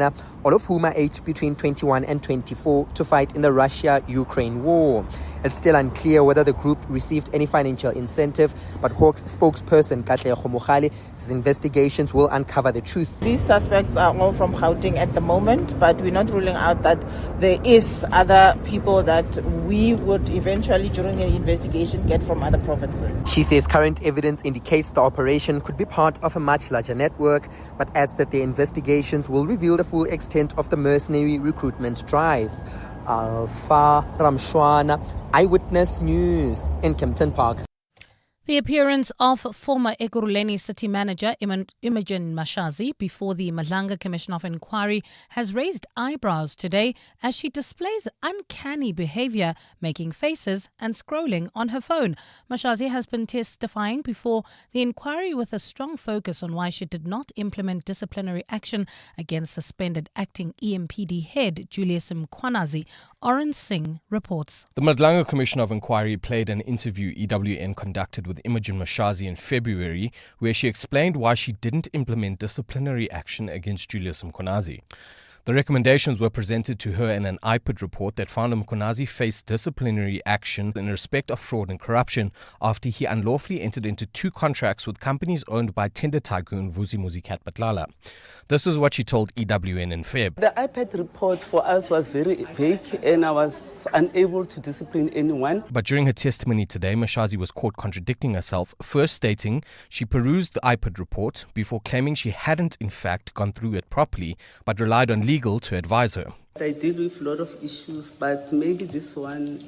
all of whom are aged between 21 and 24, to fight in the Russia-Ukraine war. It's still unclear whether the group received any financial incentive, but Hawks spokesperson Katlego Mogale says investigations will uncover the truth. These suspects are all from Gauteng at the moment, but we're not ruling out that there is other people that we would eventually, during the investigation, get from other provinces. She says current evidence indicates the operation could be part of a much larger network, but adds that the investigations will reveal the full extent of the mercenary recruitment drive. Alpha Ramshwana, Eyewitness News in Kempton Park. The appearance of former Ekurhuleni city manager Imogen Mashazi before the Madlanga Commission of Inquiry has raised eyebrows today as she displays uncanny behavior, making faces and scrolling on her phone. Mashazi has been testifying before the inquiry with a strong focus on why she did not implement disciplinary action against suspended acting EMPD head Julius Mkhwanazi. Oren Singh reports. The Madlanga Commission of Inquiry played an interview EWN conducted with Imogen Mashazi in February, where she explained why she didn't implement disciplinary action against Julius Mkhwanazi. The recommendations were presented to her in an IPID report that found Mkhwanazi faced disciplinary action in respect of fraud and corruption after he unlawfully entered into 2 contracts with companies owned by tender tycoon Vusi Muzikat Batlala. This is what she told EWN in Feb. The IPID report for us was very vague and I was unable to discipline anyone. But during her testimony today, Mashazi was caught contradicting herself, first stating she perused the IPID report before claiming she hadn't in fact gone through it properly but relied on legal to advise her. I deal with a lot of issues, but maybe this one,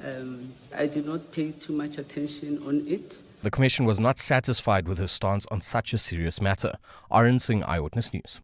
I did not pay too much attention on it. The Commission was not satisfied with her stance on such a serious matter. Oren Singh, Eyewitness News.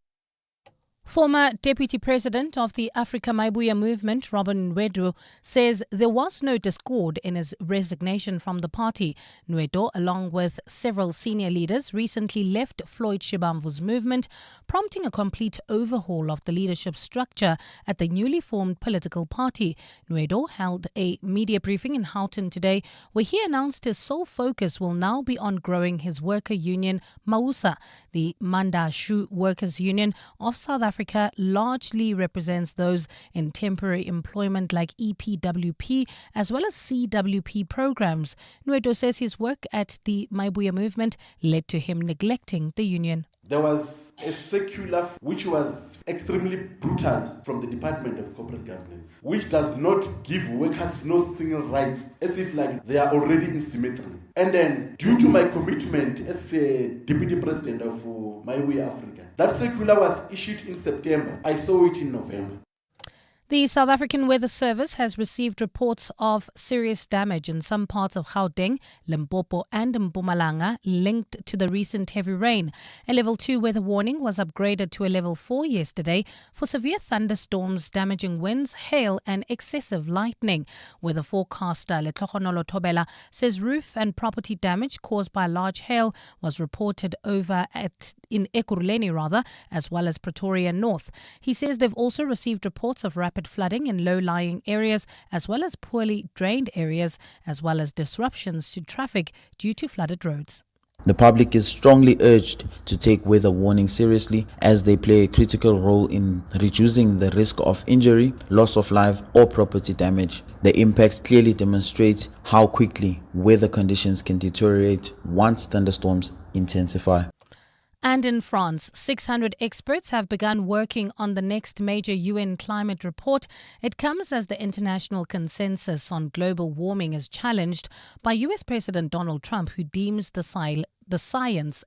Former Deputy President of the Africa Maibuya movement, Robin Nwedo, says there was no discord in his resignation from the party. Nwedo, along with several senior leaders, recently left Floyd Shibamvu's movement, prompting a complete overhaul of the leadership structure at the newly formed political party. Nwedo held a media briefing in Houghton today where he announced his sole focus will now be on growing his worker union, MAUSA. The Manda Shoe Workers Union of South Africa largely represents those in temporary employment like EPWP as well as CWP programs. Nwedo says his work at the Maibuya movement led to him neglecting the union. There was a circular which was extremely brutal from the Department of Corporate Governance, which does not give workers no single rights, as if like they are already in symmetry. And then, due to my commitment as a Deputy President of Maibuya Africa, that circular was issued in September. I saw it in November. The South African Weather Service has received reports of serious damage in some parts of Gauteng, Limpopo and Mpumalanga linked to the recent heavy rain. A level 2 weather warning was upgraded to a level 4 yesterday for severe thunderstorms, damaging winds, hail and excessive lightning. Weather forecaster Letlogonolo Thobela says roof and property damage caused by large hail was reported over in Ekurhuleni as well as Pretoria North. He says they've also received reports of rapid flooding in low-lying areas as well as poorly drained areas, as well as disruptions to traffic due to flooded roads. The public is strongly urged to take weather warnings seriously as they play a critical role in reducing the risk of injury, loss of life or property damage. The impacts clearly demonstrate how quickly weather conditions can deteriorate once thunderstorms intensify. And in France, 600 experts have begun working on the next major UN climate report. It comes as the international consensus on global warming is challenged by US President Donald Trump, who deems the science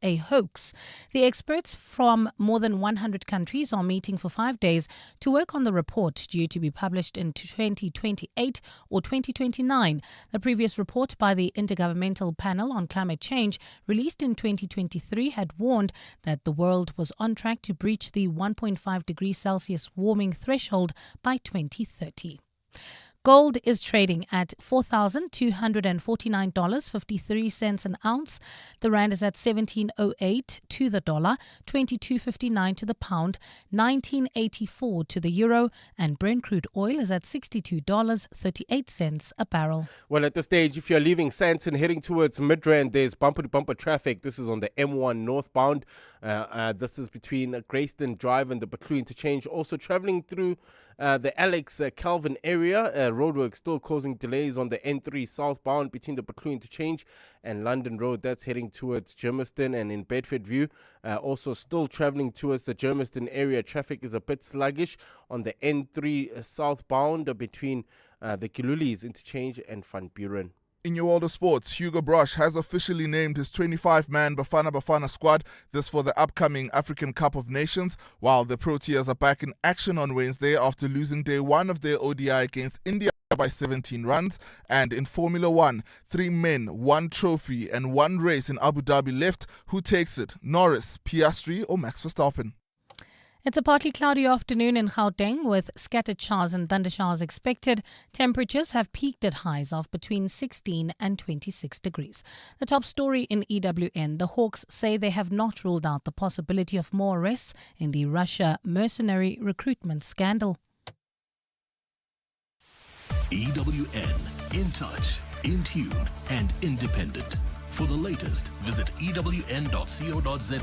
a hoax. The experts from more than 100 countries are meeting for 5 days to work on the report, due to be published in 2028 or 2029. The previous report by the Intergovernmental Panel on Climate Change, released in 2023, had warned that the world was on track to breach the 1.5 degrees Celsius warming threshold by 2030. Gold is trading at $4,249.53 an ounce. The rand is at 17.08 to the dollar, 22.59 to the pound, 19.84 to the euro, and Brent crude oil is at $62.38 a barrel. Well, at this stage, if you're leaving Sandton heading towards Midrand, there's bumper-to-bumper traffic. This is on the M1 northbound. This is between Greyston Drive and the Butlu interchange. Also travelling through the Alex Calvin area. Roadwork still causing delays on the N3 southbound between the Butlu interchange and London Road. That's heading towards Germiston, and in Bedfordview. Also still travelling towards the Germiston area. Traffic is a bit sluggish on the N3 southbound between the Kilulis interchange and Van Buren. In your world of sports, Hugo Brosh has officially named his 25-man Bafana Bafana squad, this for the upcoming African Cup of Nations, while the Proteas are back in action on Wednesday after losing day one of their ODI against India by 17 runs. And in Formula One, 3 men, 1 trophy and 1 race in Abu Dhabi left. Who takes it? Norris, Piastri or Max Verstappen? It's a partly cloudy afternoon in Gauteng with scattered showers and thundershowers expected. Temperatures have peaked at highs of between 16 and 26 degrees. The top story in EWN, the Hawks say they have not ruled out the possibility of more arrests in the Russia mercenary recruitment scandal. EWN, in touch, in tune and independent. For the latest, visit ewn.co.za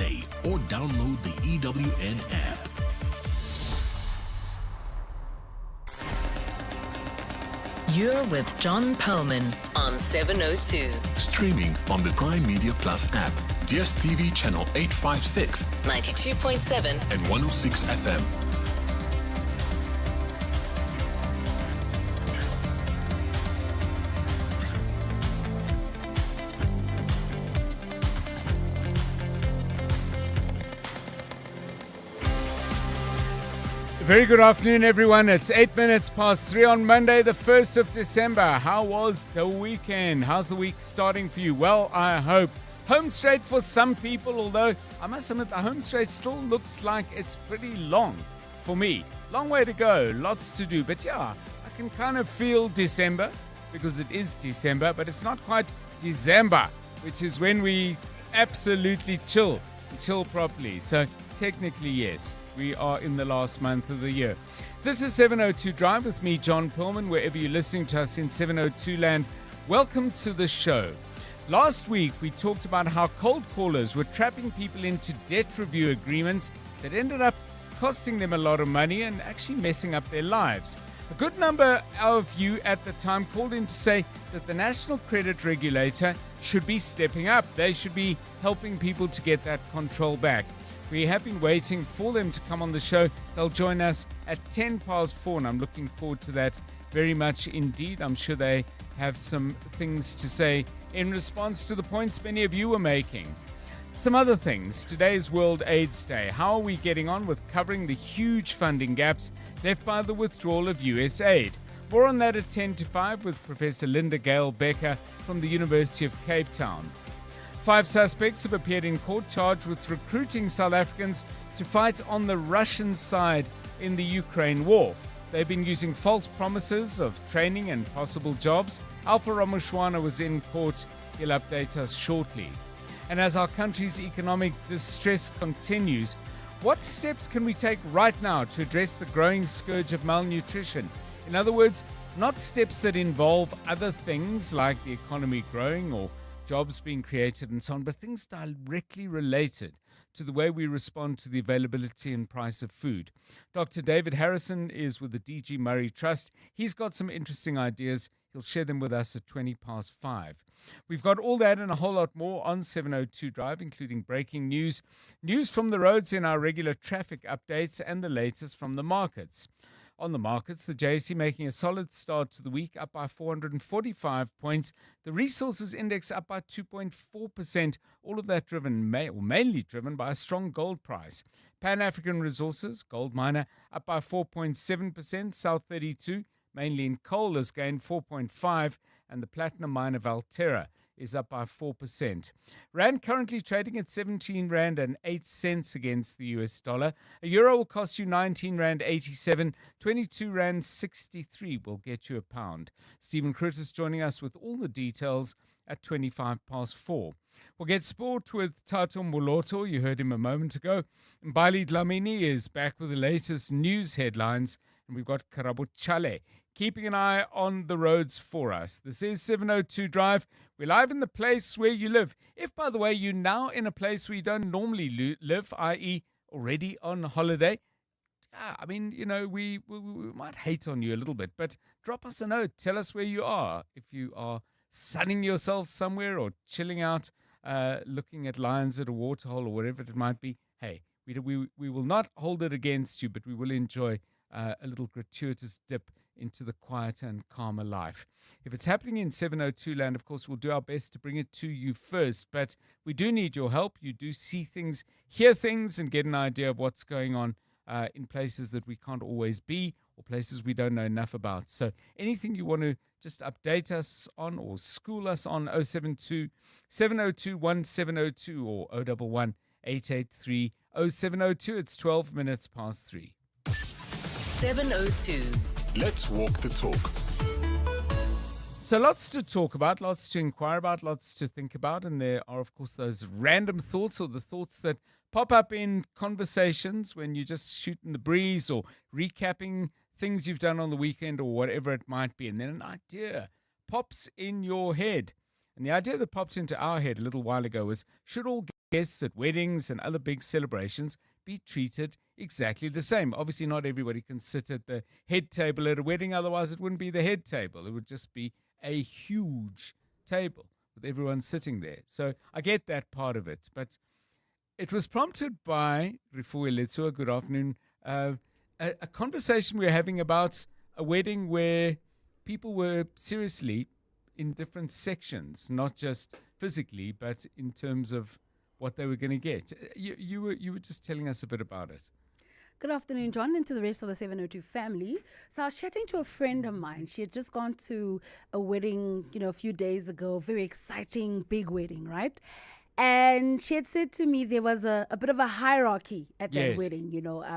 or download the EWN app. You're with John Perlman on 702. Streaming on the Prime Media Plus app, DSTV channel 856, 92.7 and 106 FM. Very good afternoon, everyone. It's 8 minutes past 3 on Monday, the 1st of December. How was the weekend? How's the week starting for you? Well, I hope. Home straight for some people, although I must admit the home straight still looks like it's pretty long for me. Long way to go, lots to do. But yeah, I can kind of feel December because it is December, but it's not quite December, which is when we absolutely chill properly. So technically, yes. We are in the last month of the year. This is 702 Drive with me, John Perlman, wherever you're listening to us in 702 land. Welcome to the show. Last week, we talked about how cold callers were trapping people into debt review agreements that ended up costing them a lot of money and actually messing up their lives. A good number of you at the time called in to say that the National Credit Regulator should be stepping up. They should be helping people to get that control back. We have been waiting for them to come on the show. They'll join us at 10 past 4, and I'm looking forward to that very much indeed. I'm sure they have some things to say in response to the points many of you were making. Some other things. Today is World AIDS Day. How are we getting on with covering the huge funding gaps left by the withdrawal of US aid? More on that at 10 to 5 with Professor Linda Gale Becker from the University of Cape Town. 5 suspects have appeared in court charged with recruiting South Africans to fight on the Russian side in the Ukraine war. They've been using false promises of training and possible jobs. Alpha Ramushwana was in court. He'll update us shortly. And as our country's economic distress continues, what steps can we take right now to address the growing scourge of malnutrition? In other words, not steps that involve other things like the economy growing or jobs being created and so on, but things directly related to the way we respond to the availability and price of food. Dr. David Harrison is with the DG Murray Trust. He's got some interesting ideas. He'll share them with us at 20 past 5. We've got all that and a whole lot more on 702 Drive, including breaking news, news from the roads in our regular traffic updates, and the latest from the markets. On the markets, the JSE making a solid start to the week, up by 445 points. The resources index up by 2.4%, all of that mainly driven by a strong gold price. Pan-African Resources, gold miner, up by 4.7%. South 32, mainly in coal, has gained 4.5%, and the platinum miner Valterra is up by 4%. Rand currently trading at 17 Rand and 8 cents against the US dollar. A euro will cost you 19 Rand 87, 22 Rand 63 will get you a pound. Stephen Curtis joining us with all the details at 25 past 4. We'll get sport with Tato Moloto. You heard him a moment ago. Mbali Dlamini is back with the latest news headlines. And we've got Karabo Chale keeping an eye on the roads for us. This is 702 Drive. We're live in the place where you live. If, by the way, you're now in a place where you don't normally live, i.e. already on holiday, I mean, you know, we might hate on you a little bit, but drop us a note. Tell us where you are. If you are sunning yourself somewhere or chilling out, looking at lions at a waterhole or whatever it might be, hey, we will not hold it against you, but we will enjoy a little gratuitous dip into the quieter and calmer life. If it's happening in 702 land, of course, we'll do our best to bring it to you first, but we do need your help. You do see things, hear things, and get an idea of what's going on in places that we can't always be or places we don't know enough about. So anything you want to just update us on or school us on, 072 702 1702 or 011 883 0702. It's 12 minutes past 3. 702. Let's walk the talk. So lots to talk about, lots to inquire about, lots to think about. And there are, of course, those random thoughts or the thoughts that pop up in conversations when you're just shooting the breeze or recapping things you've done on the weekend or whatever it might be. And then an idea pops in your head. And the idea that popped into our head a little while ago was, should all guests at weddings and other big celebrations be treated exactly the same? Obviously, not everybody can sit at the head table at a wedding. Otherwise, it wouldn't be the head table. It would just be a huge table with everyone sitting there. So I get that part of it. But it was prompted by Rifuwe Letsua, good afternoon, a conversation we were having about a wedding where people were seriously in different sections, not just physically, but in terms of what they were going to get. You were just telling us a bit about it. Good afternoon, John, and to the rest of the 702 family. So I was chatting to a friend of mine. She had just gone to a wedding, a few days ago, very exciting, big wedding, right? And she had said to me there was a bit of a hierarchy at that wedding,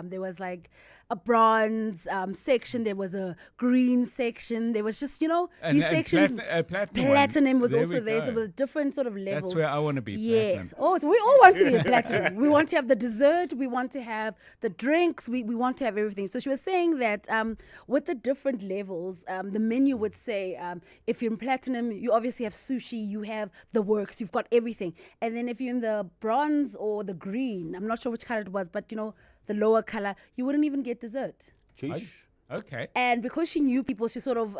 There was like a bronze section, there was a green section, there was just, these sections. Platinum was also there, so there were different sort of levels. That's where I want to be. Yes. Platinum. Oh, so we all want to be platinum. We want to have the dessert, we want to have the drinks, we want to have everything. So she was saying that with the different levels, the menu would say, if you're in platinum, you obviously have sushi, you have the works, you've got everything. And then if you're in the bronze or the green, I'm not sure which color it was, but the lower color, you wouldn't even get dessert. Okay. And because she knew people, she sort of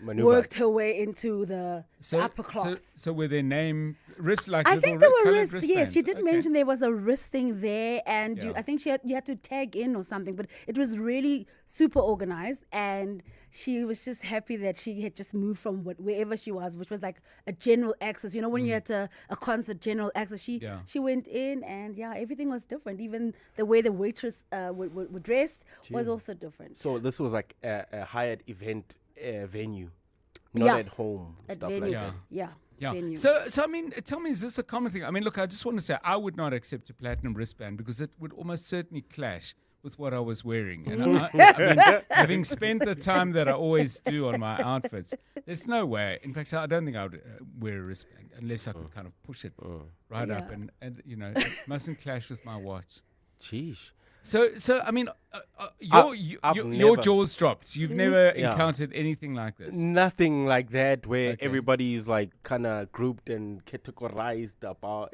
worked her way into the upper class. So were their name wrist like? I think there were wrists. Yes, she did mention there was a wrist thing there, and I think you had to tag in or something. But it was really super organized, and she was just happy that she had just moved from wherever she was, which was like a general access. When you had a concert, general access. She went in, and everything was different. Even the way the waitress were dressed was also different. So this was like a hired event venue, not at home, at stuff venue. like that. Yeah. Venue. So I mean, tell me, is this a common thing? I mean, look, I just want to say I would not accept a platinum wristband because it would almost certainly clash with what I was wearing. And I mean, having spent the time that I always do on my outfits, there's no way. In fact, I don't think I would wear a wristband unless I could kind of push it right up and it mustn't clash with my watch. Jeez. So I mean, your jaws dropped. You've never encountered anything like this. Nothing like that, where everybody's like kind of grouped and categorized about.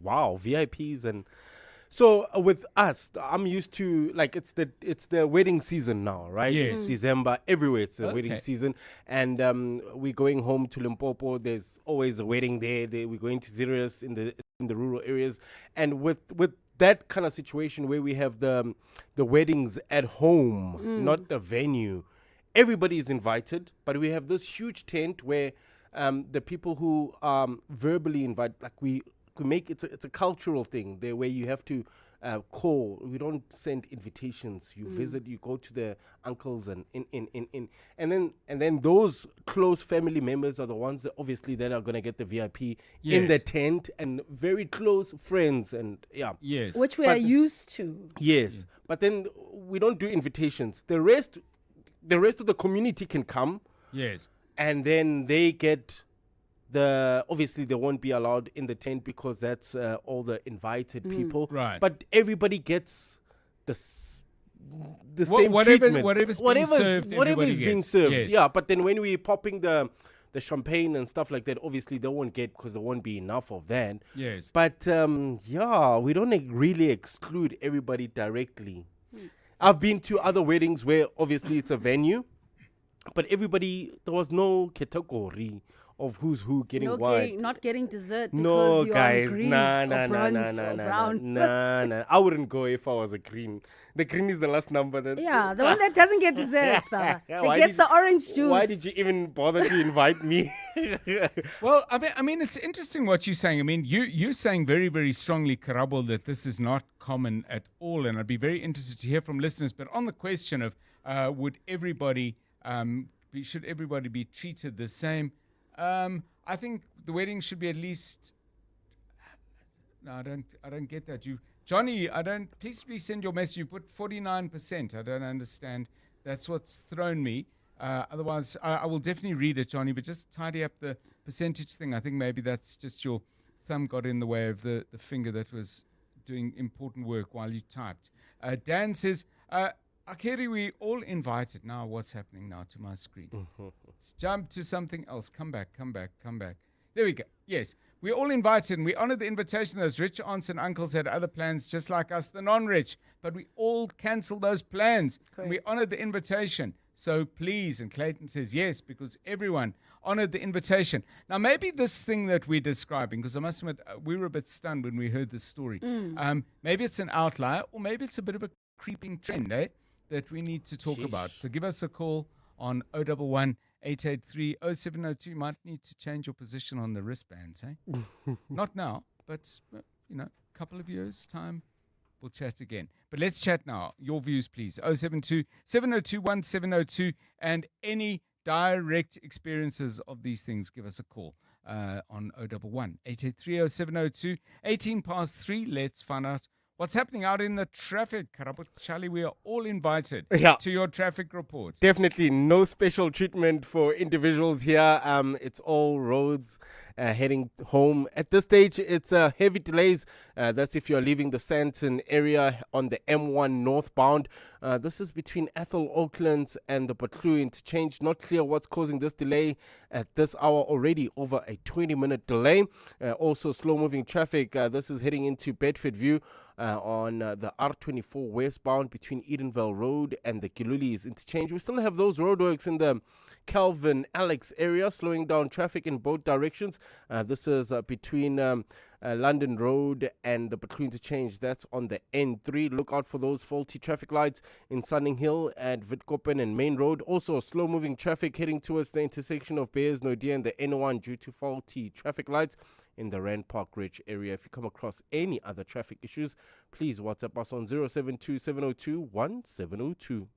Wow, VIPs and. So with us, I'm used to it's the wedding season now, right? Yes. It's December everywhere. It's the wedding season, and we're going home to Limpopo. There's always a wedding there. We're going to Sirius in the rural areas, and with that kind of situation where we have the weddings at home, not the venue. Everybody is invited, but we have this huge tent where the people who verbally invite, like we make it's a cultural thing there where you have to call. We don't send invitations. You visit, you go to the uncles and and then those close family members are the ones that obviously that are going to get the VIP in the tent, and very close friends and which we are used to. Yes, but then we don't do invitations. The rest of the community can come. Yes, and then they get. Obviously they won't be allowed in the tent because that's all the invited people. Right. But everybody gets the same treatment. Whatever's being served, whatever is everybody being gets. served. Yes. Yeah, but then when we're popping the champagne and stuff like that, obviously they won't get because there won't be enough of that. Yes. But yeah, we don't really exclude everybody directly. I've been to other weddings where obviously it's a venue, but everybody, there was no category of who's who getting what. Not getting dessert because No, you guys, are green nah. or brown. I wouldn't go if I was a green. The green is the last number. Yeah, the one that doesn't get dessert. That Why gets the orange juice. Why did you even bother to invite me? Well, I mean, it's interesting what you're saying. I mean, you're saying very, very strongly, Karabo, that this is not common at all, and I'd be very interested to hear from listeners. But on the question of should everybody be treated the same? I think the wedding should be at least. No, I don't get that. Johnny, please send your message. You put 49%. I don't understand. That's what's thrown me. Otherwise, I will definitely read it, Johnny, but just tidy up the percentage thing. I think maybe that's just your thumb got in the way of the finger that was doing important work while you typed. Dan says, Akeri, we all invited. Now, what's happening now to my screen? Let's jump to something else. Come back. There we go. Yes, we all invited and we honored the invitation. Those rich aunts and uncles had other plans just like us, the non-rich. But we all cancelled those plans. And we honored the invitation. So please, and Clayton says yes, because everyone honored the invitation. Now, maybe this thing that we're describing, because I must admit, we were a bit stunned when we heard this story. Maybe it's an outlier, or maybe it's a bit of a creeping trend, that we need to talk about. So give us a call on 011 883 0702. You might need to change your position on the wristbands, Not now, but a couple of years' time, we'll chat again. But let's chat now. Your views, please. 072 702 1702, and any direct experiences of these things, give us a call on 011 883 0702. 18 past 3. Let's find out what's happening out in the traffic. Karabo Chali, we are all invited to your traffic report. Definitely no special treatment for individuals here. It's all roads heading home. At this stage, it's heavy delays. That's if you're leaving the Sandton area on the M1 northbound. This is between Ethel Oaklands and the Batlu interchange. Not clear what's causing this delay at this hour already, over a 20-minute delay. Also slow-moving traffic. This is heading into Bedford View on the R24 westbound between Edenvale Road and the Kilulis interchange. We still have those roadworks in the Calvin Alex area, slowing down traffic in both directions. This is between London Road and the Batlu interchange. That's on the N3. Look out for those faulty traffic lights in Sunning Hill at Witkoppen and Main Road. Also slow-moving traffic heading towards the intersection of Bears Nodia and the N1 due to faulty traffic lights in the Rand Park Ridge area. If you come across any other traffic issues, please WhatsApp us on 072 702 1702.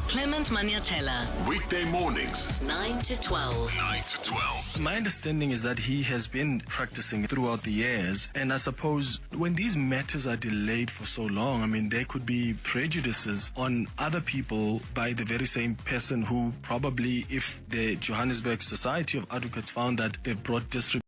Clement Maniatella. Weekday mornings, 9 to 12. 9 to 12. My understanding is that he has been practicing throughout the years, and I suppose when these matters are delayed for so long, I mean, there could be prejudices on other people by the very same person who probably, if the Johannesburg Society of Advocates found that they've brought disrepute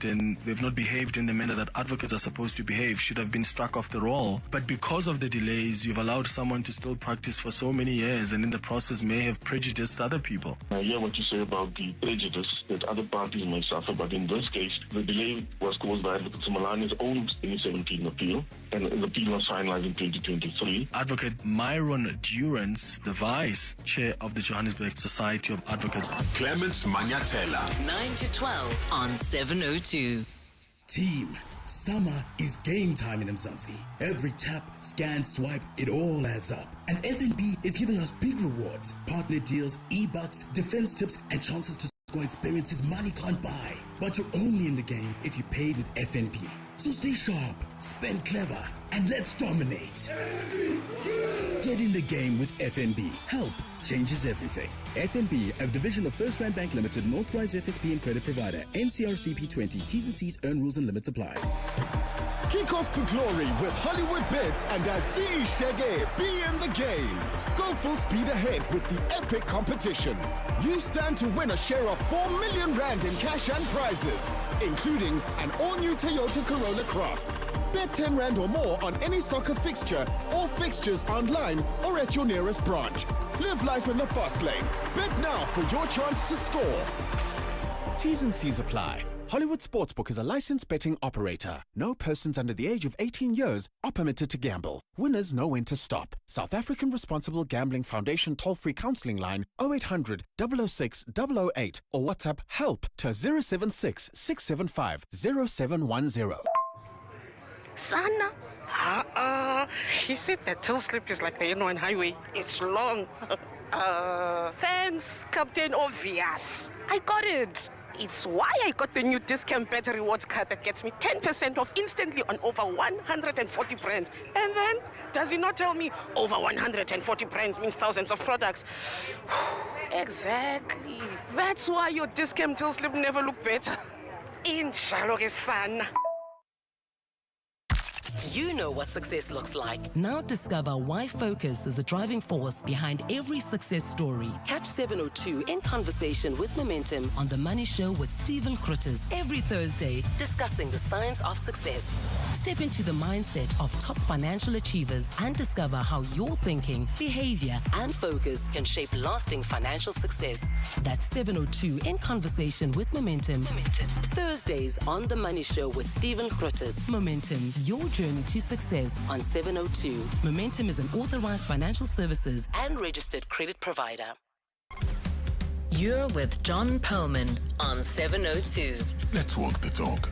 and they've not behaved in the manner that advocates are supposed to behave, should have been struck off the roll. But because of the delays, you've allowed someone to still practice for so many years, and in the process may have prejudiced other people. I hear what you say about the prejudice that other parties may suffer, but in this case, the delay was caused by Advocate Simalani's own 2017 appeal, and the appeal was finalized in 2023. Advocate Myron Durance, the Vice Chair of the Johannesburg Society of Advocates. Clements Maniatella. 9 to 12 on 702. Team, summer is game time in Mzansi. Every tap, scan, swipe, it all adds up. And FNB is giving us big rewards, partner deals, e-bucks, defense tips, and chances to score experiences money can't buy. But you're only in the game if you pay with FNB. So stay sharp, spend clever, and let's dominate. Get in the game with FNB. Help changes everything. FNB, a division of First Rand Bank Limited, an authorized FSP and credit provider. NCRCP 20. T's and C's, earn rules and limits apply. Kick off to glory with Hollywood Bets and Asi Shege. Be in the game. Go full speed ahead with the epic competition. You stand to win a share of 4 million rand in cash and prizes, including an all-new Toyota Corolla Cross. Bet 10 Rand or more on any soccer fixture or fixtures online or at your nearest branch. Live life in the fast lane. Bet now for your chance to score. T's and C's apply. Hollywood Sportsbook is a licensed betting operator. No persons under the age of 18 years are permitted to gamble. Winners know when to stop. South African Responsible Gambling Foundation toll-free counselling line 0800 006 008 or WhatsApp HELP to 076 675 0710. Sana, he said that till slip is like the N1 highway. It's long. Thanks, Captain Obvious. I got it. It's why I got the new discount battery rewards card that gets me 10% off instantly on over 140 brands. And then, does he not tell me over 140 brands means thousands of products? Exactly. That's why your discount till slip never looked better. Inshallah, son. You know what success looks like. Now discover why focus is the driving force behind every success story. Catch 702 in conversation with Momentum on The Money Show with Stephen Grootes every Thursday, discussing the science of success. Step into the mindset of top financial achievers and discover how your thinking, behavior, and focus can shape lasting financial success. That's 702 in conversation with Momentum. Thursdays on The Money Show with Stephen Grootes. Momentum, your journey to success on 702. Momentum is an authorized financial services and registered credit provider. You're with John Perlman on 702. Let's walk the talk.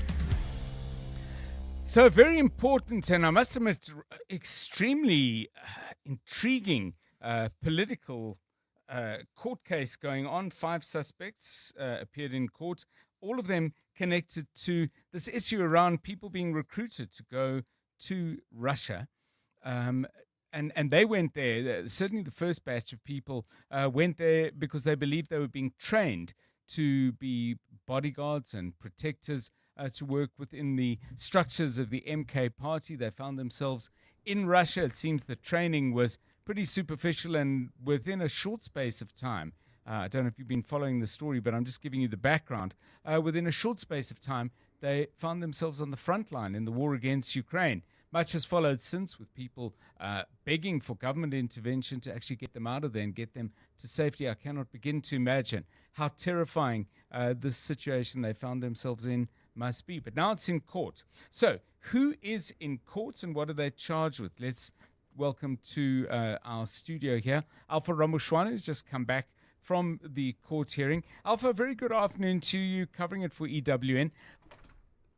So very important, and I must admit, extremely intriguing political court case going on. 5 suspects appeared in court, all of them connected to this issue around people being recruited to go to Russia. And they went there, certainly the first batch of people went there because they believed they were being trained to be bodyguards and protectors, to work within the structures of the MK party. They found themselves in Russia. It seems the training was pretty superficial, and within a short space of time, I don't know if you've been following the story, but I'm just giving you the background. Within a short space of time, they found themselves on the front line in the war against Ukraine. Much has followed since, with people begging for government intervention to actually get them out of there and get them to safety. I cannot begin to imagine how terrifying this situation they found themselves in must be. But now it's in court. So who is in court and what are they charged with? Let's welcome to our studio here Alpha Ramushwana, who's just come back from the court hearing. Alpha, very good afternoon to you, covering it for EWN.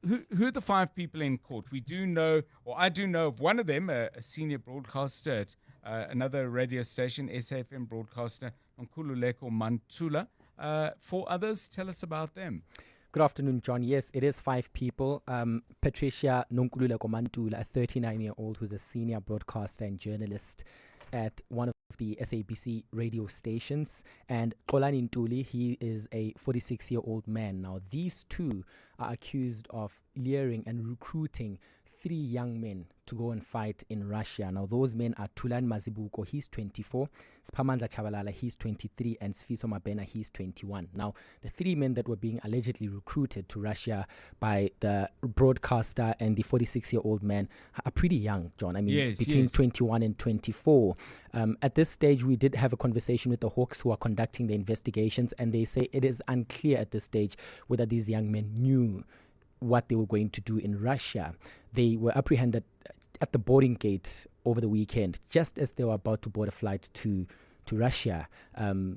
Who are the 5 people in court? We do know, or I do know of one of them, a senior broadcaster at another radio station, SAFM broadcaster, Nonkululeko Mantula. 4 others, tell us about them. Good afternoon, John. Yes, it is 5 people. Patricia Nonkululeko Mantula, a 39-year-old who's a senior broadcaster and journalist at one of the SABC radio stations, and Xolani Ntuli, he is a 46-year-old man. Now, these 2 are accused of luring and recruiting 3 young men to go and fight in Russia. Now, those men are Thulan Mazibuko, he's 24, Spamandla Chabalala, he's 23, and Sfiso Mabena, he's 21. Now, the 3 men that were being allegedly recruited to Russia by the broadcaster and the 46-year-old man are pretty young, John. I mean, between 21 and 24. At this stage, we did have a conversation with the Hawks who are conducting the investigations, and they say it is unclear at this stage whether these young men knew what they were going to do in Russia. They were apprehended at the boarding gate over the weekend, just as they were about to board a flight to Russia.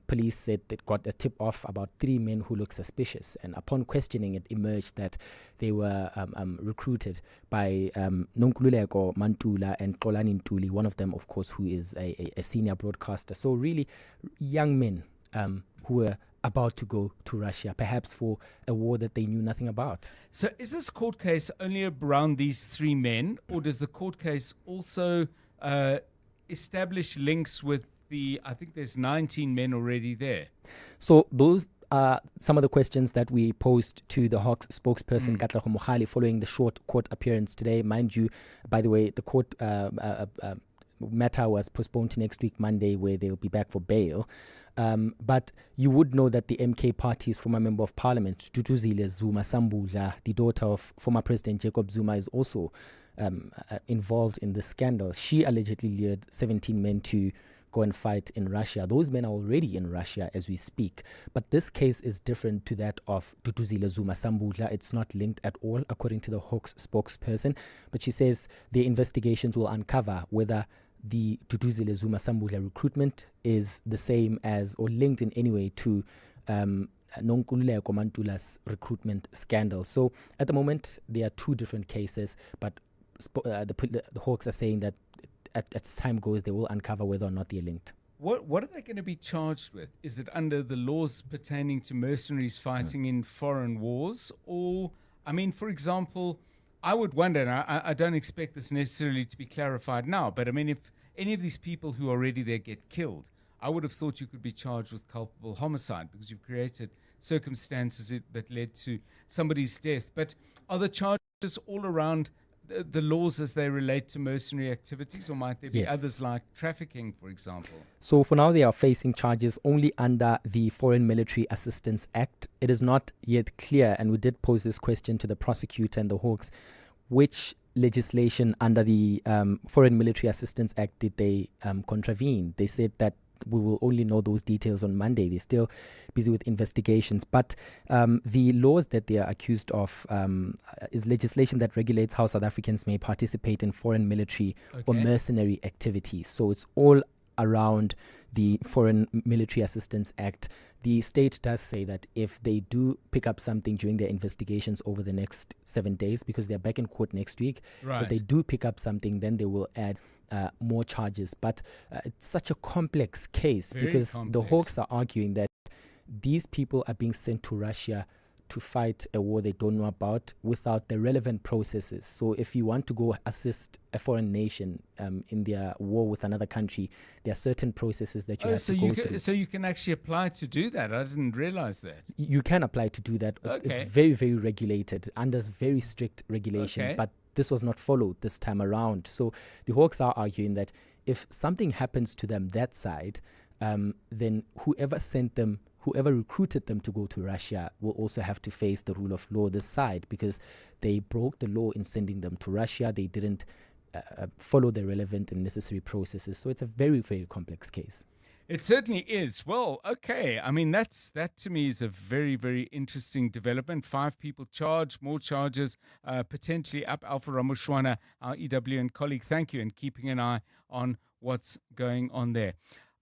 Police said they got a tip-off about 3 men who looked suspicious, and upon questioning, it emerged that they were recruited by Nonkululeko Mantula and Xolani Ntuli, one of them, of course, who is a senior broadcaster. So really young men who were about to go to Russia, perhaps for a war that they knew nothing about. So is this court case only around these 3 men, or does the court case also establish links with I think there's 19 men already there? So those are some of the questions that we posed to the Hawks spokesperson, Katlego Mogale, following the short court appearance today. Mind you, by the way, the court matter was postponed to next week, Monday, where they'll be back for bail. But you would know that the MK party's former member of parliament, Duduzile Zuma Sambula, the daughter of former President Jacob Zuma, is also involved in the scandal. She allegedly lured 17 men to go and fight in Russia. Those men are already in Russia as we speak. But this case is different to that of Duduzile Zuma Sambudla. It's not linked at all, according to the Hawks spokesperson. But she says the investigations will uncover whether the Duduzile Zuma Sambudla recruitment is the same as or linked in any way to Nonkululeko Mantula's recruitment scandal. So at the moment, there are two different cases, but the Hawks are saying that as time goes, they will uncover whether or not they're linked. What are they going to be charged with? Is it under the laws pertaining to mercenaries fighting in foreign wars? Or, I mean, for example, I would wonder, and I don't expect this necessarily to be clarified now, but I mean, if any of these people who are already there get killed, I would have thought you could be charged with culpable homicide because you've created circumstances that led to somebody's death. But are the charges all around the laws as they relate to mercenary activities, or might there be others like trafficking, for example? So for now, they are facing charges only under the Foreign Military Assistance Act. It is not yet clear, and we did pose this question to the prosecutor and the Hawks, which legislation under the Foreign Military Assistance Act did they contravene. They said that we will only know those details on Monday. They're still busy with investigations. But the laws that they are accused of is legislation that regulates how South Africans may participate in foreign military or mercenary activities. So it's all around the Foreign Military Assistance Act. The state does say that if they do pick up something during their investigations over the next 7 days, because they're back in court next week, if they do pick up something, then they will add more charges. But it's such a complex case because the Hawks are arguing that these people are being sent to Russia to fight a war they don't know about without the relevant processes. So if you want to go assist a foreign nation in their war with another country, there are certain processes that you have to go through. So you can actually apply to do that? I didn't realize that. You can apply to do that. It's very, very regulated, under very strict regulation. But this was not followed this time around. So the Hawks are arguing that if something happens to them that side, then whoever recruited them to go to Russia will also have to face the rule of law this side, because they broke the law in sending them to Russia. They didn't follow the relevant and necessary processes. So it's a very, very complex case. It certainly is. Well, okay. I mean, that to me is a very, very interesting development. 5 people charged, more charges potentially up. Alpha Ramushwana, our EWN colleague, thank you, and keeping an eye on what's going on there.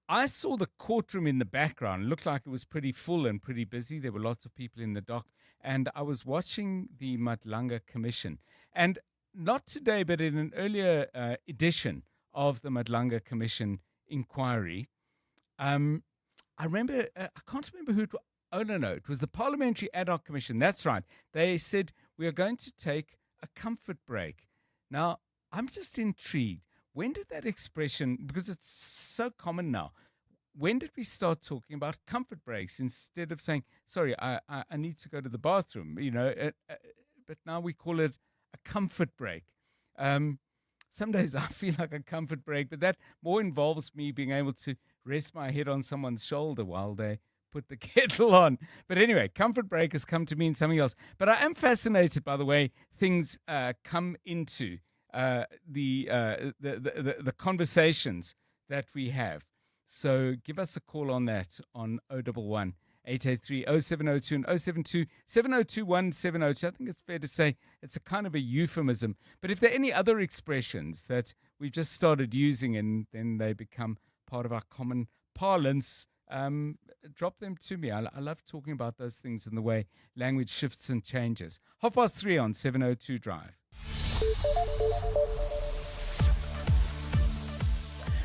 I saw the courtroom in the background. It looked like it was pretty full and pretty busy. There were lots of people in the dock. And I was watching the Madlanga Commission. And not today, but in an earlier edition of the Madlanga Commission inquiry, I remember, I can't remember who it was. Oh, no, it was the Parliamentary Ad Hoc Commission. That's right. They said, we are going to take a comfort break. Now, I'm just intrigued. When did that expression, because it's so common now, when did we start talking about comfort breaks instead of saying, sorry, I need to go to the bathroom, but now we call it a comfort break. Some days I feel like a comfort break, but that more involves me being able to rest my head on someone's shoulder while they put the kettle on. But anyway, comfort break has come to mean something else. But I am fascinated by the way things come into the conversations that we have. So give us a call on that on 011 883 0702 and 072 702 1702. I think it's fair to say it's a kind of a euphemism. But if there are any other expressions that we've just started using and then they become part of our common parlance, drop them to me. I love talking about those things and the way language shifts and changes. 3:30 on 702 Drive.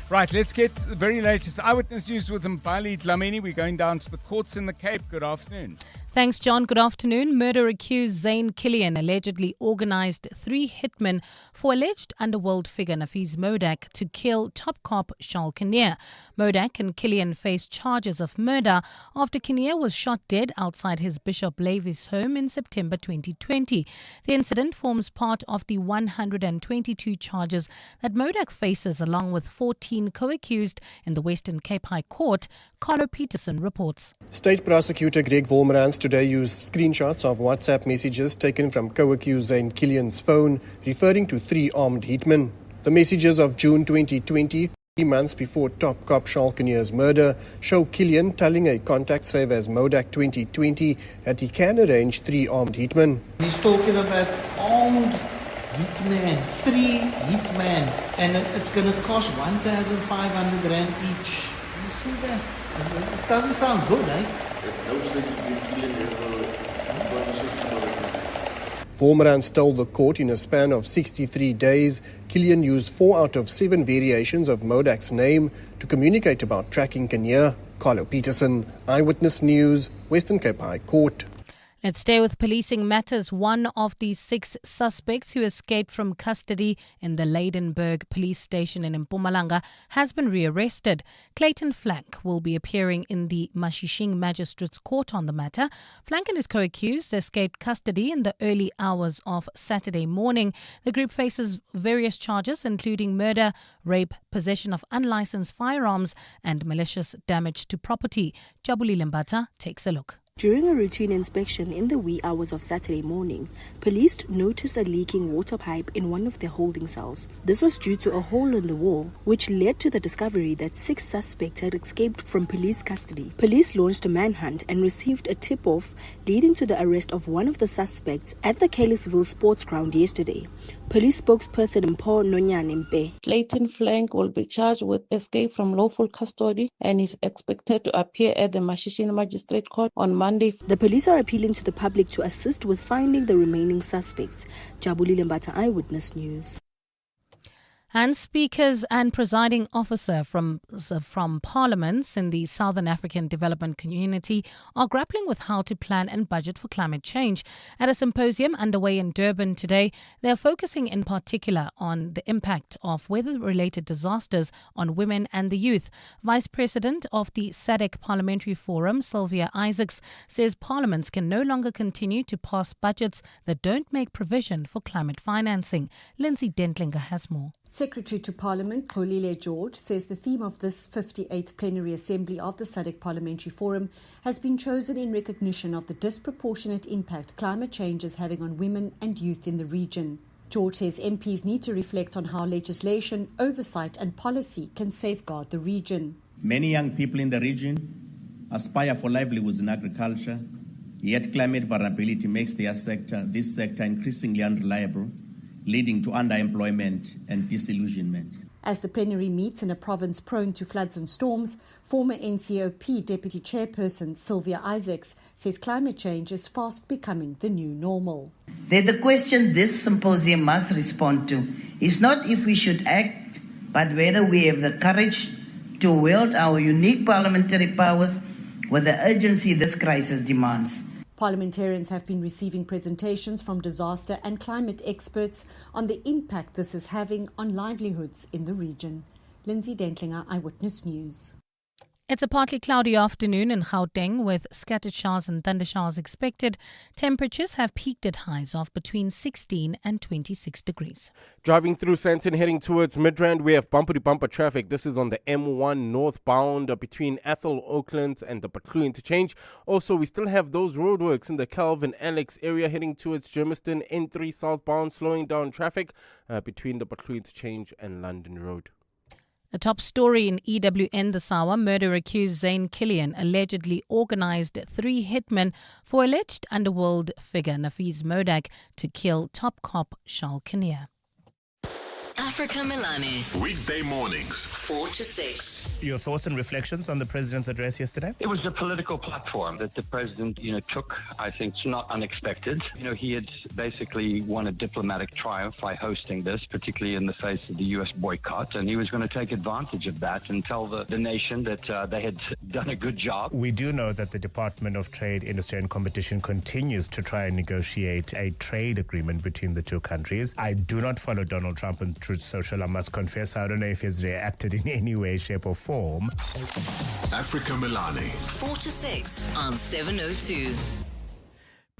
Right, let's get the very latest eyewitness news with Mbali Dlamini. We're going down to the courts in the Cape. Good afternoon. Thanks, John. Good afternoon. Murder-accused Zane Killian allegedly organized 3 hitmen for alleged underworld figure Nafiz Modak to kill top cop Charles Kinnear. Modak and Killian faced charges of murder after Kinnear was shot dead outside his Bishop Lavis home in September 2020. The incident forms part of the 122 charges that Modak faces, along with 14 16 co-accused in the Western Cape High Court, Carlo Peterson reports. State Prosecutor Greg Wolmerans today used screenshots of WhatsApp messages taken from co-accused Zayn Killian's phone, referring to 3 armed hitmen. The messages of June 2020, 3 months before top cop Charles Kinnear's murder, show Killian telling a contact save as Modak 2020 that he can arrange 3 armed hitmen. He's talking about armed hitmen, 3 hitmen, and it's going to cost 1,500 rand each. You see that? This doesn't sound good, eh? Wolmerans told the court in a span of 63 days, Killian used 4 out of 7 variations of Modak's name to communicate about tracking Kinnear. Carlo Peterson, Eyewitness News, Western Cape High Court. Let's stay with policing matters. One of the 6 suspects who escaped from custody in the Leidenburg police station in Mpumalanga has been rearrested. Clayton Flank will be appearing in the Mashishing Magistrates Court on the matter. Flank and his co-accused escaped custody in the early hours of Saturday morning. The group faces various charges, including murder, rape, possession of unlicensed firearms, and malicious damage to property. Jabuli Lembata takes a look. During a routine inspection in the wee hours of Saturday morning, police noticed a leaking water pipe in one of their holding cells. This was due to a hole in the wall, which led to the discovery that 6 suspects had escaped from police custody. Police launched a manhunt and received a tip-off, leading to the arrest of one of the suspects at the Kalisville Sports Ground yesterday. Police spokesperson Mpho Nonyan Mpe. Clayton Flank will be charged with escape from lawful custody and is expected to appear at the Mashishing Magistrate Court on Monday. The police are appealing to the public to assist with finding the remaining suspects. Jabuli Lembata, Eyewitness News. And speakers and presiding officer from parliaments in the Southern African Development Community are grappling with how to plan and budget for climate change. At a symposium underway in Durban today, they are focusing in particular on the impact of weather-related disasters on women and the youth. Vice President of the SADC Parliamentary Forum, Sylvia Isaacs, says parliaments can no longer continue to pass budgets that don't make provision for climate financing. Lindsay Dentlinger has more. Secretary to Parliament, Xolile George, says the theme of this 58th Plenary Assembly of the SADC Parliamentary Forum has been chosen in recognition of the disproportionate impact climate change is having on women and youth in the region. George says MPs need to reflect on how legislation, oversight and policy can safeguard the region. Many young people in the region aspire for livelihoods in agriculture, yet climate variability makes this sector increasingly unreliable, leading to underemployment and disillusionment. As the plenary meets in a province prone to floods and storms, former NCOP Deputy Chairperson Sylvia Isaacs says climate change is fast becoming the new normal. The question this symposium must respond to is not if we should act, but whether we have the courage to wield our unique parliamentary powers with the urgency this crisis demands. Parliamentarians have been receiving presentations from disaster and climate experts on the impact this is having on livelihoods in the region. Lindsay Dentlinger, Eyewitness News. It's a partly cloudy afternoon in Gauteng with scattered showers and thundershowers expected. Temperatures have peaked at highs of between 16 and 26 degrees. Driving through Sandton heading towards Midrand, we have bumper-to-bumper traffic. This is on the M1 northbound between Athol, Oakland and the Patlu interchange. Also, we still have those roadworks in the Calvin Alex area heading towards Germiston. N3 southbound slowing down traffic between the Patlu interchange and London Road. The top story in EWN this hour, murder-accused Zayn Killian allegedly organized 3 hitmen for alleged underworld figure Nafiz Modak to kill top cop Charles Kinnear. Africa Milani. Weekday mornings, 4 to 6. Your thoughts and reflections on the president's address yesterday? It was a political platform that the president, took. I think it's not unexpected. He had basically won a diplomatic triumph by hosting this, particularly in the face of the U.S. boycott, and he was going to take advantage of that and tell the nation that they had done a good job. We do know that the Department of Trade, Industry and Competition continues to try and negotiate a trade agreement between the two countries. I do not follow Donald Trump on Truth Social, I must confess. I don't know if he's reacted in any way, shape or form. Africa Milani. 4 to 6 on 702.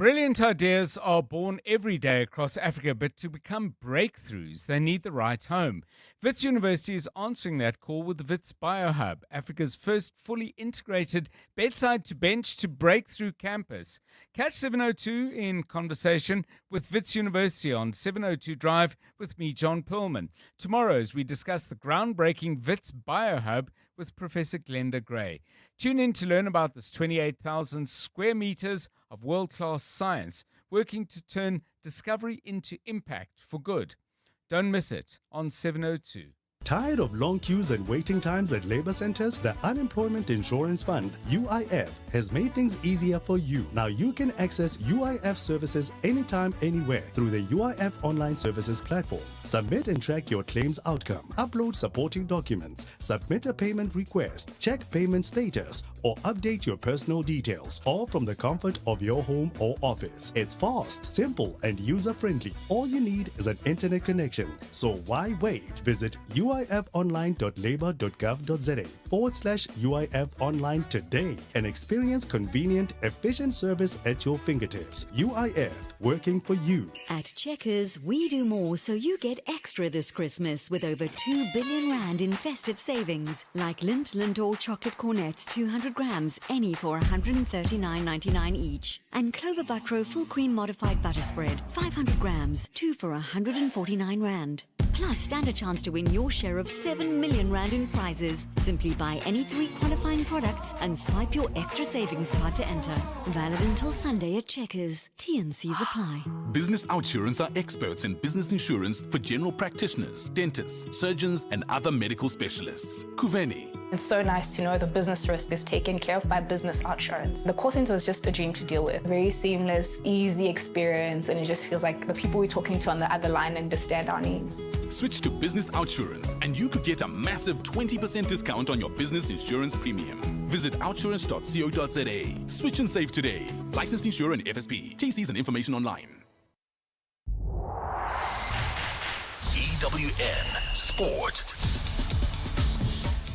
Brilliant ideas are born every day across Africa, but to become breakthroughs, they need the right home. Wits University is answering that call with the Wits BioHub, Africa's first fully integrated bedside to bench to breakthrough campus. Catch 702 in conversation with Wits University on 702 Drive with me, John Perlman. Tomorrow, as we discuss the groundbreaking Wits BioHub with Professor Glenda Gray. Tune in to learn about this 28,000 square meters of world-class science working to turn discovery into impact for good. Don't miss it on 702. Tired of long queues and waiting times at labor centers? The Unemployment Insurance Fund, UIF, has made things easier for you. Now you can access UIF services anytime, anywhere through the UIF Online Services platform. Submit and track your claims outcome. Upload supporting documents. Submit a payment request. Check payment status or update your personal details, all from the comfort of your home or office. It's fast, simple, and user-friendly. All you need is an internet connection. So why wait? Visit uifonline.labor.gov.za/UIF Online today and experience convenient, efficient service at your fingertips. UIF, working for you. At Checkers, we do more so you get extra this Christmas with over 2 billion rand in festive savings. Like Lindt or chocolate cornets, 200 grams, any for 139.99 each. And Clover Butro full cream modified butter spread, 500 grams, 2 for 149 rand. Plus, stand a chance to win your share of 7 million rand in prizes. Simply buy any 3 qualifying products and swipe your extra savings card to enter. Valid until Sunday at Checkers. T&Cs apply. Business Outsurance are experts in business insurance for general practitioners, dentists, surgeons, and other medical specialists. Kuveni. It's so nice to know the business risk is taken care of by Business Outsurance. The call center was just a dream to deal with. Very seamless, easy experience, and it just feels like the people we're talking to on the other line understand our needs. Switch to Business Outsurance and you could get a massive 20% discount on your business insurance premium. Visit outsurance.co.za. Switch and save today. Licensed insurer and FSP. TCs and information online. EWN Sport.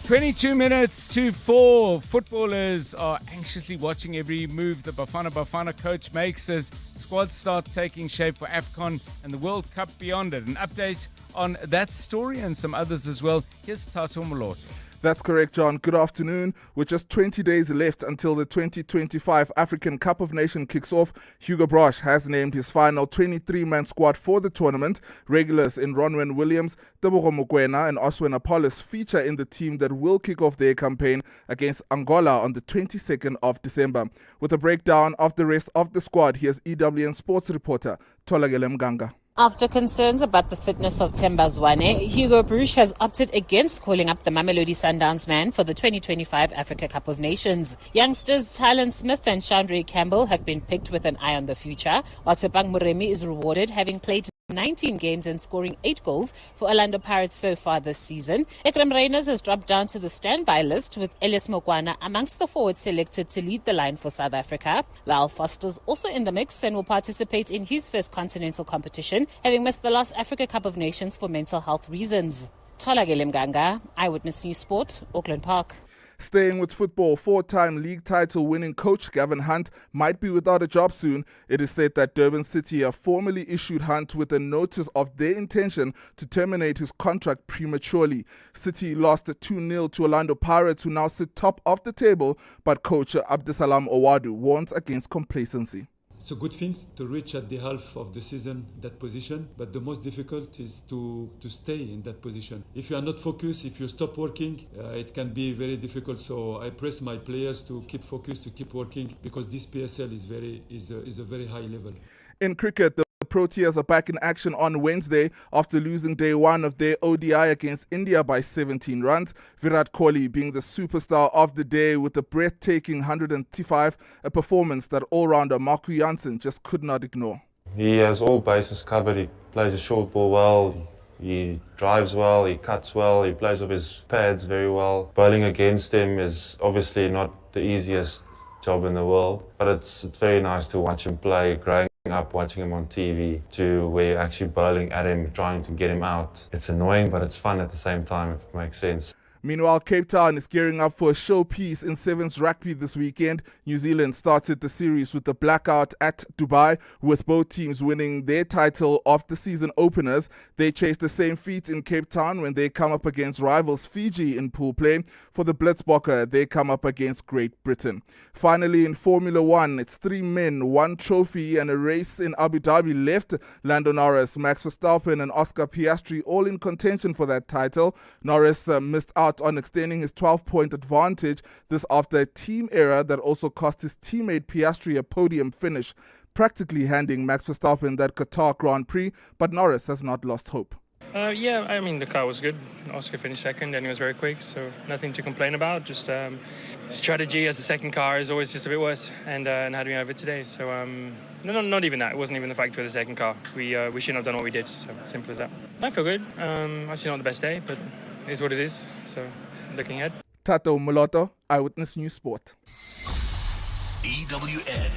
22 minutes to 4. Footballers are anxiously watching every move the Bafana coach makes as squads start taking shape for AFCON and the World Cup beyond it. An update on that story and some others as well. Here's Tato Moloto. That's correct, John. Good afternoon. With just 20 days left until the 2025 African Cup of Nations kicks off, Hugo Broch has named his final 23-man squad for the tournament. Regulars in Ronwen Williams, Tebogo Mokoena and Oswin Apollos feature in the team that will kick off their campaign against Angola on the 22nd of December. With a breakdown of the rest of the squad, here's EWN sports reporter Tolagele Mganga. After concerns about the fitness of Themba Zwane, Hugo Broch has opted against calling up the Mamelodi Sundowns man for the 2025 Africa Cup of Nations. Youngsters Tylen Smith and Chandre Campbell have been picked with an eye on the future, while Tebang Moremi is rewarded having played 19 games and scoring 8 goals for Orlando Pirates so far this season. Ekrem Reyners has dropped down to the standby list with Elias Mokwana amongst the forwards selected to lead the line for South Africa. Lyle Foster's also in the mix and will participate in his first continental competition, having missed the last Africa Cup of Nations for mental health reasons. Tolagele Mganga, Eyewitness News Sport, Auckland Park. Staying with football, 4-time league title winning coach Gavin Hunt might be without a job soon. It is said that Durban City have formally issued Hunt with a notice of their intention to terminate his contract prematurely. City lost 2-0 to Orlando Pirates, who now sit top of the table, but coach Abdisalam Owadu warns against complacency. It's a good thing to reach at the half of the season that position, but the most difficult is to stay in that position. If you are not focused, if you stop working, it can be very difficult. So I press my players to keep focused, to keep working, because this PSL is a very high level. In cricket, the Proteas are back in action on Wednesday after losing day one of their ODI against India by 17 runs. Virat Kohli being the superstar of the day with a breathtaking 135, a performance that all-rounder Marco Jansen just could not ignore. He has all bases covered. He plays a short ball well. He drives well, he cuts well, he plays with his pads very well. Bowling against him is obviously not the easiest job in the world, but it's very nice to watch him play. Growing up watching him on TV to where you're actually bowling at him, trying to get him out. It's annoying, but it's fun at the same time, if it makes sense. Meanwhile, Cape Town is gearing up for a showpiece in Sevens rugby this weekend. New Zealand started the series with the blackout at Dubai, with both teams winning their title of the season openers. They chase the same feat in Cape Town when they come up against rivals Fiji in pool play. For the Blitzbokke, they come up against Great Britain. Finally, in Formula One, it's 3 men, 1 trophy and a race in Abu Dhabi left. Lando Norris, Max Verstappen and Oscar Piastri all in contention for that title. Norris missed out on extending his 12-point advantage, this after a team error that also cost his teammate Piastri a podium finish, practically handing Max Verstappen that Qatar Grand Prix, but Norris has not lost hope. Yeah, I mean, the car was good. Oscar finished second and he was very quick, so nothing to complain about. Just strategy as the second car is always just a bit worse, and how do we have it today? So, no, not even that. It wasn't even the fact we're the second car. We shouldn't have done what we did, so simple as that. I feel good. Actually not the best day, but it is what it is, so looking ahead. Tato Moloto, Eyewitness News Sport. EWN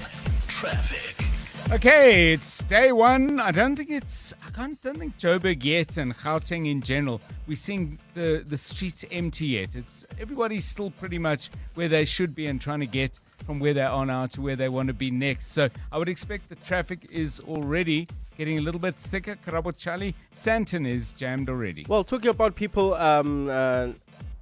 Traffic. Okay, it's day one. I don't think Joburg yet and Gauteng in general, we're seeing the streets empty yet. It's everybody's still pretty much where they should be and trying to get from where they are now to where they want to be next. So I would expect the traffic is already getting a little bit thicker. Karabo Charlie, Santon is jammed already. Well, talking about people,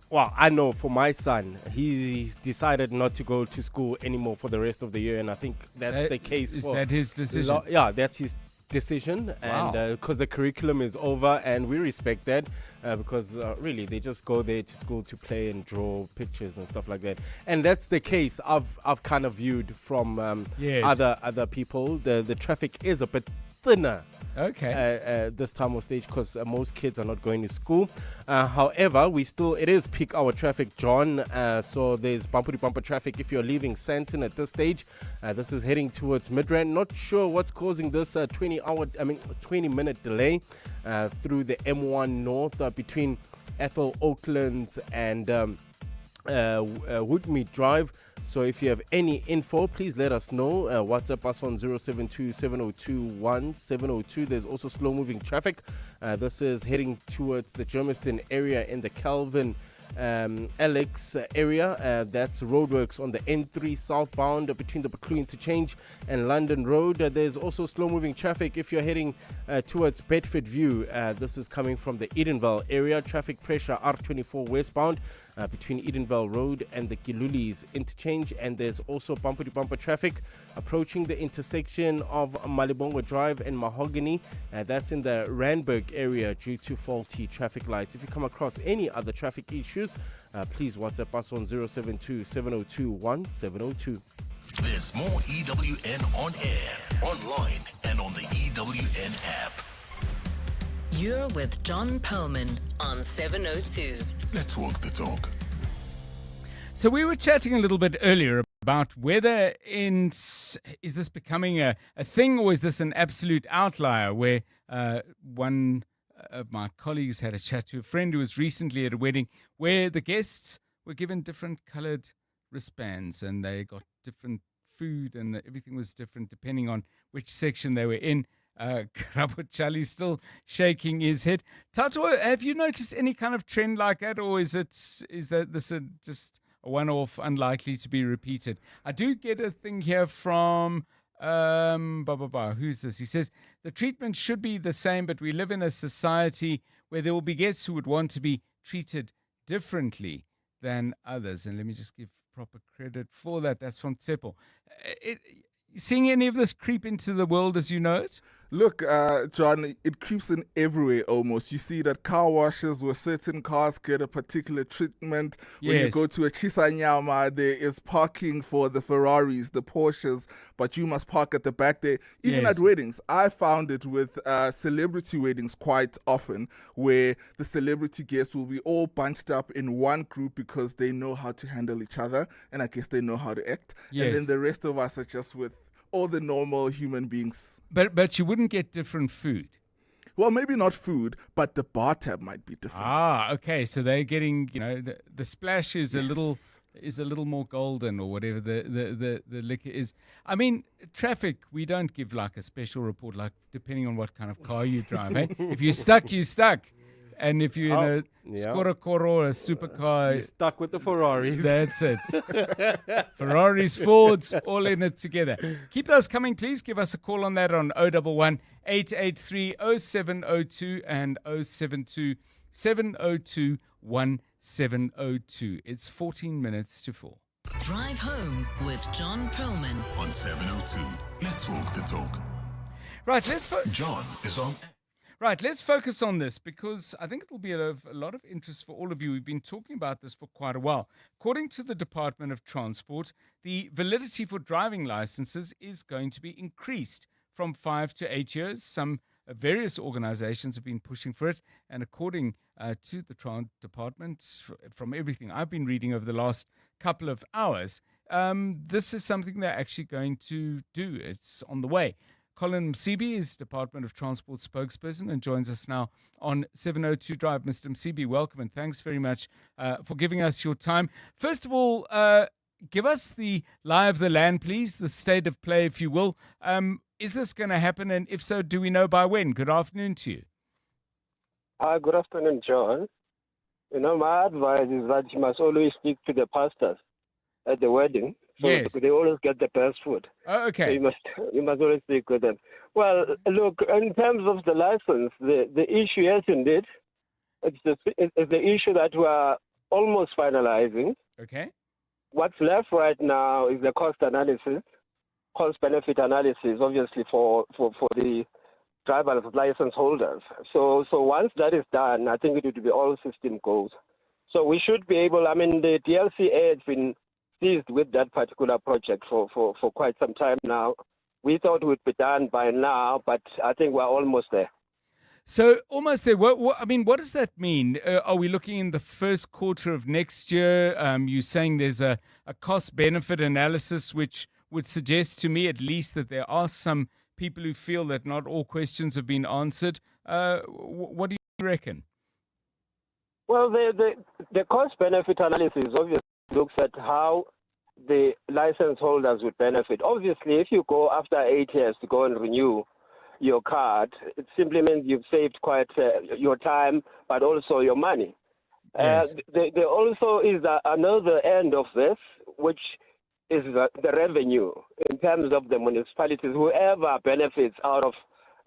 well, I know for my son, he's decided not to go to school anymore for the rest of the year, and I think that's the case. Is that his decision? Yeah, that's his decision, Wow. and because the curriculum is over, and we respect that, because really they just go there to school to play and draw pictures and stuff like that, and that's the case I've kind of viewed from Yes. other people. The traffic is a bit thinner. Okay. This time of stage, because most kids are not going to school. However, it is peak hour traffic, John. So there's bumper to bumper traffic if you're leaving Santon at this stage. This is heading towards Midrand. Not sure what's causing this 20-minute delay through the M1 North between Ethel Oaklands and Woodmead Drive. So if you have any info, please let us know. WhatsApp us on 072-702-1702. There's also slow-moving traffic. This is heading towards the Germiston area in the Calvin Alex area. That's roadworks on the N3 southbound between the Buccleuch interchange and London Road. There's also slow-moving traffic if you're heading towards Bedford View. This is coming from the Edenvale area. Traffic pressure R24 westbound between Edenvale Road and the Gilulis interchange. And there's also bumper-to-bumper traffic approaching the intersection of Malibongo Drive and Mahogany. That's in the Randburg area due to faulty traffic lights. If you come across any other traffic issues, please WhatsApp us on 072-702-1702. There's more EWN on air, online, and on the EWN app. You're with John Perlman on 702. Let's walk the talk. So we were chatting a little bit earlier about whether is this becoming a thing, or is this an absolute outlier, where one of my colleagues had a chat to a friend who was recently at a wedding where the guests were given different colored wristbands and they got different food and everything was different depending on which section they were in. Karabo Charlie's still shaking his head. Tato, have you noticed any kind of trend like that, or is this just a one-off, unlikely to be repeated? I do get a thing here from who's this? He says the treatment should be the same, but we live in a society where there will be guests who would want to be treated differently than others. And let me just give proper credit for that. That's from Tsepo. Seeing any of this creep into the world as you know it? Look, John, it creeps in everywhere almost. You see that car washes where certain cars get a particular treatment. When you go to a Chisanyama, there is parking for the Ferraris, the Porsches, but you must park at the back there. Even at weddings, I found it with celebrity weddings quite often, where the celebrity guests will be all bunched up in one group because they know how to handle each other, and I guess they know how to act. And then the rest of us are just with all the normal human beings. But you wouldn't get different food. Well, maybe not food, but the bar tab might be different. Ah, okay. So they're getting, the splash is a little more golden, or whatever the liquor is. I mean, traffic, we don't give like a special report, like depending on what kind of car you drive. If you're stuck, you're stuck. And if you're in a Scorocoro or a supercar, you're stuck with the Ferraris. That's it. Ferraris, Fords, all in it together. Keep those coming, please. Give us a call on that on 011 883 0702 and 072 702 1702. It's 14 minutes to 4. Drive home with John Perlman on 702. Let's walk the talk. Right, John is on. Right, let's focus on this because I think it'll be a lot of interest for all of you. We've been talking about this for quite a while. According to the Department of Transport, the validity for driving licenses is going to be increased from 5 to 8 years. Some various organizations have been pushing for it. And according to the Department, from everything I've been reading over the last couple of hours, this is something they're actually going to do. It's on the way. Colin Msibi is Department of Transport spokesperson and joins us now on 702 Drive. Mr. Msibi, welcome and thanks very much for giving us your time. First of all, give us the lie of the land, please, the state of play, if you will. Is this going to happen? And if so, do we know by when? Good afternoon to you. Good afternoon, John. My advice is that you must always speak to the pastors at the wedding. So yes. They always get the best food. Oh, okay. So you must always speak with them. Well, look, in terms of the license, the issue, yes, indeed, it's the issue that we are almost finalizing. Okay. What's left right now is the cost analysis, cost-benefit analysis, obviously, for the driver's license holders. So once that is done, I think it would be all system goes. So we should be able, the DLCA has been seized with that particular project for quite some time now. We thought it would be done by now, but I think we're almost there. So almost there. What does that mean? Are we looking in the first quarter of next year? You're saying there's a cost-benefit analysis, which would suggest to me at least that there are some people who feel that not all questions have been answered. What do you reckon? Well, the cost-benefit analysis obviously looks at how the license holders would benefit. Obviously, if you go after 8 years to go and renew your card, it simply means you've saved quite your time, but also your money. Yes. There also is another end of this, which is the revenue in terms of the municipalities, whoever benefits out of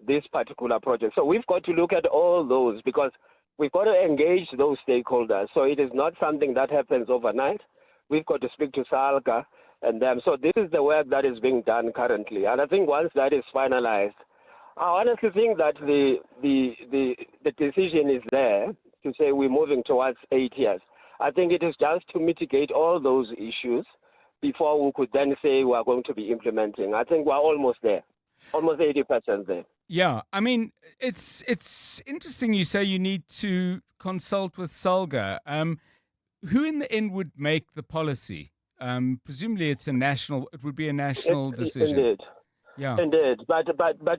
this particular project. So we've got to look at all those because we've got to engage those stakeholders. So it is not something that happens overnight. We've got to speak to SALGA and them. So this is the work that is being done currently. And I think once that is finalized, I honestly think that the decision is there to say we're moving towards 8 years. I think it is just to mitigate all those issues before we could then say we are going to be implementing. I think we're almost there, almost 80% there. Yeah, it's interesting you say you need to consult with SALGA. Who in the end would make the policy? Presumably it would be a national decision. Indeed. Yeah. Indeed. But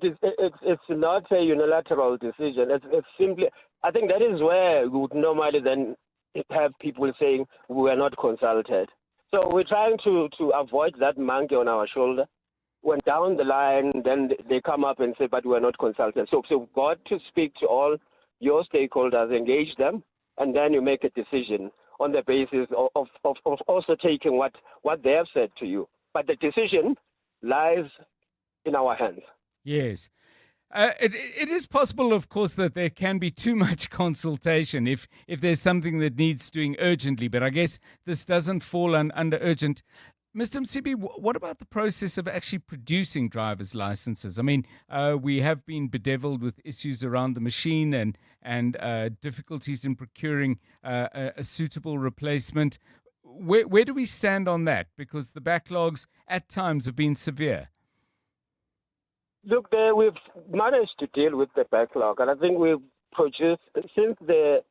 it's not a unilateral decision. It's simply, I think that is where we would normally then have people saying we were not consulted. So we're trying to avoid that monkey on our shoulder. When down the line, then they come up and say, but we're not consulted. So we've got to speak to all your stakeholders, engage them, and then you make a decision on the basis of also taking what they have said to you. But the decision lies in our hands. Yes. It is possible, of course, that there can be too much consultation if there's something that needs doing urgently, but I guess this doesn't fall under urgent. Mr. Msibi, what about the process of actually producing driver's licenses? We have been bedeviled with issues around the machine and difficulties in procuring a suitable replacement. Where do we stand on that? Because the backlogs at times have been severe. Look, we've managed to deal with the backlog, and I think we've produced, since the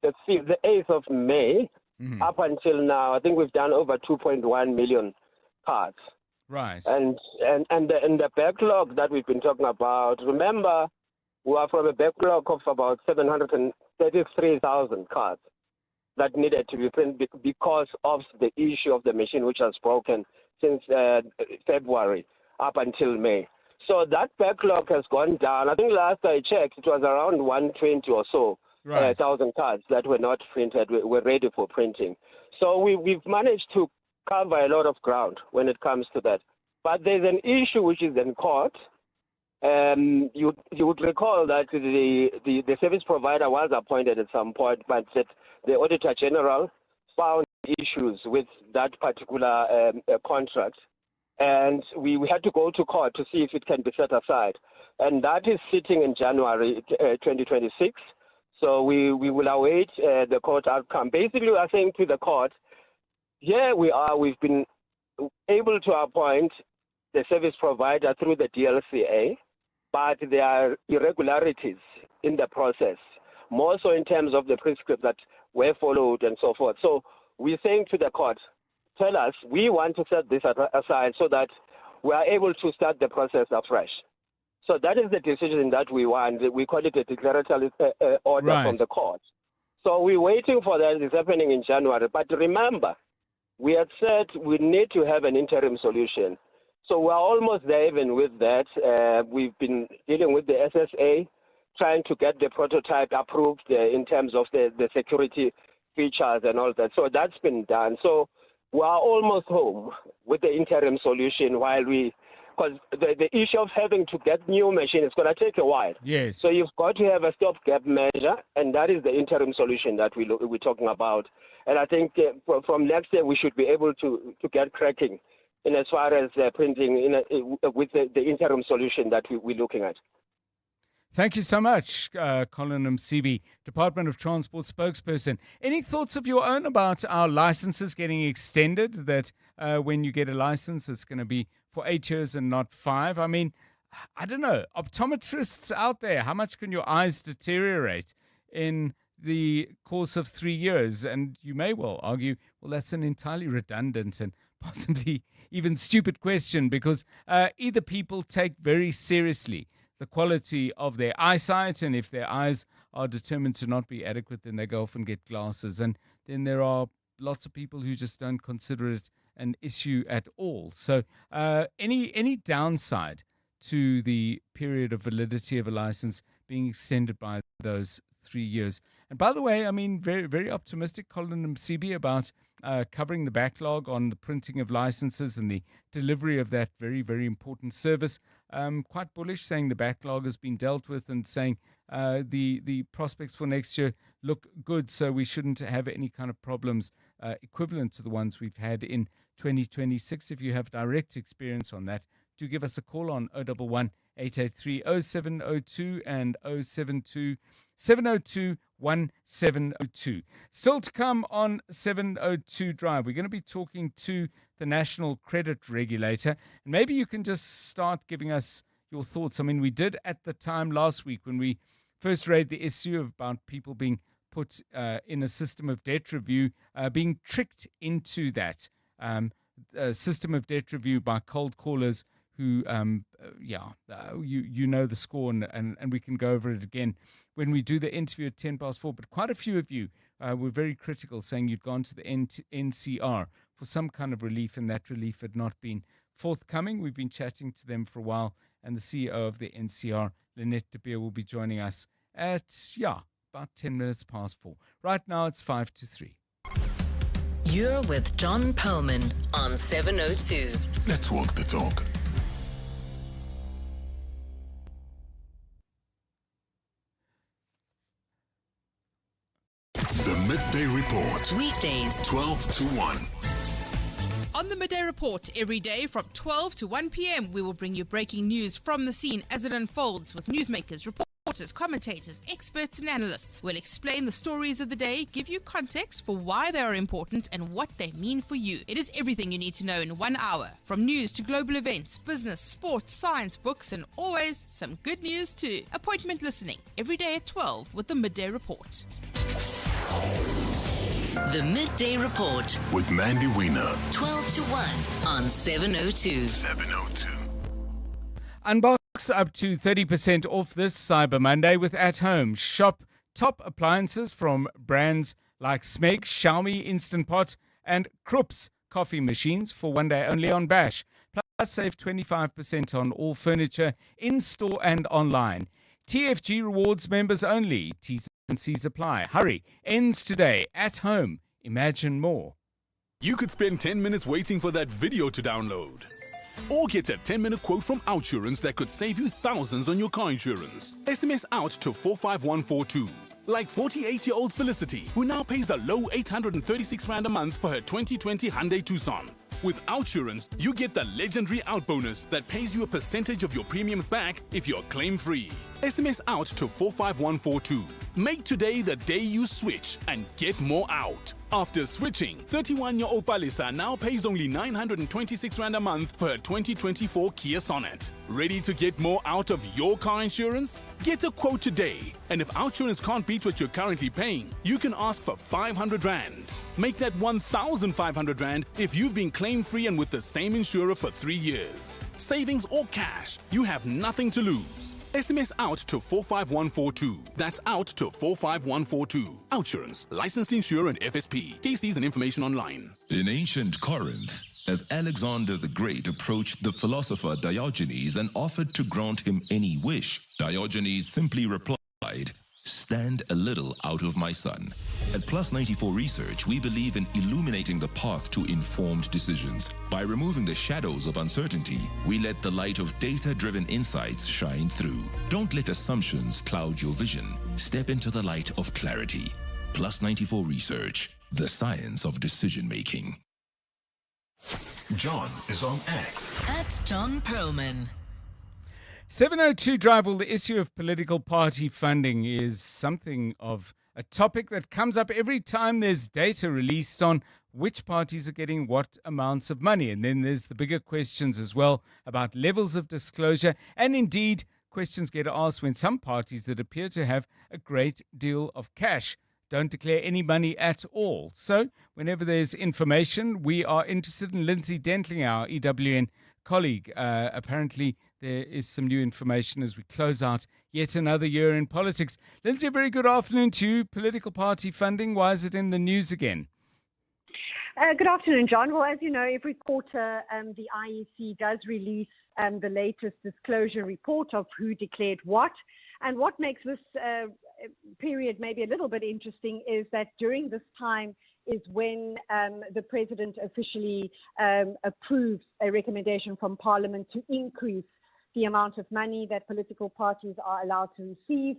8th of May, up until now, I think we've done over 2.1 million cards. Right. And the backlog that we've been talking about, remember, we are from a backlog of about 733,000 cards that needed to be printed because of the issue of the machine, which has broken since February up until May. So that backlog has gone down. I think last I checked, it was around 120 or so Right. 1,000 cards that were not printed, were ready for printing. So we've managed to cover a lot of ground when it comes to that. But there's an issue which is in court. You would recall that the service provider was appointed at some point, but that the Auditor General found issues with that particular contract. And we had to go to court to see if it can be set aside. And that is sitting in January 2026. So we will await the court outcome. Basically, we are saying to the court, here we are, we've been able to appoint the service provider through the DLCA, but there are irregularities in the process, more so in terms of the prescripts that were followed and so forth. So we're saying to the court, tell us, we want to set this aside so that we are able to start the process afresh. So that is the decision that we want. We call it a declaratory order from the court. So we're waiting for that. It's happening in January. But remember, we had said we need to have an interim solution. So we're almost there even with that. We've been dealing with the SSA, trying to get the prototype approved in terms of the security features and all that. So that's been done. So we are almost home with the interim solution because the issue of having to get new machines is going to take a while. Yes. So you've got to have a stopgap measure, and that is the interim solution that we're talking about. And I think from next year we should be able to get cracking in as far as printing with the interim solution that we're looking at. Thank you so much, Colin Msibi, Department of Transport spokesperson. Any thoughts of your own about our licenses getting extended, that when you get a license, it's going to be for 8 years and not 5? I mean, I don't know. Optometrists out there, how much can your eyes deteriorate in the course of 3 years? And you may well argue, well, that's an entirely redundant and possibly even stupid question, because either people take very seriously the quality of their eyesight, and if their eyes are determined to not be adequate, then they go off and get glasses. And then there are lots of people who just don't consider it an issue at all. So any downside to the period of validity of a license being extended by those 3 years? And by the way, I mean, very, very optimistic, Colin Msibi, about covering the backlog on the printing of licenses and the delivery of that very, very important service. Quite bullish, saying the backlog has been dealt with, and saying the prospects for next year look good. So we shouldn't have any kind of problems equivalent to the ones we've had in 2026. If you have direct experience on that, do give us a call on 011 883 0702 and 072 702 1702. Still to come on 702 Drive, we're going to be talking to the National Credit Regulator. And maybe you can just start giving us your thoughts. I mean, we did at the time last week when we first raised the issue about people being put in a system of debt review, being tricked into that system of debt review by cold callers who, you know the score, and we can go over it again when we do the interview at 4:10. But quite a few of you were very critical, saying you'd gone to the NCR for some kind of relief, and that relief had not been forthcoming. We've been chatting to them for a while, and the CEO of the NCR, Lynette de Beer, will be joining us at, about 10 minutes past 4. Right now, it's 5 to 3. You're with John Perlman on 702. Let's walk the talk. The Midday Report. Weekdays, 12 to 1. On the Midday Report, every day from 12 to 1 p.m., we will bring you breaking news from the scene as it unfolds with newsmakers, reporters, commentators, experts and analysts. We'll explain the stories of the day, give you context for why they are important and what they mean for you. It is everything you need to know in 1 hour, from news to global events, business, sports, science, books, and always some good news too. Appointment listening every day at 12 with the Midday Report. The Midday Report with Mandy Wiener. 12 to 1 on 702. 702. Unbox up to 30% off this Cyber Monday with At Home. Shop top appliances from brands like Smeg, Xiaomi, Instant Pot, and Krups coffee machines for 1 day only on Bash. Plus, save 25% on all furniture in store and online. TFG Rewards members only. T's T's apply. Hurry. Ends today. At home. Imagine more. You could spend 10 minutes waiting for that video to download. Or get a 10-minute quote from Outsurance that could save you thousands on your car insurance. SMS out to 45142. Like 48-year-old Felicity, who now pays a low 836 Rand a month for her 2020 Hyundai Tucson. With Outsurance, you get the legendary Out bonus that pays you a percentage of your premiums back if you're claim-free. SMS out to 45142. Make today the day you switch and get more out. After switching, 31-year-old Palisa now pays only 926 Rand a month for her 2024 Kia Sonet. Ready to get more out of your car insurance? Get a quote today. And if Outsurance can't beat what you're currently paying, you can ask for 500 Rand. Make that 1,500 Rand if you've been claim-free and with the same insurer for 3 years. Savings or cash, you have nothing to lose. SMS out to 45142. That's out to 45142. Outsurance, licensed insurer and FSP. TCs and information online. In ancient Corinth, as Alexander the Great approached the philosopher Diogenes and offered to grant him any wish, Diogenes simply replied, "Stand a little out of my sun." At Plus 94 Research, we believe in illuminating the path to informed decisions. By removing the shadows of uncertainty, we let the light of data-driven insights shine through. Don't let assumptions cloud your vision. Step into the light of clarity. Plus 94 Research, the science of decision-making. John is on X. At John Perlman. 702 Drive. Well, the issue of political party funding is something of a topic that comes up every time there's data released on which parties are getting what amounts of money. And then there's the bigger questions as well about levels of disclosure. And indeed, questions get asked when some parties that appear to have a great deal of cash don't declare any money at all. So whenever there's information, we are interested in Lindsay Dentling, our EWN colleague. Apparently, there is some new information as we close out yet another year in politics. Lindsay, a very good afternoon to you. Political party funding, why is it in the news again? Good afternoon, John. Well, as you know, every quarter the IEC does release the latest disclosure report of who declared what. And what makes this period maybe a little bit interesting is that during this time is when the president officially approves a recommendation from Parliament to increase the amount of money that political parties are allowed to receive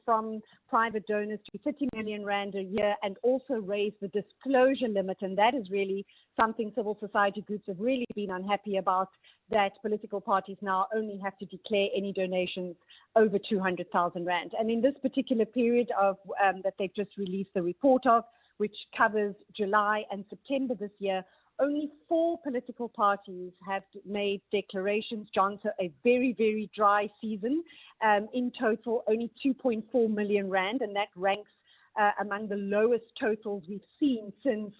from private donors to 30 million Rand a year, and also raise the disclosure limit. And that is really something civil society groups have really been unhappy about, that political parties now only have to declare any donations over 200,000 Rand. And in this particular period of that they've just released the report of, which covers July and September this year, only 4 political parties have made declarations, John, so a very, very dry season. In total, only 2.4 million Rand, and that ranks among the lowest totals we've seen since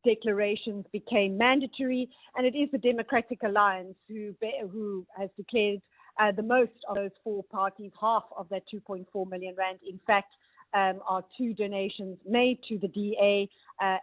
declarations became mandatory. And it is the Democratic Alliance who has declared the most of those 4 parties, half of that 2.4 million Rand. In fact, are 2 donations made to the DA.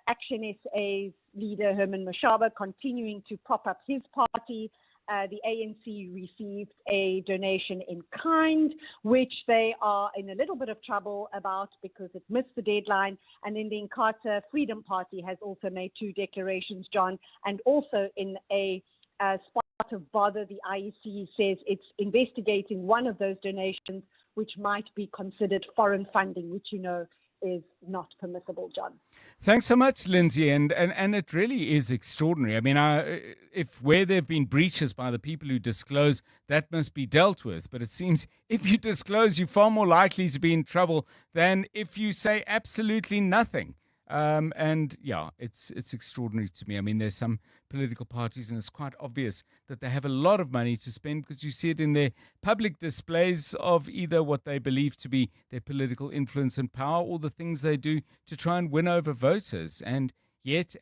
Action SA's leader, Herman Mashaba, continuing to prop up his party. The ANC received a donation in kind, which they are in a little bit of trouble about because it missed the deadline. And then the Inkatha Freedom Party has also made 2 declarations, John, and also in a spot of bother, the IEC says it's investigating one of those donations, which might be considered foreign funding, which you know is not permissible, John. Thanks so much, Lindsay. And it really is extraordinary. I mean, if where there have been breaches by the people who disclose, that must be dealt with. But it seems if you disclose, you're far more likely to be in trouble than if you say absolutely nothing. And yeah, it's extraordinary to me. I mean, there's some political parties, and it's quite obvious that they have a lot of money to spend because you see it in their public displays of either what they believe to be their political influence and power, or the things they do to try and win over voters. And yet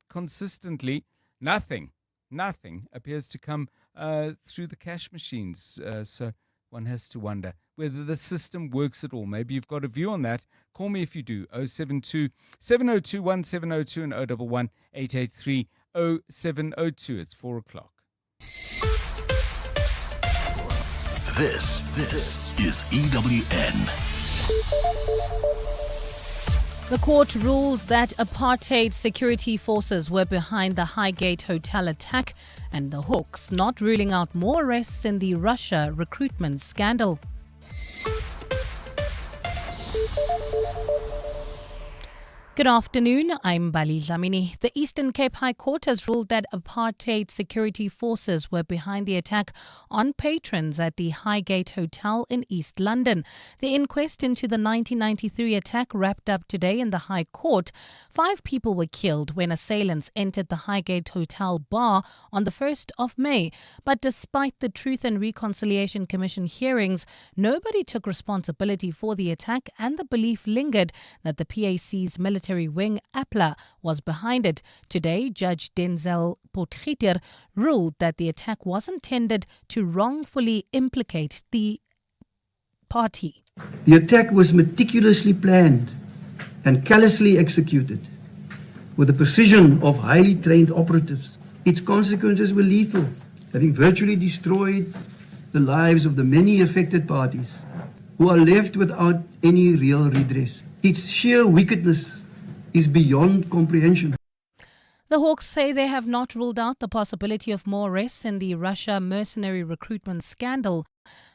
consistently, nothing appears to come through the cash machines. So one has to wonder whether the system works at all. Maybe you've got a view on that. Call me if you do. 072 702 1702 and 011 883 0702. It's 4 o'clock. This is EWN. The court rules that apartheid security forces were behind the Highgate Hotel attack, and the Hawks not ruling out more arrests in the Russia recruitment scandal. Good afternoon, I'm Bali Dlamini. The Eastern Cape High Court has ruled that apartheid security forces were behind the attack on patrons at the Highgate Hotel in East London. The inquest into the 1993 attack wrapped up today in the High Court. 5 people were killed when assailants entered the Highgate Hotel bar on the 1st of May. But despite the Truth and Reconciliation Commission hearings, nobody took responsibility for the attack, and the belief lingered that the PAC's military wing APLA was behind it. Today, Judge Denzel Potgieter ruled that the attack was intended to wrongfully implicate the party. The attack was meticulously planned and callously executed with the precision of highly trained operatives. Its consequences were lethal, having virtually destroyed the lives of the many affected parties who are left without any real redress. Its sheer wickedness is beyond comprehension. The Hawks say they have not ruled out the possibility of more arrests in the Russia mercenary recruitment scandal.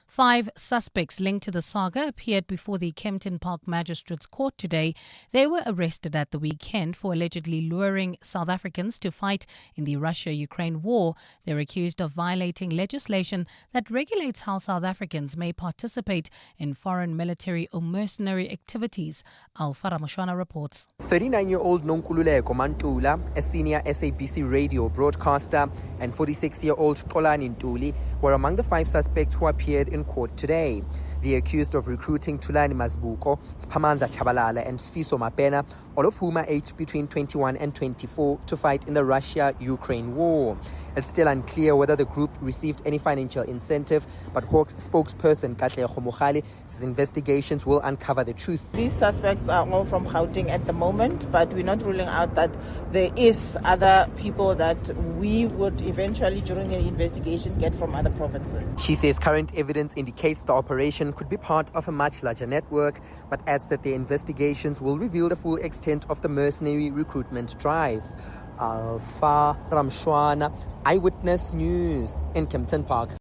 5 suspects linked to the saga appeared before the Kempton Park Magistrates Court today. They were arrested at the weekend for allegedly luring South Africans to fight in the Russia-Ukraine war. They're accused of violating legislation that regulates how South Africans may participate in foreign military or mercenary activities. Alfa Ramashwana reports. 39-year-old Nonkululeko Mantula, a senior SABC radio broadcaster, and 46-year-old Xolani Ntuli were among the 5 suspects who appeared in court today. The accused of recruiting Tulani Mazbuko, Spamandla Chabalala and Sfiso Mapena, all of whom are aged between 21 and 24, to fight in the Russia-Ukraine war. It's still unclear whether the group received any financial incentive, but Hawks spokesperson Katlego Mogale says investigations will uncover the truth. These suspects are all from Gauteng at the moment, but we're not ruling out that there is other people that we would eventually, during the investigation, get from other provinces. She says current evidence indicates the operation could be part of a much larger network, but adds that the investigations will reveal the full extent of the mercenary recruitment drive. Alfa Ramshwana, Eyewitness News in Kempton Park.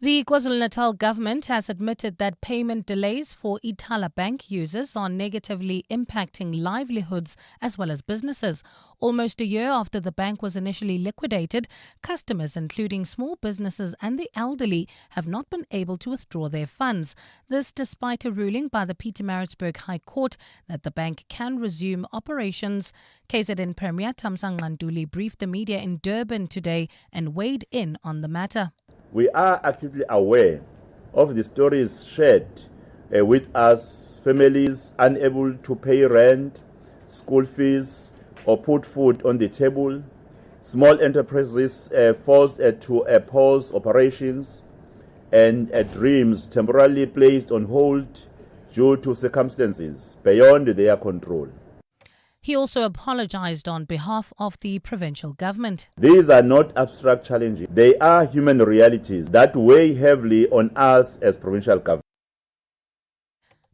The KwaZulu-Natal government has admitted that payment delays for Ithala Bank users are negatively impacting livelihoods as well as businesses. Almost a year after the bank was initially liquidated, customers, including small businesses and the elderly, have not been able to withdraw their funds. This despite a ruling by the Pietermaritzburg High Court that the bank can resume operations. KZN Premier Thamsanqa Ntuli briefed the media in Durban today and weighed in on the matter. We are acutely aware of the stories shared with us, families unable to pay rent, school fees, or put food on the table, small enterprises forced to pause operations, and dreams temporarily placed on hold due to circumstances beyond their control. He also apologized on behalf of the provincial government. These are not abstract challenges. They are human realities that weigh heavily on us as provincial government.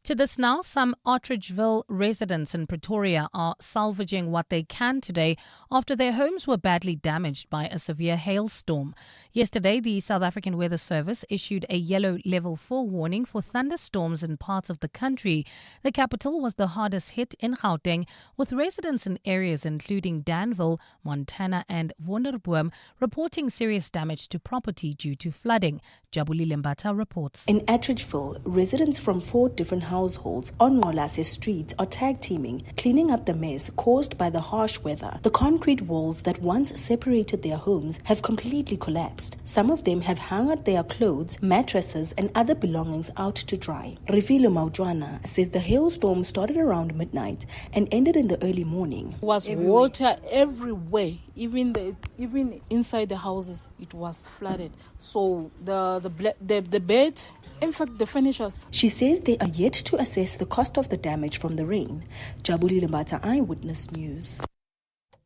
To this now, some Ottridgeville residents in Pretoria are salvaging what they can today after their homes were badly damaged by a severe hailstorm. Yesterday, the South African Weather Service issued a yellow level 4 warning for thunderstorms in parts of the country. The capital was the hardest hit in Gauteng, with residents in areas including Danville, Montana and Wonderboom reporting serious damage to property due to flooding. Jabuli Limbata reports. In Ottridgeville, residents from 4 different households on Molase Street are tag-teaming, cleaning up the mess caused by the harsh weather. The concrete walls that once separated their homes have completely collapsed. Some of them have hung out their clothes, mattresses and other belongings out to dry. Rifilo Maudwana says the hailstorm started around midnight and ended in the early morning. It was water everywhere, even inside the houses it was flooded. So the bed, in fact, the furnitures. She says they are yet to assess the cost of the damage from the rain. Jabuli Limbata, Eyewitness News.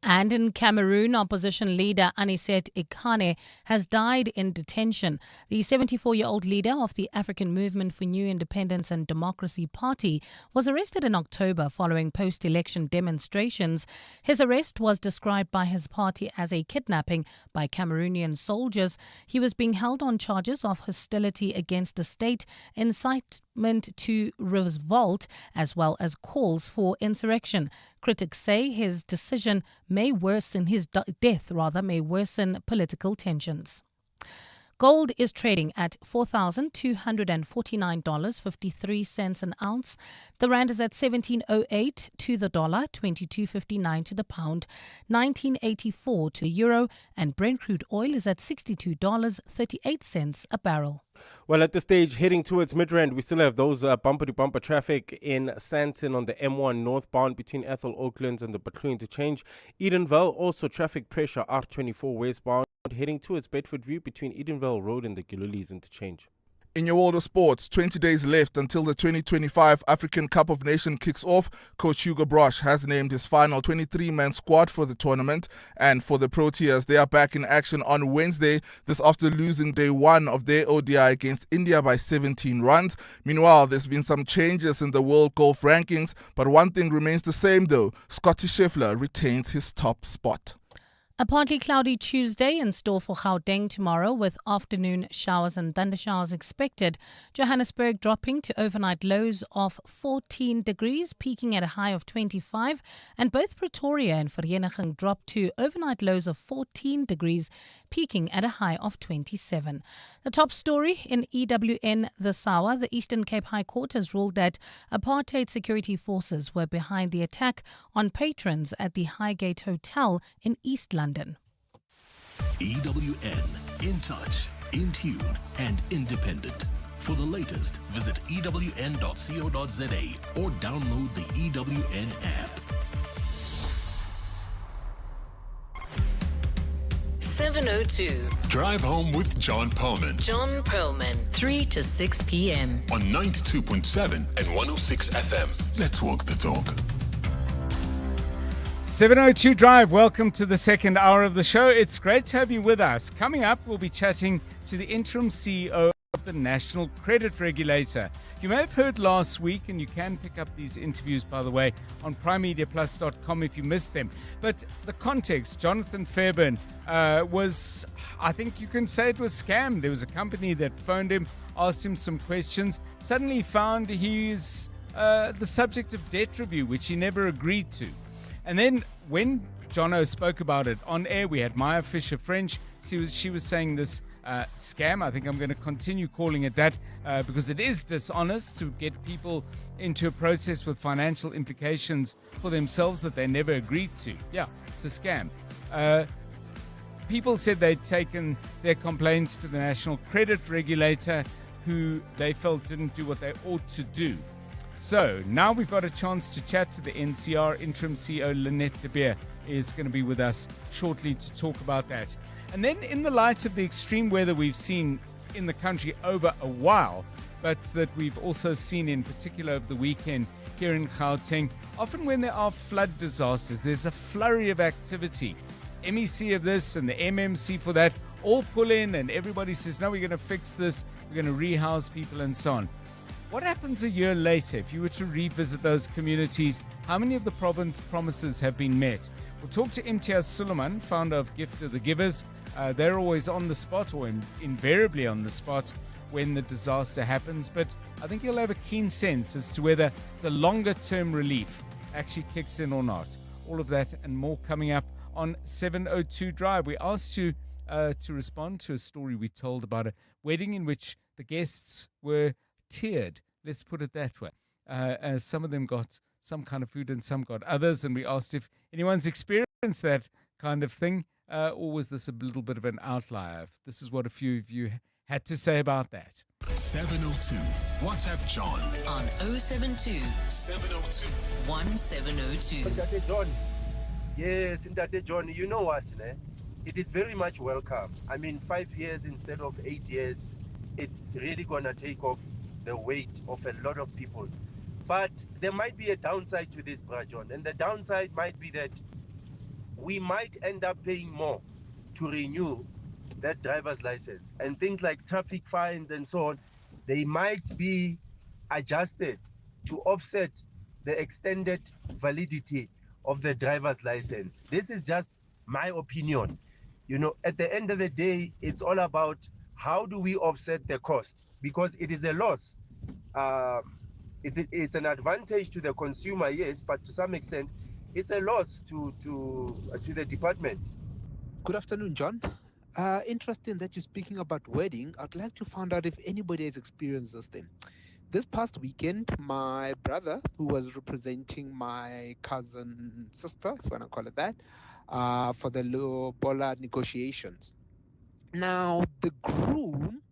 And in Cameroon, opposition leader Anicet Ikane has died in detention. The 74-year-old leader of the African Movement for New Independence and Democracy Party was arrested in October following post-election demonstrations. His arrest was described by his party as a kidnapping by Cameroonian soldiers. He was being held on charges of hostility against the state, incitement to revolt, as well as calls for insurrection. Critics say his decision may worsen may worsen political tensions. Gold is trading at $4,249.53 an ounce. The rand is at 17.08 to the dollar, 22.59 to the pound, 19.84 to the euro, and Brent crude oil is at $62.38 a barrel. Well, at this stage, heading towards Midrand, we still have those bumper-to-bumper traffic in Sandton on the M1 northbound between Ethel Oaklands and the Butler interchange. Edenville, also traffic pressure R24 westbound, heading towards Bedford View between Edenville Road and the Gilulis interchange. In your world of sports, 20 days left until the 2025 African Cup of Nations kicks off. Coach Hugo Brosh has named his final 23-man squad for the tournament. And for the Proteas, they are back in action on Wednesday, this after losing day one of their ODI against India by 17 runs. Meanwhile, there's been some changes in the world golf rankings, but one thing remains the same though. Scottie Scheffler retains his top spot. A partly cloudy Tuesday in store for Gauteng tomorrow, with afternoon showers and thundershowers expected. Johannesburg dropping to overnight lows of 14 degrees, peaking at a high of 25. And both Pretoria and Vereeniging dropped to overnight lows of 14 degrees, peaking at a high of 27. The top story in EWN this hour: the Eastern Cape High Court has ruled that apartheid security forces were behind the attack on patrons at the Highgate Hotel in East London. EWN, in touch, in tune, and independent. For the latest, visit ewn.co.za or download the EWN app. 7:02. Drive home with John Perlman. John Perlman, 3 to 6 p.m. On 92.7 and 106 FM. Let's walk the talk. 7:02 Drive, welcome to the second hour of the show. It's great to have you with us. Coming up, we'll be chatting to the interim CEO of the National Credit Regulator. You may have heard last week, and you can pick up these interviews, by the way, on primemediaplus.com if you missed them. But the context, Jonathan Fairbairn was, I think you can say it was scammed. There was a company that phoned him, asked him some questions, suddenly found he's the subject of debt review, which he never agreed to. And then when Jono spoke about it on air, we had Maya Fisher-French. She was saying this scam. I think I'm going to continue calling it that because it is dishonest to get people into a process with financial implications for themselves that they never agreed to. Yeah, it's a scam. People said they'd taken their complaints to the National Credit Regulator, who they felt didn't do what they ought to do. So now we've got a chance to chat to the NCR. Interim CEO Lynette de Beer is going to be with us shortly to talk about that. And then in the light of the extreme weather we've seen in the country over a while, but that we've also seen in particular over the weekend here in Gauteng, often when there are flood disasters, there's a flurry of activity. MEC of this and the MMC for that all pull in, and everybody says, no, we're going to fix this, we're going to rehouse people and so on. What happens a year later if you were to revisit those communities? How many of the promises have been met? We'll talk to Imtiaz Suleiman, founder of Gift of the Givers. They're always on the spot, or invariably on the spot, when the disaster happens. But I think you'll have a keen sense as to whether the longer-term relief actually kicks in or not. All of that and more coming up on 7:02 Drive. We asked you to respond to a story we told about a wedding in which the guests were tiered, let's put it that way. Some of them got some kind of food and some got others, and we asked if anyone's experienced that kind of thing, or was this a little bit of an outlier? This is what a few of you had to say about that. 702. WhatsApp John on 072 702 1702. Ndate John. Yes, Ndate John, you know what, ne? It is very much welcome. I mean, 5 years instead of 8 years, it's really gonna take off the weight of a lot of people. But there might be a downside to this, Brajon, and the downside might be that we might end up paying more to renew that driver's license. And things like traffic fines and so on, they might be adjusted to offset the extended validity of the driver's license. This is just my opinion. You know, at the end of the day, it's all about how do we offset the cost, because it is a loss. It's an advantage to the consumer, yes, but to some extent, it's a loss to the department. Good afternoon, John. Interesting that you're speaking about wedding. I'd like to find out if anybody has experienced this thing. This past weekend, my brother, who was representing my cousin sister, if you want to call it that, for the lobola negotiations. Now, the groom,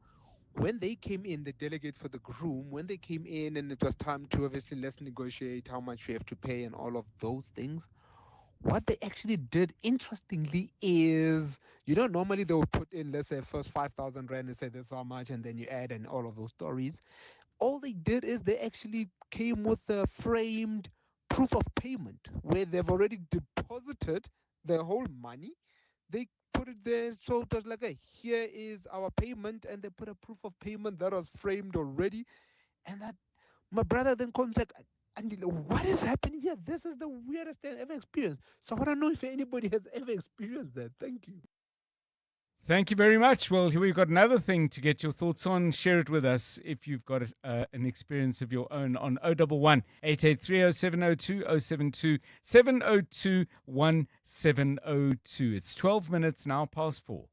when they came in, the delegate for the groom, when they came in and it was time to obviously let's negotiate how much we have to pay and all of those things, what they actually did, interestingly, is, normally they would put in, let's say, first 5,000 Rand and say this how much, and then you add and all of those stories. All they did is they actually came with a framed proof of payment where they've already deposited their whole money. They put it there, so it was like, hey, here is our payment, and they put a proof of payment that was framed already. And that my brother then comes like, and what is happening here? This is the weirdest thing I've ever experienced. So I want to know if anybody has ever experienced that. Thank you. Thank you very much. Well, we've got another thing to get your thoughts on. Share it with us if you've got an experience of your own on 011 883 0702 072 702 1702. It's 12 minutes now past 4.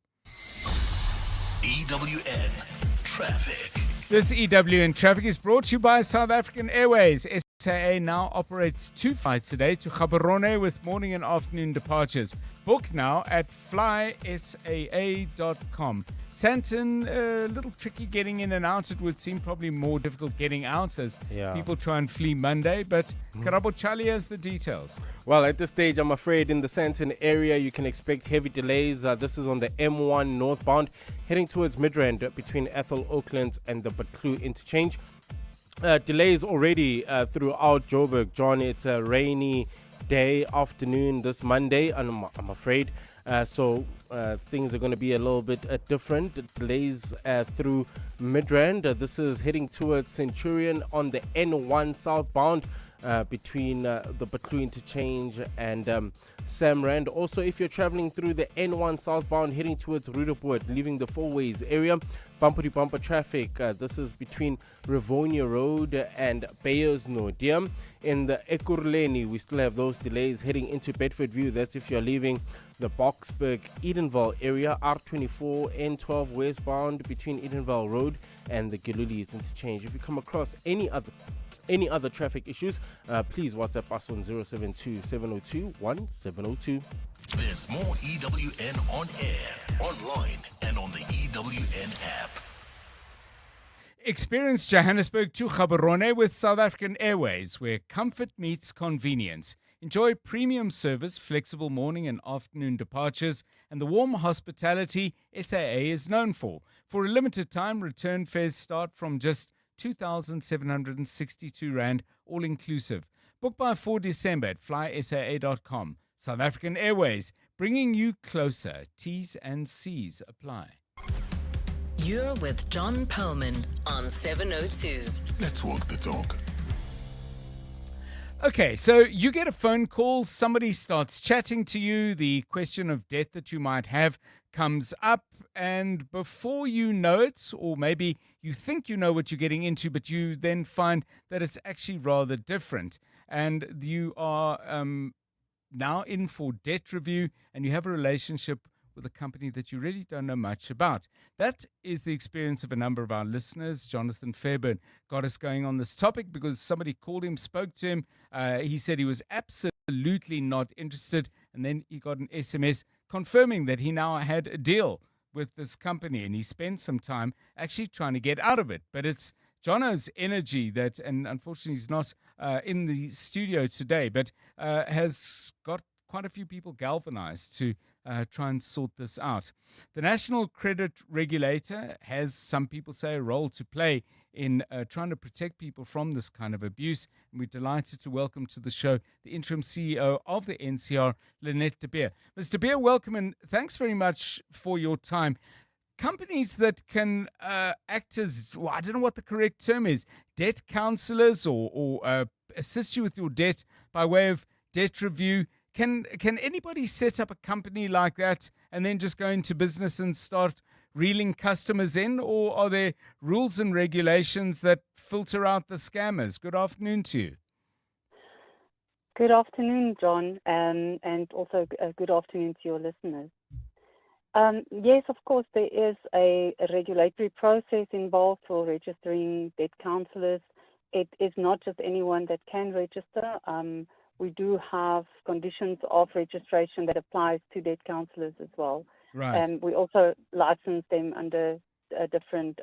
EWN Traffic. This EWN Traffic is brought to you by South African Airways. SAA now operates 2 flights a day to Gaborone with morning and afternoon departures. Book now at flysaa.com. Sandton, a little tricky getting in and out. It would seem probably more difficult getting out as people try and flee Monday. But Karabo Charlie has the details. Well, at this stage, I'm afraid in the Sandton area, you can expect heavy delays. This is on the M1 northbound, heading towards Midrand between Ethel Oaklands and the Batlu interchange. Delays already throughout Joburg. John, it's a rainy day, afternoon this Monday, I'm afraid. So things are going to be a little bit different. Delays through Midrand. This is heading towards Centurion on the N1 southbound between the Batlu interchange and Samrand. Also, if you're traveling through the N1 southbound heading towards Rudaport, leaving the Four Ways area, bumper-to-bumper traffic. This is between Rivonia Road and Bayers Nordium. In the Ekurhuleni, we still have those delays heading into Bedford View. That's if you're leaving the Boksburg Edenvale area. R24 N12 westbound between Edenvale Road and the Giluli's interchange. If you come across any other traffic issues, please WhatsApp us on 072 702 1702. There's more EWN on air, online, and on the EWN app. Experience Johannesburg to Gaborone with South African Airways, where comfort meets convenience. Enjoy premium service, flexible morning and afternoon departures, and the warm hospitality SAA is known for. For a limited time, return fares start from just 2,762 Rand, all inclusive. Book by 4 December at flysaa.com. South African Airways, bringing you closer. T's and C's apply. You're with John Perlman on 702. Let's walk the talk. Okay, so you get a phone call, somebody starts chatting to you, the question of debt that you might have comes up, and before you know it, or maybe you think you know what you're getting into, but you then find that it's actually rather different, and you are now in for debt review, and you have a relationship with a company that you really don't know much about. That is the experience of a number of our listeners. Jonathan Fairburn got us going on this topic because somebody called him, spoke to him. He said he was absolutely not interested, and then he got an SMS confirming that he now had a deal with this company, and he spent some time actually trying to get out of it. But it's Jono's energy that, and unfortunately he's not in the studio today, but has got quite a few people galvanized to try and sort this out. The National Credit Regulator has, some people say, a role to play in trying to protect people from this kind of abuse. And we're delighted to welcome to the show the interim CEO of the NCR, Lynette de Beer. Ms. de Beer, welcome and thanks very much for your time. Companies that can act as, well, I don't know what the correct term is, debt counselors or assist you with your debt by way of debt review. Can anybody set up a company like that and then just go into business and start reeling customers in, or are there rules and regulations that filter out the scammers? Good afternoon to you. Good afternoon, John, and also good afternoon to your listeners. Yes, of course, there is a regulatory process involved for registering debt counselors. It is not just anyone that can register. We do have conditions of registration that applies to debt counselors as well. Right. And we also license them under different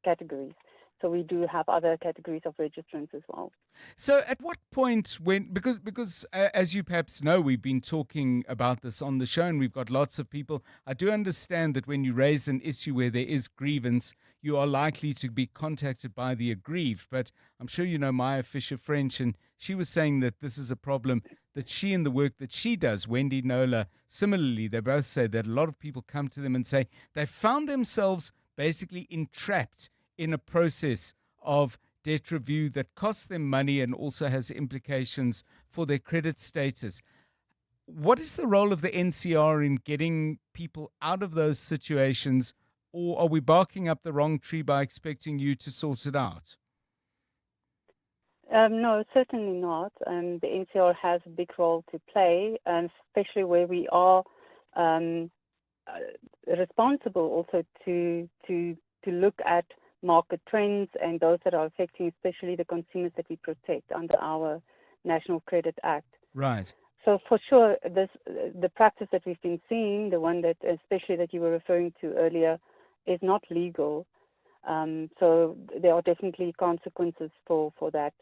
categories. So we do have other categories of registrants as well. So at what point, because as you perhaps know, we've been talking about this on the show and we've got lots of people. I do understand that when you raise an issue where there is grievance, you are likely to be contacted by the aggrieved. But I'm sure you know Maya Fisher-French, and she was saying that this is a problem that she and the work that she does, Wendy Nola, similarly, they both say that a lot of people come to them and say they found themselves basically entrapped in a process of debt review that costs them money and also has implications for their credit status. What is the role of the NCR in getting people out of those situations, or are we barking up the wrong tree by expecting you to sort it out? No, certainly not. The NCR has a big role to play, especially where we are responsible also to look at market trends and those that are affecting especially the consumers that we protect under our National Credit Act. Right. So for sure, the practice that we've been seeing, the one that especially that you were referring to earlier, is not legal. So there are definitely consequences for that.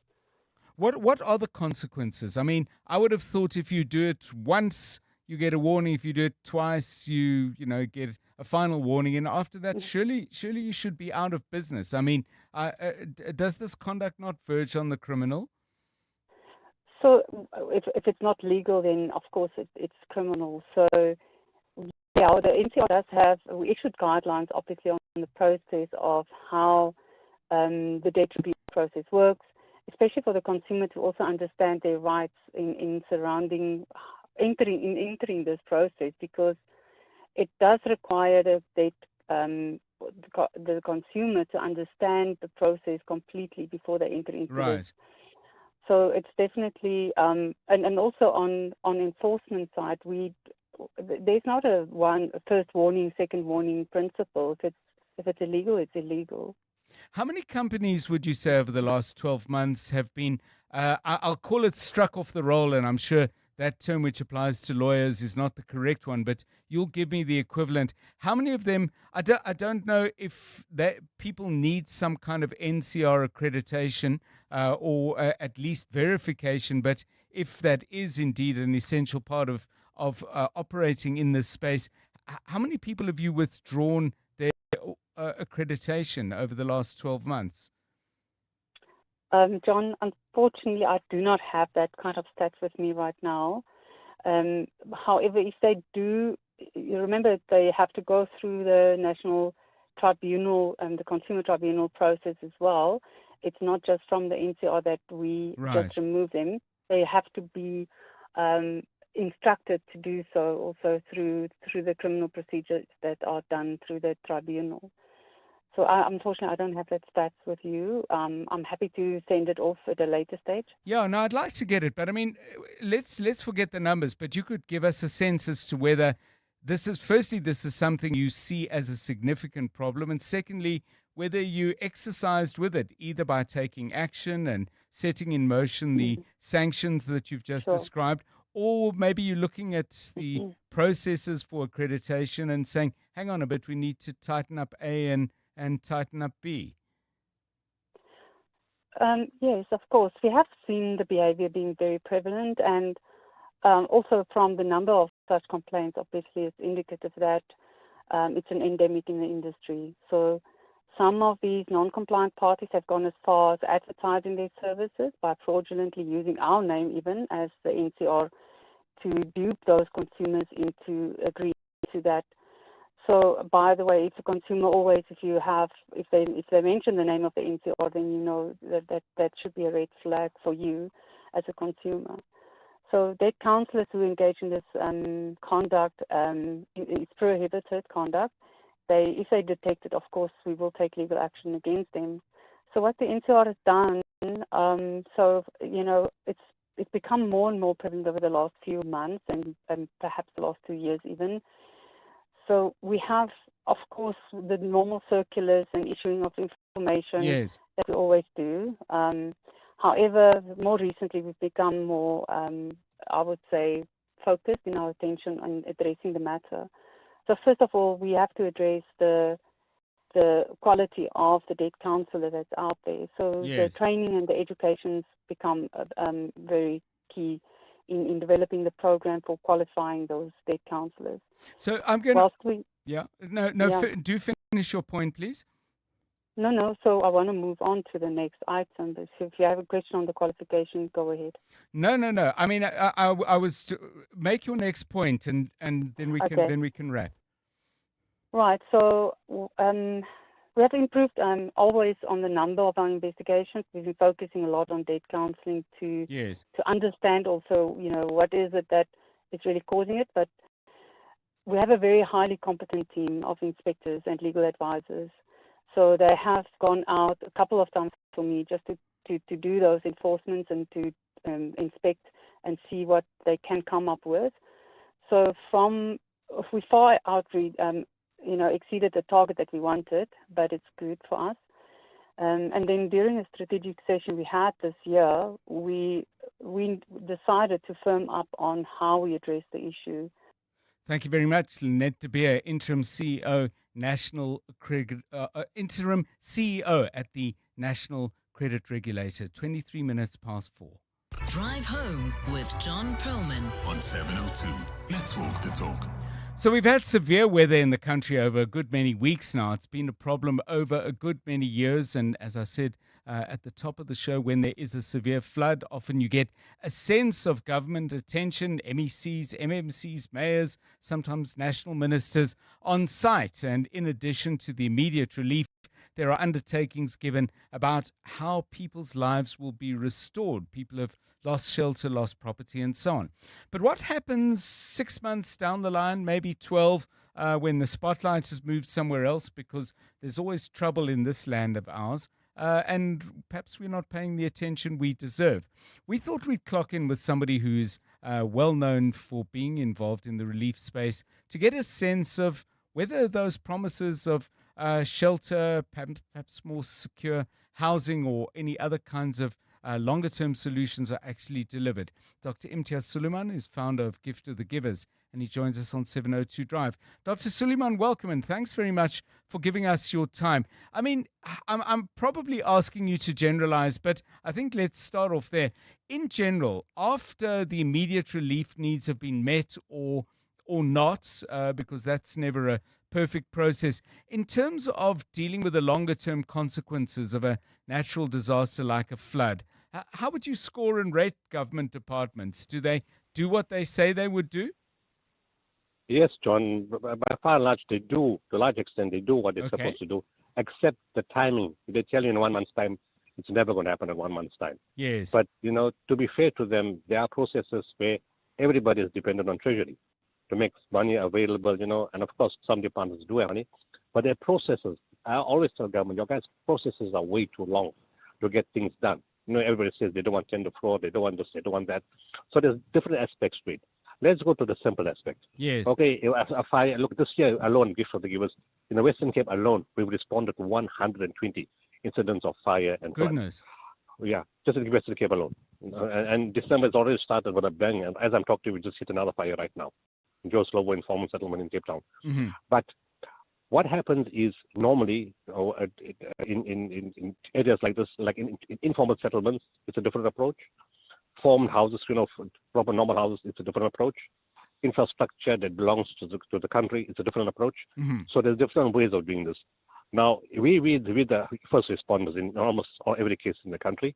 What are the consequences? I mean, I would have thought if you do it once, you get a warning. If you do it twice, you get a final warning. And after that, surely you should be out of business. I mean, does this conduct not verge on the criminal? So if it's not legal, then of course it's criminal. So yeah, the NCR does have, we issued guidelines obviously on the process of how the debt review process works, especially for the consumer to also understand their rights in entering this process, because it does require the consumer to understand the process completely before they enter into it. So it's definitely and also on enforcement side, there's not a first warning, second warning principle. If it's illegal, it's illegal. How many companies would you say over the last 12 months have been, I'll call it struck off the roll, and I'm sure that term which applies to lawyers is not the correct one, but you'll give me the equivalent. How many of them, I don't know if people need some kind of NCR accreditation or at least verification, but if that is indeed an essential part of operating in this space, how many people have you withdrawn their accreditation over the last 12 months? John, unfortunately, I do not have that kind of stats with me right now. However, if they do, you remember they have to go through the National Tribunal and the Consumer Tribunal process as well. It's not just from the NCR that we just remove them. They have to be instructed to do so also through the criminal procedures that are done through the tribunal. So unfortunately, I don't have that stats with you. I'm happy to send it off at a later stage. Yeah, no, I'd like to get it. But I mean, let's forget the numbers. But you could give us a sense as to whether this is something you see as a significant problem. And secondly, whether you exercised with it, either by taking action and setting in motion the sanctions that you've just described, or maybe you're looking at the processes for accreditation and saying, hang on a bit, we need to tighten up A and tighten up B. Yes, of course. We have seen the behavior being very prevalent, and also from the number of such complaints, obviously it's indicative that it's an endemic in the industry. So some of these non-compliant parties have gone as far as advertising their services by fraudulently using our name even as the NCR to dupe those consumers into agreeing to that. So, by the way, if a consumer always, if they mention the name of the NCR, then you know that should be a red flag for you as a consumer. So, debt counsellors who engage in this conduct, it's prohibited conduct. If they detect it, of course, we will take legal action against them. So, what the NCR has done, it's become more and more prevalent over the last few months and perhaps the last 2 years even. So we have, of course, the normal circulars and issuing of information that we always do. However, more recently we've become more, I would say, focused in our attention on addressing the matter. So first of all, we have to address the quality of the debt counsellor that's out there. So the training and the education's become very key in developing the program for qualifying those debt counsellors. So I'm going to... do finish your point, please. No. So I want to move on to the next item. So if you have a question on the qualification, go ahead. No. I mean, I was to make your next point, and then we can wrap. Right. So we have improved always on the number of our investigations. We've been focusing a lot on debt counselling to understand also, what is it that is really causing it. But we have a very highly competent team of inspectors and legal advisors. So they have gone out a couple of times for me just to do those enforcements and to inspect and see what they can come up with. So if we far outreach, exceeded the target that we wanted, but it's good for us. And then during a strategic session we had this year, we decided to firm up on how we address the issue. Thank you very much, Lynette de Beer, interim CEO, interim CEO at the National Credit Regulator. 23 minutes past 4. Drive home with John Perlman on 702. Let's walk the talk. So we've had severe weather in the country over a good many weeks now. It's been a problem over a good many years. And as I said at the top of the show, when there is a severe flood, often you get a sense of government attention, MECs, MMCs, mayors, sometimes national ministers on site. And in addition to the immediate relief, there are undertakings given about how people's lives will be restored. People have lost shelter, lost property, and so on. But what happens 6 months down the line, maybe 12, when the spotlight has moved somewhere else? Because there's always trouble in this land of ours, and perhaps we're not paying the attention we deserve. We thought we'd clock in with somebody who's well known for being involved in the relief space to get a sense of whether those promises of shelter, perhaps more secure housing, or any other kinds of longer-term solutions are actually delivered. Dr. Imtiaz Suleiman is founder of Gift of the Givers, and he joins us on 702 Drive. Dr. Suleiman, welcome, and thanks very much for giving us your time. I mean, I'm probably asking you to generalize, but I think let's start off there. In general, after the immediate relief needs have been met or not, because that's never a perfect process. In terms of dealing with the longer-term consequences of a natural disaster like a flood, how would you score and rate government departments? Do they do what they say they would do? Yes, John. By far and large, they do. To a large extent, they do what they're supposed to do, except the timing. They tell you in 1 month's time, it's never going to happen in 1 month's time. Yes. But, to be fair to them, there are processes where everybody is dependent on Treasury to make money available, and of course some departments do have money, but their processes, I always tell government, your guys' processes are way too long to get things done. Everybody says they don't want tender fraud, they don't want this, they don't want that. So there's different aspects to it. Let's go to the simple aspect. Yes. Okay, a fire, look, this year alone, Gift of the Givers, in the Western Cape alone, we've responded to 120 incidents of fire and flood. Goodness. Yeah, just in the Western Cape alone. And December has already started with a bang, and as I'm talking to you, we just hit another fire right now. Joe Slovo Informal Settlement in Cape Town. Mm-hmm. But what happens is normally in areas like this, like in informal settlements, it's a different approach. Formed houses, proper normal houses, it's a different approach. infrastructure that belongs to the country. It's a different approach. Mm-hmm. So there's different ways of doing this. Now, we the first responders in almost every case in the country,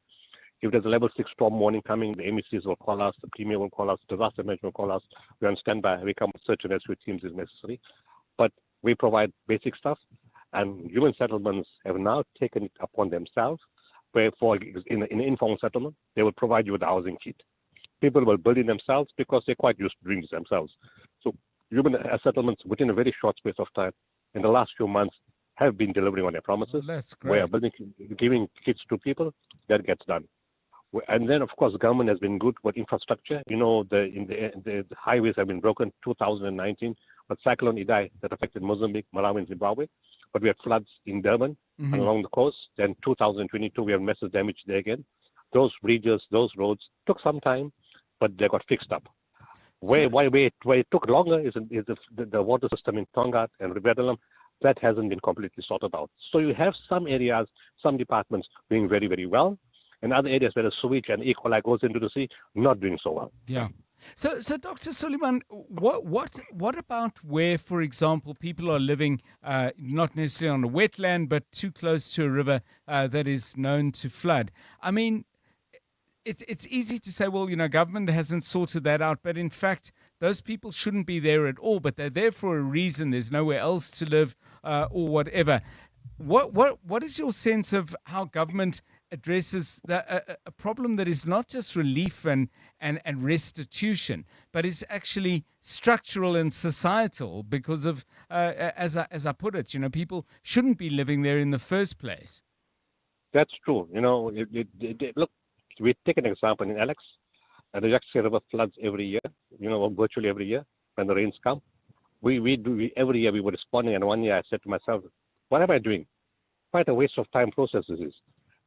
if there's a level 6 storm warning coming, the MECs will call us, the Premier will call us, disaster management will call us. We're on standby. We come with search and rescue teams if necessary. But we provide basic stuff, and human settlements have now taken it upon themselves, where in an informal settlement, they will provide you with a housing kit. People will build it themselves because they're quite used to doing this themselves. So human settlements, within a very short space of time, in the last few months, have been delivering on their promises. That's Where great. giving kits to people, that gets done. And then, of course, the government has been good with infrastructure. You know, the highways have been broken 2019, but Cyclone Idai that affected Mozambique, Malawi, and Zimbabwe. But we had floods in Durban Mhm. and along the coast. Then 2022, we have massive damage there again. Those bridges, those roads took some time, but they got fixed up. Where it took longer is the water system in Tonga and Riverdalam. That hasn't been completely sorted out. So you have some areas, some departments doing very, very well, and other areas where the sewage and E. coli goes into the sea, not doing so well. Yeah. So Dr. Suleiman, what about where, for example, people are living not necessarily on a wetland, but too close to a river that is known to flood? I mean, it's easy to say, well, you know, government hasn't sorted that out, but in fact, those people shouldn't be there at all. But they're there for a reason. There's nowhere else to live or whatever. What is your sense of how government addresses a problem that is not just relief and restitution, but is actually structural and societal because of, as I put it, you know, people shouldn't be living there in the first place? That's true. You know, look, we take an example in Alex. The Yangtze River floods every year, you know, virtually every year when the rains come. Every year we were responding, and one year I said to myself, what am I doing? Quite a waste of time process this is.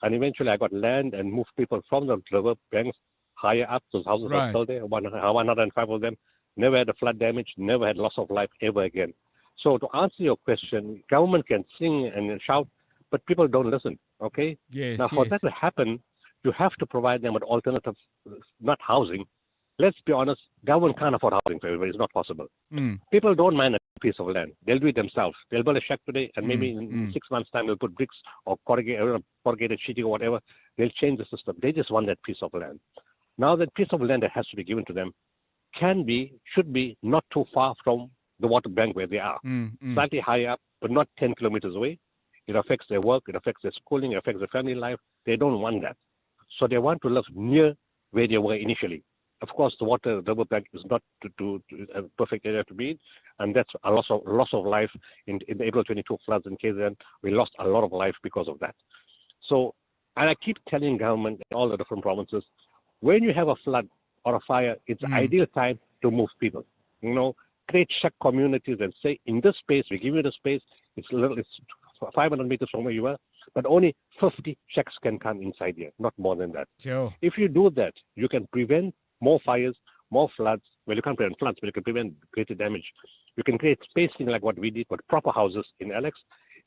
And eventually I got land and moved people from the river banks higher up. Those houses are still there, 105 of them. Never had a flood damage, never had loss of life ever again. So to answer your question, government can sing and shout, but people don't listen, okay? Yes, now, for that to happen, you have to provide them with alternative, not housing. Let's be honest, government can't afford housing for everybody. It's not possible. Mm. People don't mind a piece of land. They'll do it themselves. They'll build a shack today, and maybe in 6 months' time, they'll put bricks or corrugated sheeting or whatever. They'll change the system. They just want that piece of land. Now, that piece of land that has to be given to them should be not too far from the water bank where they are. Slightly higher up, but not 10 kilometers away. It affects their work. It affects their schooling. It affects their family life. They don't want that. So they want to live near where they were initially. Of course, the river bank is not a perfect area to be in, and that's a loss of life. In the April 22 floods in KZN, we lost a lot of life because of that. So, and I keep telling government in all the different provinces, when you have a flood or a fire, it's the ideal time to move people. You know, create shack communities and say, in this space, we give you the space. It's 500 meters from where you are, but only 50 shacks can come inside here, not more than that. Sure. If you do that, you can prevent more fires, more floods. Well, you can't prevent floods, but you can prevent greater damage. You can create spacing like what we did with proper houses in Alex.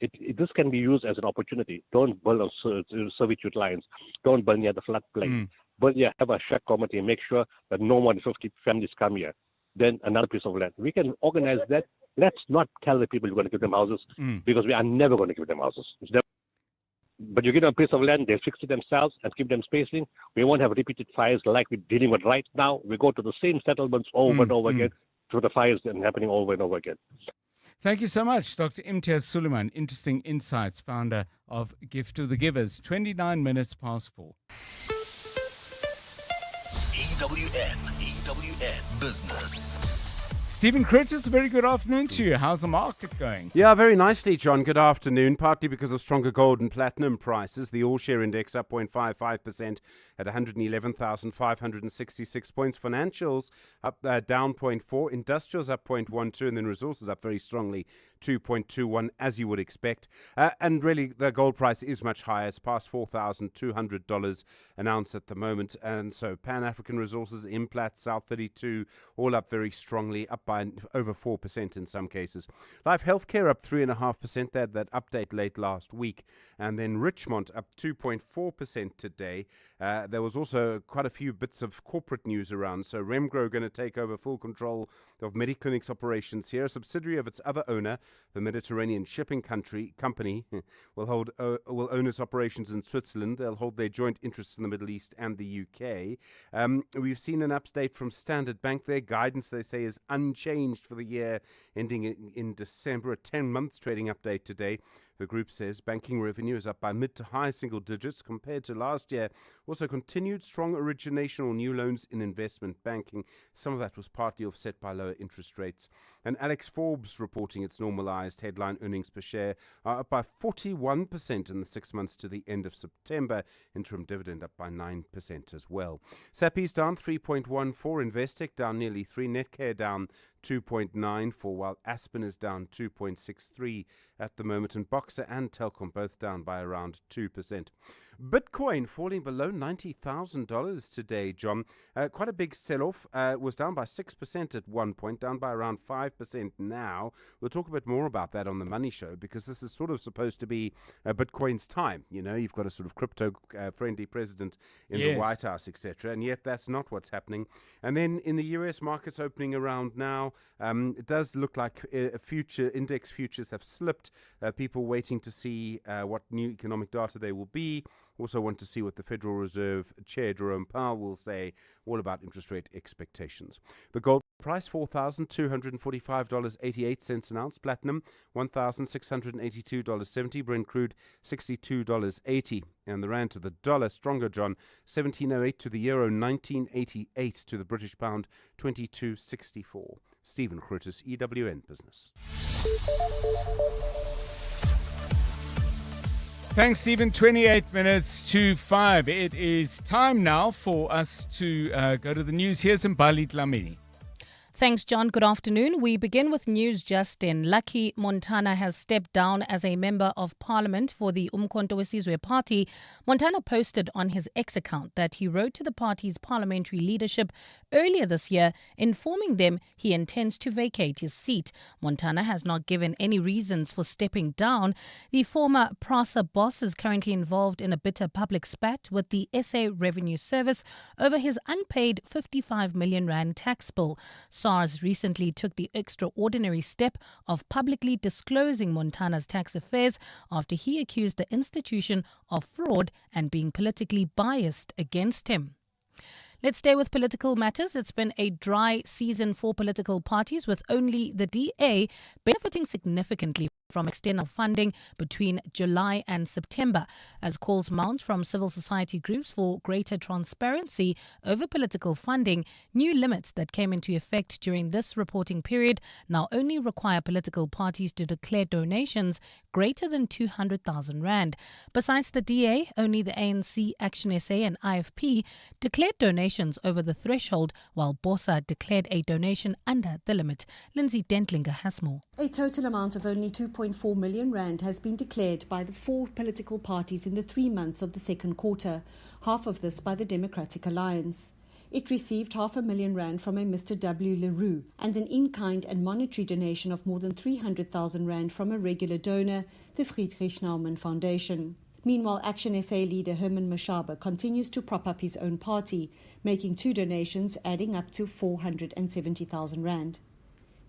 This can be used as an opportunity. Don't build on servitude lines. Don't build near the floodplain. But yeah, have a shack committee and make sure that no more than 50 families come here. Then another piece of land. We can organize that. Let's not tell the people you're going to give them houses because we are never going to give them houses. But you give them a piece of land, they'll fix it themselves and keep them spacing. We won't have repeated fires like we're dealing with right now. We go to the same settlements over and over again to the fires that are happening over and over again. Thank you so much, Dr. Imtiaz Suleiman. Interesting insights, founder of Gift to the Givers. 29 minutes past 4. EWN Business. Stephen Curtis, a very good afternoon to you. How's the market going? Yeah, very nicely, John. Good afternoon. Partly because of stronger gold and platinum prices. The all-share index up 0.55% at 111,566 points. Financials up down 0.4%. Industrials up 0.12%. And then resources up very strongly 2.21%, as you would expect. And really, the gold price is much higher. It's past $4,200 an ounce at the moment. And so Pan-African Resources, Implat, South 32, all up very strongly, up by by over 4% in some cases. Life Healthcare up 3.5%. They had that update late last week. And then Richmond up 2.4% today. There was also quite a few bits of corporate news around. So Remgro going to take over full control of Mediclinic's operations here. A subsidiary of its other owner, the Mediterranean Shipping Company, will own its operations in Switzerland. They'll hold their joint interests in the Middle East and the UK. We've seen an update from Standard Bank. Their guidance, they say, is unchanged for the year ending in December. A 10-month trading update today. The group says banking revenue is up by mid to high single digits compared to last year. Also continued strong origination or new loans in investment banking. Some of that was partly offset by lower interest rates. And Alex Forbes reporting its normalized headline earnings per share are up by 41% in the 6 months to the end of September. Interim dividend up by 9% as well. Sappi's down 3.14, Investec down nearly 3, Netcare down 2.94, while Aspen is down 2.63 at the moment, and Boxer and Telkom both down by around 2%. Bitcoin falling below $90,000 today, John. Quite a big sell-off. Was down by 6% at one point, down by around 5% now. We'll talk a bit more about that on the Money Show, because this is sort of supposed to be Bitcoin's time. You know, you've got a sort of crypto-friendly president in the White House, etc., and yet that's not what's happening. And then in the US markets opening around now, it does look like index futures have slipped. People waiting to see what new economic data there will be. Also want to see what the Federal Reserve Chair Jerome Powell will say, all about interest rate expectations. The gold price, $4,245.88 an ounce. Platinum, $1,682.70. Brent crude, $62.80. And the rand to the dollar, stronger, John, 17.08 to the euro, 19.88 to the British pound, 22.64. Stephen Grootes, EWN Business. Thanks, Stephen. 28 minutes to 5. It is time now for us to go to the news. Here's Mbali Dlamini. Thanks, John. Good afternoon. We begin with news just in. Lucky Montana has stepped down as a member of parliament for the Umkhonto weSizwe party. Montana posted on his X account that he wrote to the party's parliamentary leadership earlier this year, informing them he intends to vacate his seat. Montana has not given any reasons for stepping down. The former PRASA boss is currently involved in a bitter public spat with the SA Revenue Service over his unpaid 55 million rand tax bill. SARS recently took the extraordinary step of publicly disclosing Montana's tax affairs after he accused the institution of fraud and being politically biased against him. Let's stay with political matters. It's been a dry season for political parties, with only the DA benefiting significantly from external funding between July and September, as calls mount from civil society groups for greater transparency over political funding. New limits that came into effect during this reporting period now only require political parties to declare donations greater than 200,000 rand. Besides the DA, only the ANC, Action SA and IFP declared donations over the threshold, while BOSA declared a donation under the limit. Lindsay Dentlinger has more. A total amount of only 2.4 million rand has been declared by the 4 political parties in the 3 months of the second quarter, half of this by the Democratic Alliance. It received 500,000 rand from a Mr. W. Leroux and an in-kind and monetary donation of more than 300,000 rand from a regular donor, the Friedrich Naumann Foundation. Meanwhile, Action SA leader Herman Mashaba continues to prop up his own party, making 2 donations adding up to 470,000 rand.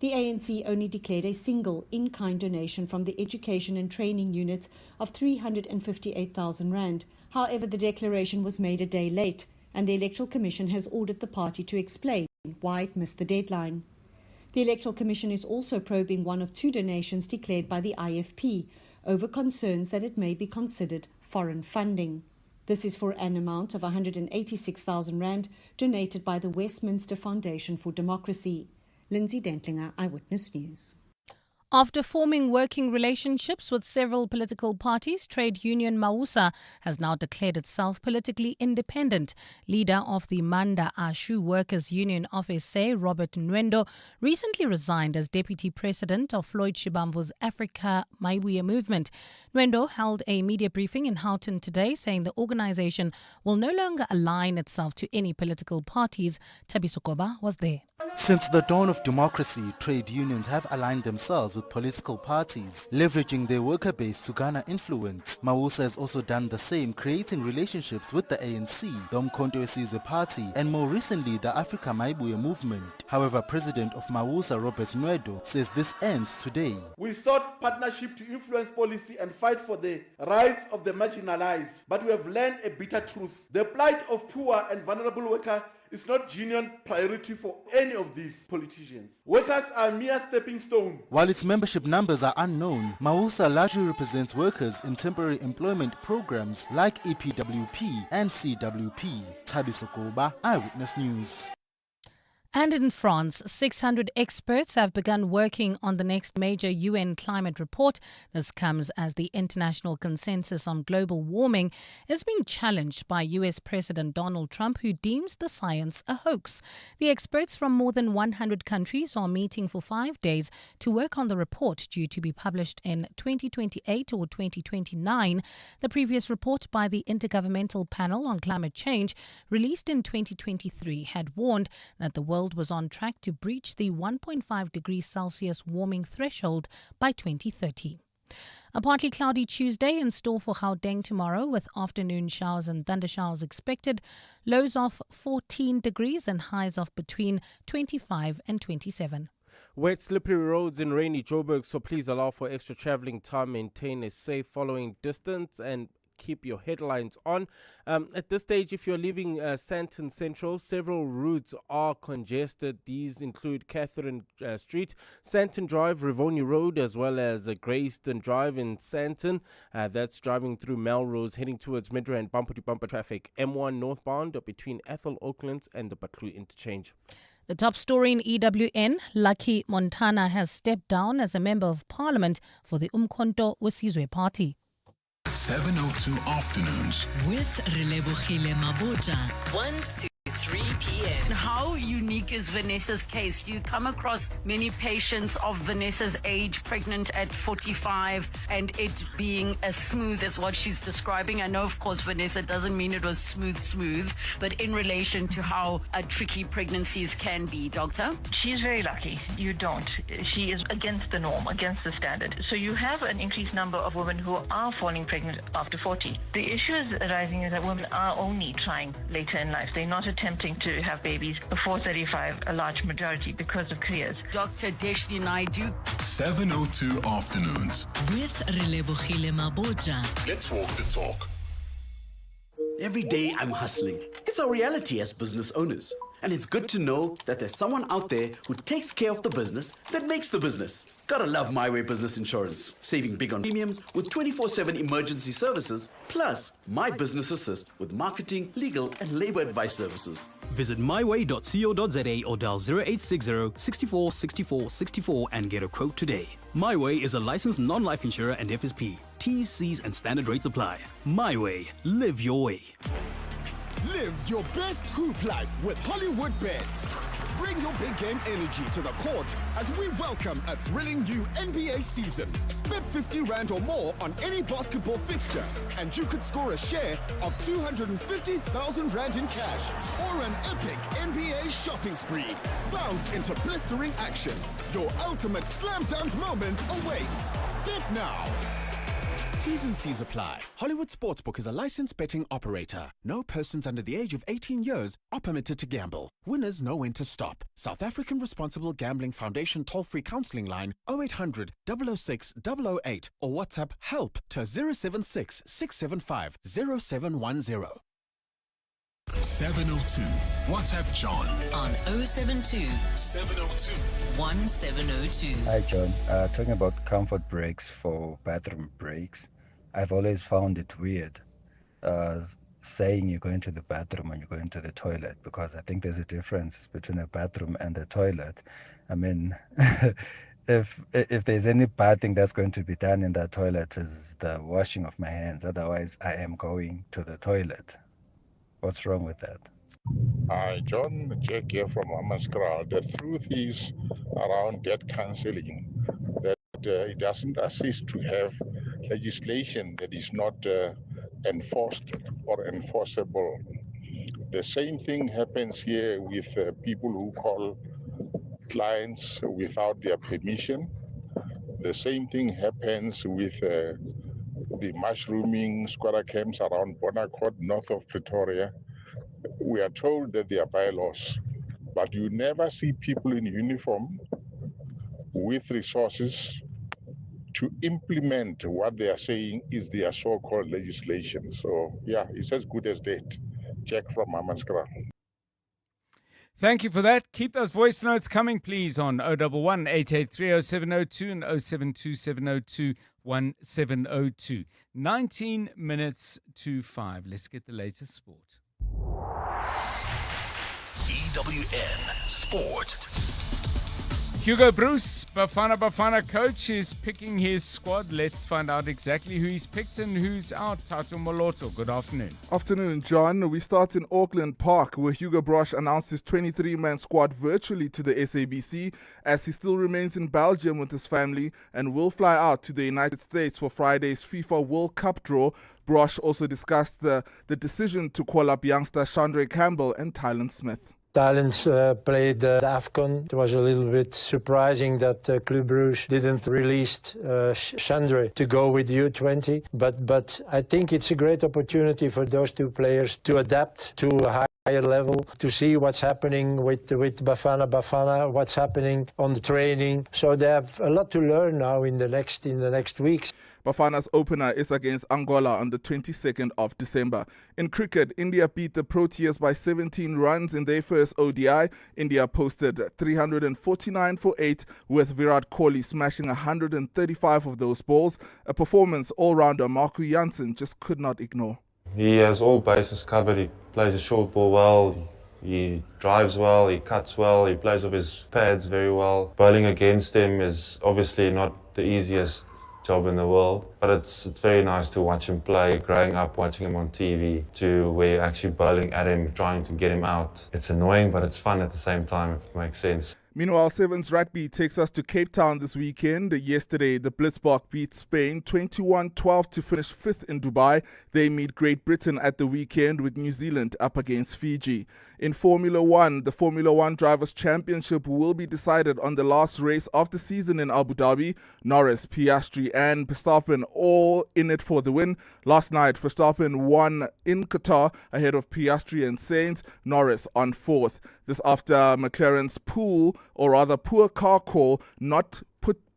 The ANC only declared a single in-kind donation from the Education and Training Unit of 358,000 rand. However, the declaration was made a day late, and the Electoral Commission has ordered the party to explain why it missed the deadline. The Electoral Commission is also probing one of 2 donations declared by the IFP over concerns that it may be considered foreign funding. This is for an amount of 186,000 rand donated by the Westminster Foundation for Democracy. Lindsay Dentlinger, Eyewitness News. After forming working relationships with several political parties, trade union Mausa has now declared itself politically independent. Leader of the Manda Ashu Workers Union of SA, Robert Nwendo, recently resigned as deputy president of Floyd Shibamvu's Africa Maibuya movement. Nwendo held a media briefing in Houghton today, saying the organization will no longer align itself to any political parties. Thabiso Koba was there. Since the dawn of democracy, trade unions have aligned themselves with political parties, leveraging their worker base to garner influence. Mausa has also done the same, creating relationships with the ANC, the Umkhonto weSizwe Party, and more recently the Africa Maibuya movement. However, President of Mausa, Robert Nwendo, says this ends today. We sought partnership to influence policy and fight for the rights of the marginalized, but we have learned a bitter truth. The plight of poor and vulnerable workers is not genuine priority for any of these politicians. Workers are mere stepping stone. While its membership numbers are unknown, Mausa largely represents workers in temporary employment programs like EPWP and CWP. Thabiso Koba, Eyewitness News. And in France, 600 experts have begun working on the next major UN climate report. This comes as the international consensus on global warming is being challenged by US President Donald Trump, who deems the science a hoax. The experts from more than 100 countries are meeting for 5 days to work on the report, due to be published in 2028 or 2029. The previous report by the Intergovernmental Panel on Climate Change, released in 2023, had warned that the world was on track to breach the 1.5 degrees Celsius warming threshold by 2030. A partly cloudy Tuesday in store for Gauteng tomorrow, with afternoon showers and thundershowers expected. Lows of 14 degrees and highs of between 25 and 27. Wet, slippery roads in rainy Joburg, so please allow for extra travelling time. Maintain a safe following distance and keep your headlines on. At this stage, if you're leaving Sandton Central, several routes are congested. These include Catherine Street, Sandton Drive, Rivonia Road, as well as Greyston Drive in Sandton. That's driving through Melrose, heading towards Midrand bumper-to-bumper traffic. M1 northbound between Ethel Oaklands and the Batlu interchange. The top story in EWN, Lucky Montana has stepped down as a member of parliament for the Umkhonto weSizwe Party. 702 Afternoons with Relebohile Maboja, 1 to 3 p.m. How unique is Vanessa's case? Do you come across many patients of Vanessa's age, pregnant at 45, and it being as smooth as what she's describing? I know, of course, Vanessa doesn't mean it was smooth, but in relation to how tricky pregnancies can be, doctor? She's very lucky. You don't. She is against the norm, against the standard. So you have an increased number of women who are falling pregnant after 40. The issue is arising is that women are only trying later in life. They're not attempting to have babies before 35, a large majority, because of careers. Dr. Deshni Naidu. 702 Afternoons with Relebohile Maboja. Let's walk the talk. Every day I'm hustling. It's our reality as business owners. And it's good to know that there's someone out there who takes care of the business that makes the business. Gotta love My Way Business Insurance. Saving big on premiums with 24/7 emergency services, plus My Business Assist with marketing, legal, and labor advice services. Visit myway.co.za or dial 0860 64 64 64 and get a quote today. My Way is a licensed non-life insurer and FSP. T's, C's, and standard rates apply. My Way. Live your way. Live your best hoop life with Hollywood Bets. Bring your big game energy to the court as we welcome a thrilling new NBA season. Bet 50 Rand or more on any basketball fixture, and you could score a share of 250,000 Rand in cash or an epic NBA shopping spree. Bounce into blistering action. Your ultimate slam dunk moment awaits. Bet now. T's and C's apply. Hollywood Sportsbook is a licensed betting operator. No persons under the age of 18 years are permitted to gamble. Winners know when to stop. South African Responsible Gambling Foundation toll-free counselling line 0800 006 008 or WhatsApp HELP to 076 675 0710. 702. WhatsApp John on 072 702 1702. Hi John, talking about comfort breaks for bathroom breaks, I've always found it weird saying you're going to the bathroom and you're going to the toilet, because I think there's a difference between a bathroom and a toilet. I mean, if there's any bad thing that's going to be done in that toilet is the washing of my hands. Otherwise, I am going to the toilet. What's wrong with that? Hi, John. Jack here from Amaskra. The truth is around debt cancelling that it doesn't assist to have legislation that is not enforced or enforceable. The same thing happens here with people who call clients without their permission. The same thing happens with the mushrooming squatter camps around Bonaccord, north of Pretoria. We are told that they are bylaws, but you never see people in uniform with resources to implement what they are saying is their so-called legislation. So yeah, it's as good as dead. Jack from Amaskra. Thank you for that. Keep those voice notes coming, please, on 011 883 0702 and 072702 1702. 19 minutes to 5. Let's get the latest sport. EWN Sport. Hugo Bruce, Bafana coach, is picking his squad. Let's find out exactly who he's picked and who's out. Tato Moloto, good afternoon. Afternoon, John. We start in Auckland Park, where Hugo Brosh announced his 23-man squad virtually to the SABC, as he still remains in Belgium with his family and will fly out to the United States for Friday's FIFA World Cup draw. Brosh also discussed the decision to call up youngster Chandre Campbell and Tylen Smith. Thailand played the AFCON. It was a little bit surprising that Club Brugge didn't release Chandre to go with U20. But I think it's a great opportunity for those two players to adapt to a higher level, to see what's happening with Bafana, what's happening on the training. So they have a lot to learn now in the next weeks. Bafana's opener is against Angola on the 22nd of December. In cricket, India beat the Proteas by 17 runs in their first ODI. India posted 349 for 8, with Virat Kohli smashing 135 of those balls. A performance all-rounder Marco Jansen just could not ignore. He has all bases covered. He plays a short ball well. He drives well, he cuts well, he plays off his pads very well. Bowling against him is obviously not the easiest job in the world, but it's very nice to watch him play. Growing up watching him on TV to where you're actually bowling at him, trying to get him out. It's annoying, but it's fun at the same time, if it makes sense. Meanwhile, Sevens Rugby takes us to Cape Town this weekend. Yesterday, the Blitzbok beat Spain 21-12 to finish 5th in Dubai. They meet Great Britain at the weekend, with New Zealand up against Fiji. In Formula One, the Formula One Drivers' Championship will be decided on the last race of the season in Abu Dhabi. Norris, Piastri and Verstappen all in it for the win. Last night, Verstappen won in Qatar ahead of Piastri and Sainz. Norris on 4th. This after McLaren's poor car call not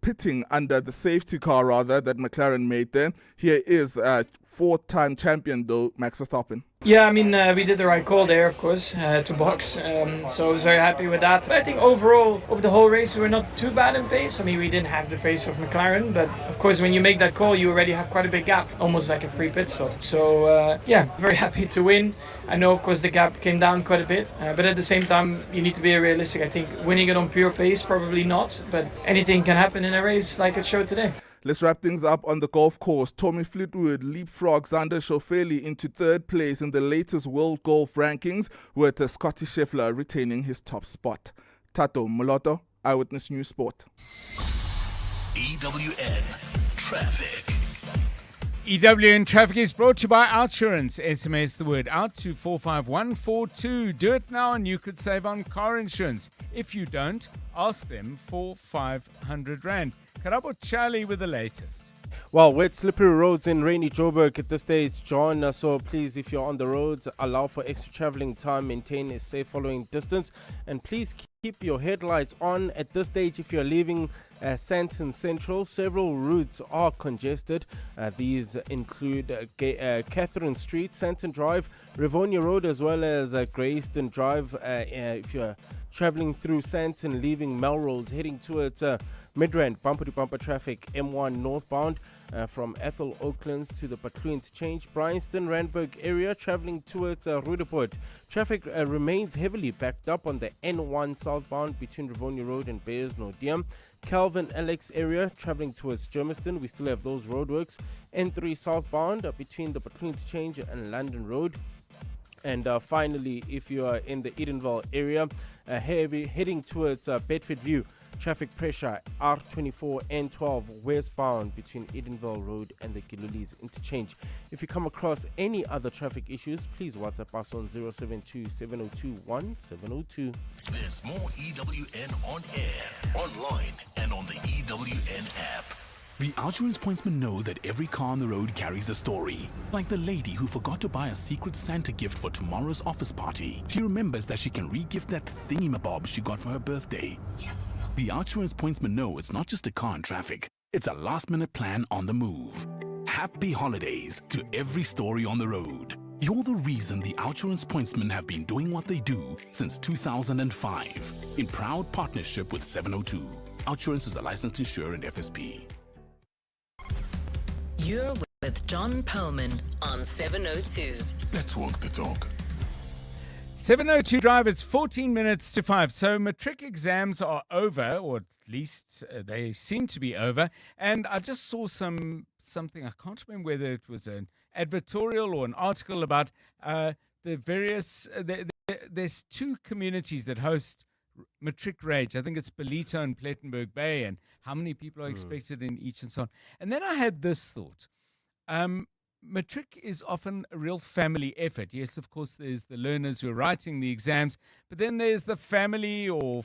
pitting under the safety car that McLaren made there. Here is 4-time champion though, Max Verstappen. Yeah, I mean, we did the right call there, of course, to box. So I was very happy with that. But I think overall, over the whole race, we were not too bad in pace. I mean, we didn't have the pace of McLaren, but of course, when you make that call, you already have quite a big gap, almost like a free pit stop. So yeah, very happy to win. I know, of course, the gap came down quite a bit, but at the same time, you need to be realistic. I think winning it on pure pace, probably not, but anything can happen in a race like it showed today. Let's wrap things up on the golf course. Tommy Fleetwood leapfrogs Xander Schauffele into 3rd place in the latest World Golf Rankings, with Scottie Scheffler retaining his top spot. Tato Moloto, Eyewitness News Sport. EWN Traffic. EWN Traffic is brought to you by Outsurance. SMS the word out to 45142. Do it now and you could save on car insurance. If you don't, ask them for 500 Rand. Karabo Charlie with the latest. Well, wet, slippery roads in rainy Joburg at this stage, John. So please, if you're on the roads, allow for extra traveling time, maintain a safe following distance, and please keep your headlights on at this stage if you're leaving Sandton Central. Several routes are congested. These include Catherine Street, Sandton Drive, Rivonia Road, as well as Greyston Drive. If you're traveling through Sandton, leaving Melrose, heading towards Midrand, bumper-to-bumper traffic, M1 northbound from Ethel Oaklands to the Patloo interchange. Bryanston, Randburg area traveling towards Roodepoort. Traffic remains heavily backed up on the N1 southbound between Rivonia Road and Bears Nordium. Calvin Alex area traveling towards Germiston. We still have those roadworks. N3 southbound between the Patloo interchange and London Road. And finally, if you are in the Edenville area, heading towards Bedford View, traffic pressure R24 N12 westbound between Edenville Road and the Gilulis interchange. If you come across any other traffic issues, please WhatsApp us on 072 702 1702. There's more EWN on air, online, and on the EWN app. The Outsurance pointsmen know that every car on the road carries a story. Like the lady who forgot to buy a secret Santa gift for tomorrow's office party. She remembers that she can re-gift that thingamabob she got for her birthday. Yes! The Outsurance pointsmen know it's not just a car in traffic. It's a last-minute plan on the move. Happy holidays to every story on the road. You're the reason the Outsurance pointsmen have been doing what they do since 2005. In proud partnership with 702. Outsurance is a licensed insurer and FSP. You're with John Perlman on 702. Let's walk the talk. 702 Drive, it's 14 minutes to 5. So matric exams are over, or at least they seem to be over. And I just saw something, I can't remember whether it was an advertorial or an article about the various, there's two communities that host matric rage. I think it's Belito and Plettenberg Bay, and how many people are expected in each and so on. And then I had this thought. Matric is often a real family effort. Yes, of course, there's the learners who are writing the exams, but then there's the family or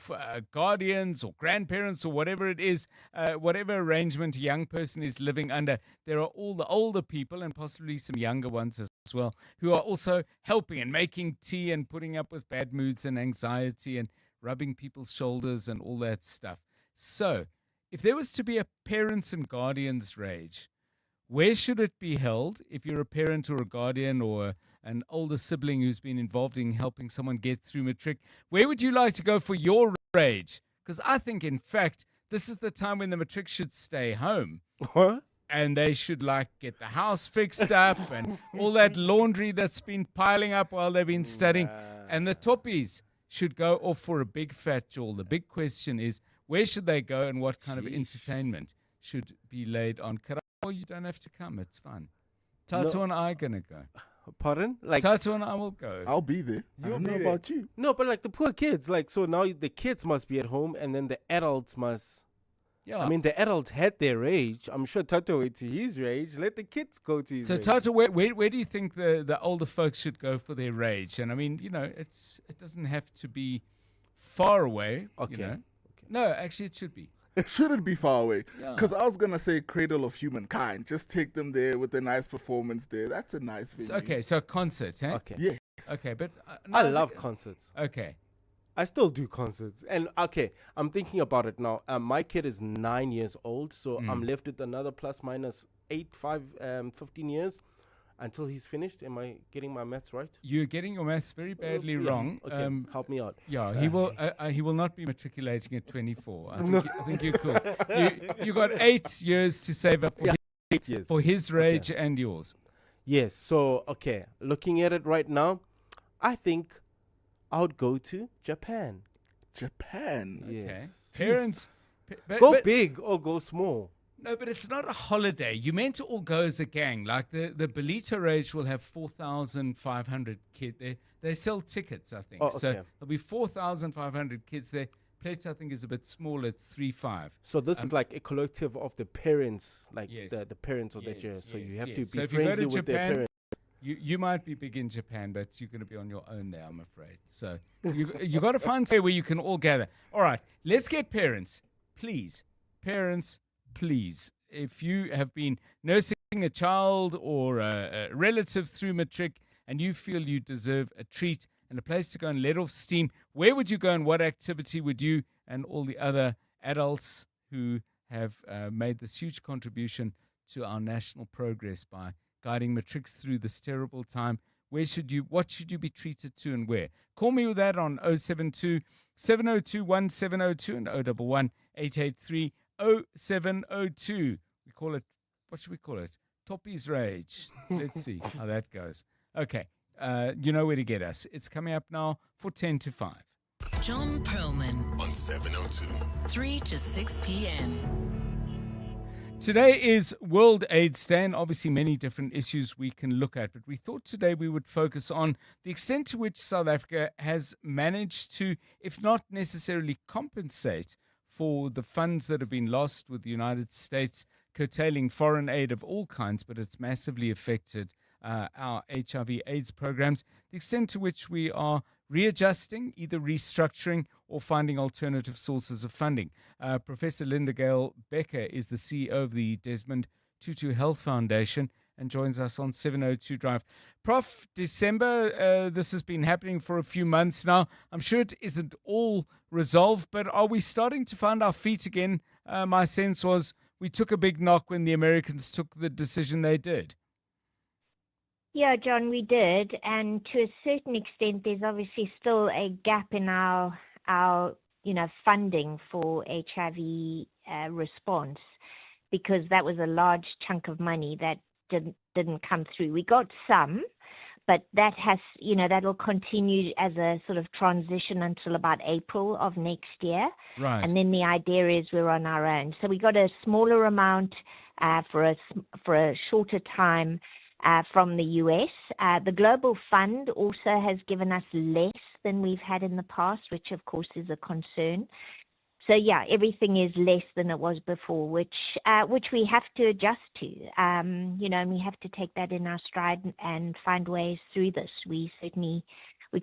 guardians or grandparents or whatever it is, whatever arrangement a young person is living under. There are all the older people and possibly some younger ones as well who are also helping and making tea and putting up with bad moods and anxiety and rubbing people's shoulders and all that stuff. So, if there was to be a parents and guardians rage, where should it be held if you're a parent or a guardian or an older sibling who's been involved in helping someone get through matric? Where would you like to go for your rage? Because I think, in fact, this is the time when the matric should stay home. What? And they should get the house fixed up and all that laundry that's been piling up while they've been studying. And the toppies should go off for a big fat jaw. The big question is, where should they go and what kind of entertainment should be laid on? Oh, you don't have to come. It's fun. Tato and I are going to go. Pardon? Tato and I will go. I'll be there. I don't know about you. No, but the poor kids, so now the kids must be at home and then the adults must... Yeah. I mean, the adults had their rage. I'm sure Tato went to his rage. Let the kids go to his rage. So, Tato, where do you think the older folks should go for their rage? And I mean, it doesn't have to be far away. Okay. No, actually, it should be. It shouldn't be far away. Yeah. Because I was going to say Cradle of Humankind. Just take them there with a nice performance there. That's a nice venue. So a concert, eh? Okay. Yes. Okay, but... I love concerts. Okay. I still do concerts. And, I'm thinking about it now. My kid is 9 years old, so I'm left with another plus minus 15 years until he's finished. Am I getting my maths right? You're getting your maths very badly wrong. Okay, help me out. Yeah, he will not be matriculating at 24. I think you're cool. You got 8 years to save up for his rage and yours. Yes, so, looking at it right now, I think I would go to Japan. Japan? Yes. Okay. Parents... Go big or go small. No, but it's not a holiday. You meant to all go as a gang. Like the Belito Rage will have 4,500 kids. They sell tickets, I think. Oh, okay. So there'll be 4,500 kids there. Plate, I think, is a bit smaller. It's 3,500. So this is like a collective of the parents, yes. the parents of that year. So you have to be so if friendly you go to with Japan, their parents. You might be big in Japan, but you're going to be on your own there, I'm afraid. So you got to find somewhere where you can all gather. All right, let's get parents. Please, parents, please. If you have been nursing a child or a relative through matric and you feel you deserve a treat and a place to go and let off steam, where would you go and what activity would you and all the other adults who have made this huge contribution to our national progress by guiding matrics through this terrible time, what should you be treated to and where? Call me with that on 072 702 1702 and 011 883 0702. We call it, what should we call it? Toppie's Rage. Let's see how that goes. Okay, you know where to get us. It's coming up now for 10 to 5. John Perlman On 702. 3 to 6 p.m. Today is World AIDS Day, and obviously many different issues we can look at. But we thought today we would focus on the extent to which South Africa has managed to, if not necessarily compensate for the funds that have been lost with the United States curtailing foreign aid of all kinds, but it's massively affected our HIV/AIDS programs, the extent to which we are readjusting, either restructuring or finding alternative sources of funding. Professor Linda Gale Becker is the CEO of the Desmond Tutu Health Foundation and joins us on 702 Drive. Prof, December, this has been happening for a few months now. I'm sure it isn't all resolved, but are we starting to find our feet again? My sense was we took a big knock when the Americans took the decision they did. Yeah, John, we did, and to a certain extent, there's obviously still a gap in our funding for HIV response, because that was a large chunk of money that didn't come through. We got some, but that that'll continue as a sort of transition until about April of next year. Right. And then the idea is we're on our own. So we got a smaller amount for a shorter time from the US. The Global Fund also has given us less than we've had in the past, which of course is a concern. So yeah, everything is less than it was before, which we have to adjust to. And we have to take that in our stride and find ways through this. We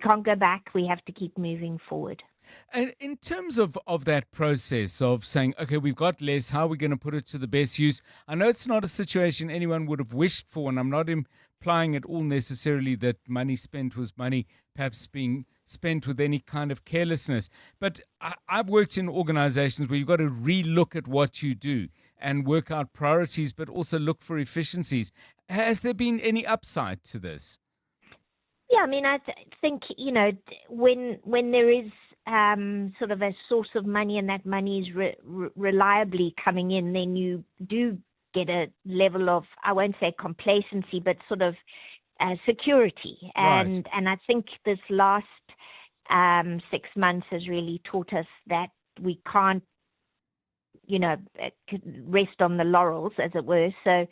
can't go back. We have to keep moving forward. And in terms of that process of saying, okay, we've got less, how are we going to put it to the best use? I know it's not a situation anyone would have wished for, and I'm not implying at all necessarily that money spent was money perhaps being spent with any kind of carelessness. But I've worked in organizations where you've got to relook at what you do and work out priorities, but also look for efficiencies. Has there been any upside to this? Yeah, I mean, I think, when there is sort of a source of money and that money is reliably coming in, then you do get a level of, I won't say complacency, but sort of security. And I think this last 6 months has really taught us that we can't, rest on the laurels, as it were. So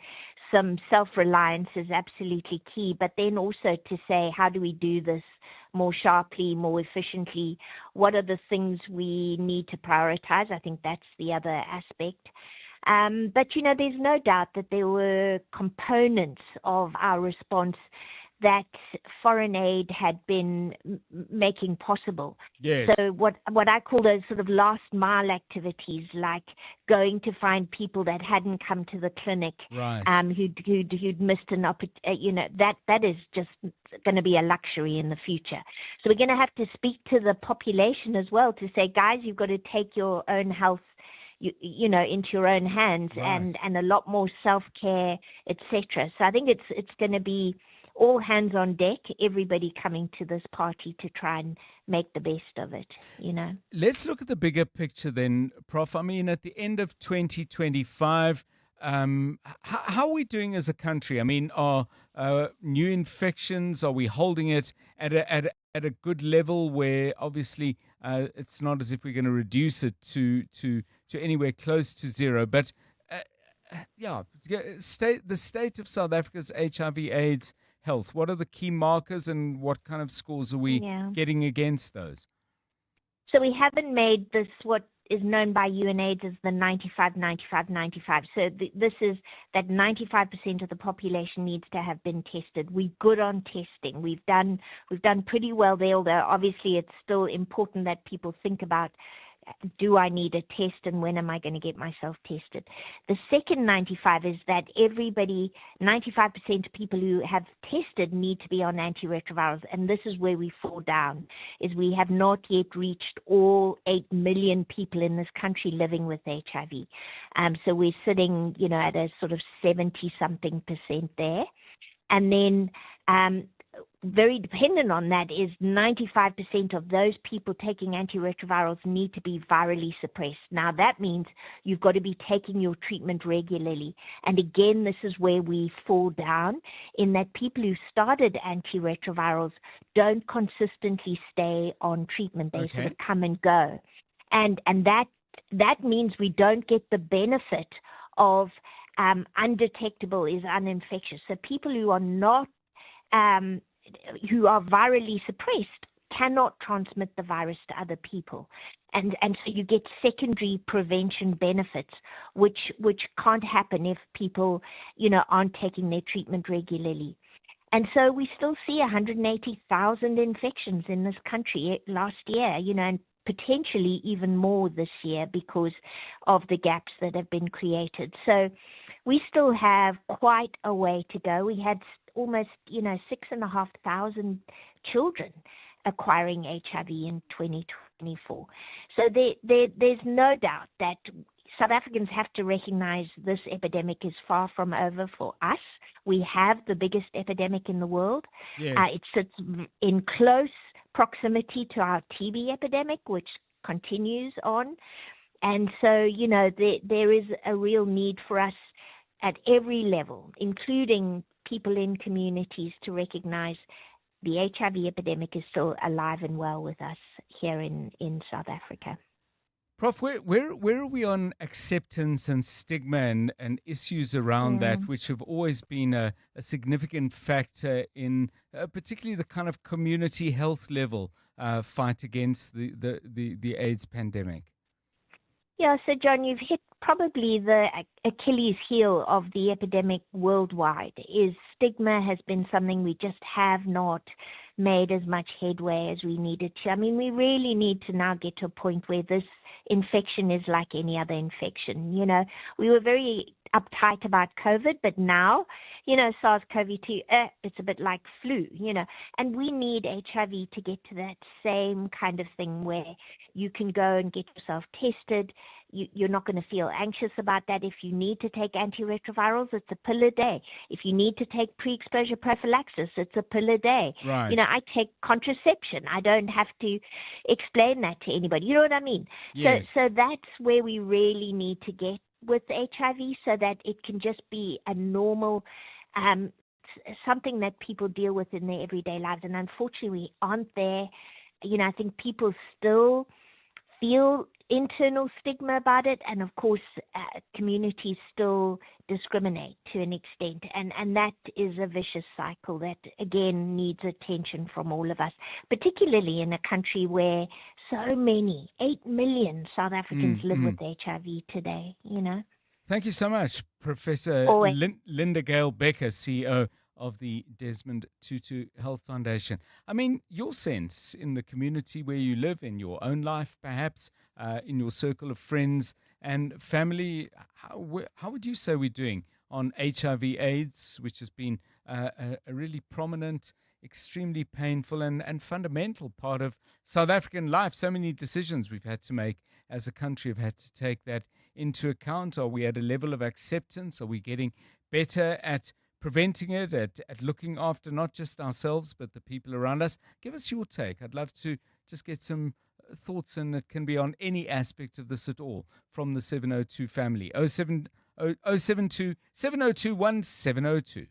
some self-reliance is absolutely key, but then also to say, how do we do this more sharply, more efficiently? What are the things we need to prioritize? I think that's the other aspect. But, there's no doubt that there were components of our response that foreign aid had been making possible. Yes. So what I call those sort of last mile activities, like going to find people that hadn't come to the clinic, right, who'd missed an opportunity, that is just going to be a luxury in the future. So we're going to have to speak to the population as well to say, guys, you've got to take your own health into your own hands, right, and a lot more self-care, etc. So I think it's going to be all hands on deck, everybody coming to this party to try and make the best of it, Let's look at the bigger picture then, Prof. I mean, at the end of 2025, how are we doing as a country? I mean, are new infections, are we holding it at a good level where obviously it's not as if we're going to reduce it to anywhere close to zero, but the state of South Africa's HIV/AIDS health, what are the key markers and what kind of scores are we getting against those? So we haven't made this what is known by UNAIDS as the 95-95-95. So this is that 95% of the population needs to have been tested. We're good on testing. We've done pretty well there, although obviously it's still important that people think about, do I need a test and when am I going to get myself tested? The second 95 is that 95% of people who have tested need to be on antiretrovirals, and this is where we fall down, is we have not yet reached all 8 million people in this country living with HIV. So we're sitting, at a sort of 70-something% there. And then very dependent on that is 95% of those people taking antiretrovirals need to be virally suppressed. Now, that means you've got to be taking your treatment regularly. And again, this is where we fall down in that people who started antiretrovirals don't consistently stay on treatment. They sort of come and go. And that means we don't get the benefit of undetectable is uninfectious. So people who are not who are virally suppressed cannot transmit the virus to other people. And so you get secondary prevention benefits, which can't happen if people, aren't taking their treatment regularly. And so we still see 180,000 infections in this country last year, and potentially even more this year because of the gaps that have been created. So we still have quite a way to go. We had almost, 6,500 children acquiring HIV in 2024. So there's no doubt that South Africans have to recognize this epidemic is far from over for us. We have the biggest epidemic in the world. Yes. It sits in close proximity to our TB epidemic, which continues on. And so, there is a real need for us at every level, including people in communities, to recognize the HIV epidemic is still alive and well with us here in South Africa. Prof, where are we on acceptance and stigma and issues around that, which have always been a significant factor in particularly the kind of community health level fight against the AIDS pandemic? Yeah, so John, you've hit probably the Achilles heel of the epidemic worldwide. Is stigma has been something we just have not made as much headway as we needed to. I mean, we really need to now get to a point where this infection is like any other infection. We were very uptight about COVID, but now, SARS-CoV-2, it's a bit like flu, and we need HIV to get to that same kind of thing where you can go and get yourself tested. You're not going to feel anxious about that. If you need to take antiretrovirals, it's a pill a day. If you need to take pre-exposure prophylaxis, it's a pill a day. Right. I take contraception. I don't have to explain that to anybody. You know what I mean? Yes. So that's where we really need to get with HIV so that it can just be a normal something that people deal with in their everyday lives. And unfortunately, we aren't there. I think people still feel internal stigma about it, and of course communities still discriminate to an extent, and that is a vicious cycle that again needs attention from all of us, particularly in a country where so many, 8 million South Africans live with HIV today. Thank you so much, Professor Linda Gale Becker, CEO of the Desmond Tutu Health Foundation. I mean, your sense in the community where you live, in your own life, perhaps, in your circle of friends and family, how would you say we're doing on HIV/AIDS, which has been a really prominent, extremely painful and fundamental part of South African life? So many decisions we've had to make as a country have had to take that into account. Are we at a level of acceptance? Are we getting better at preventing it, at looking after not just ourselves, but the people around us? Give us your take. I'd love to just get some thoughts, and it can be on any aspect of this at all from the 702 family. 072 702 1702.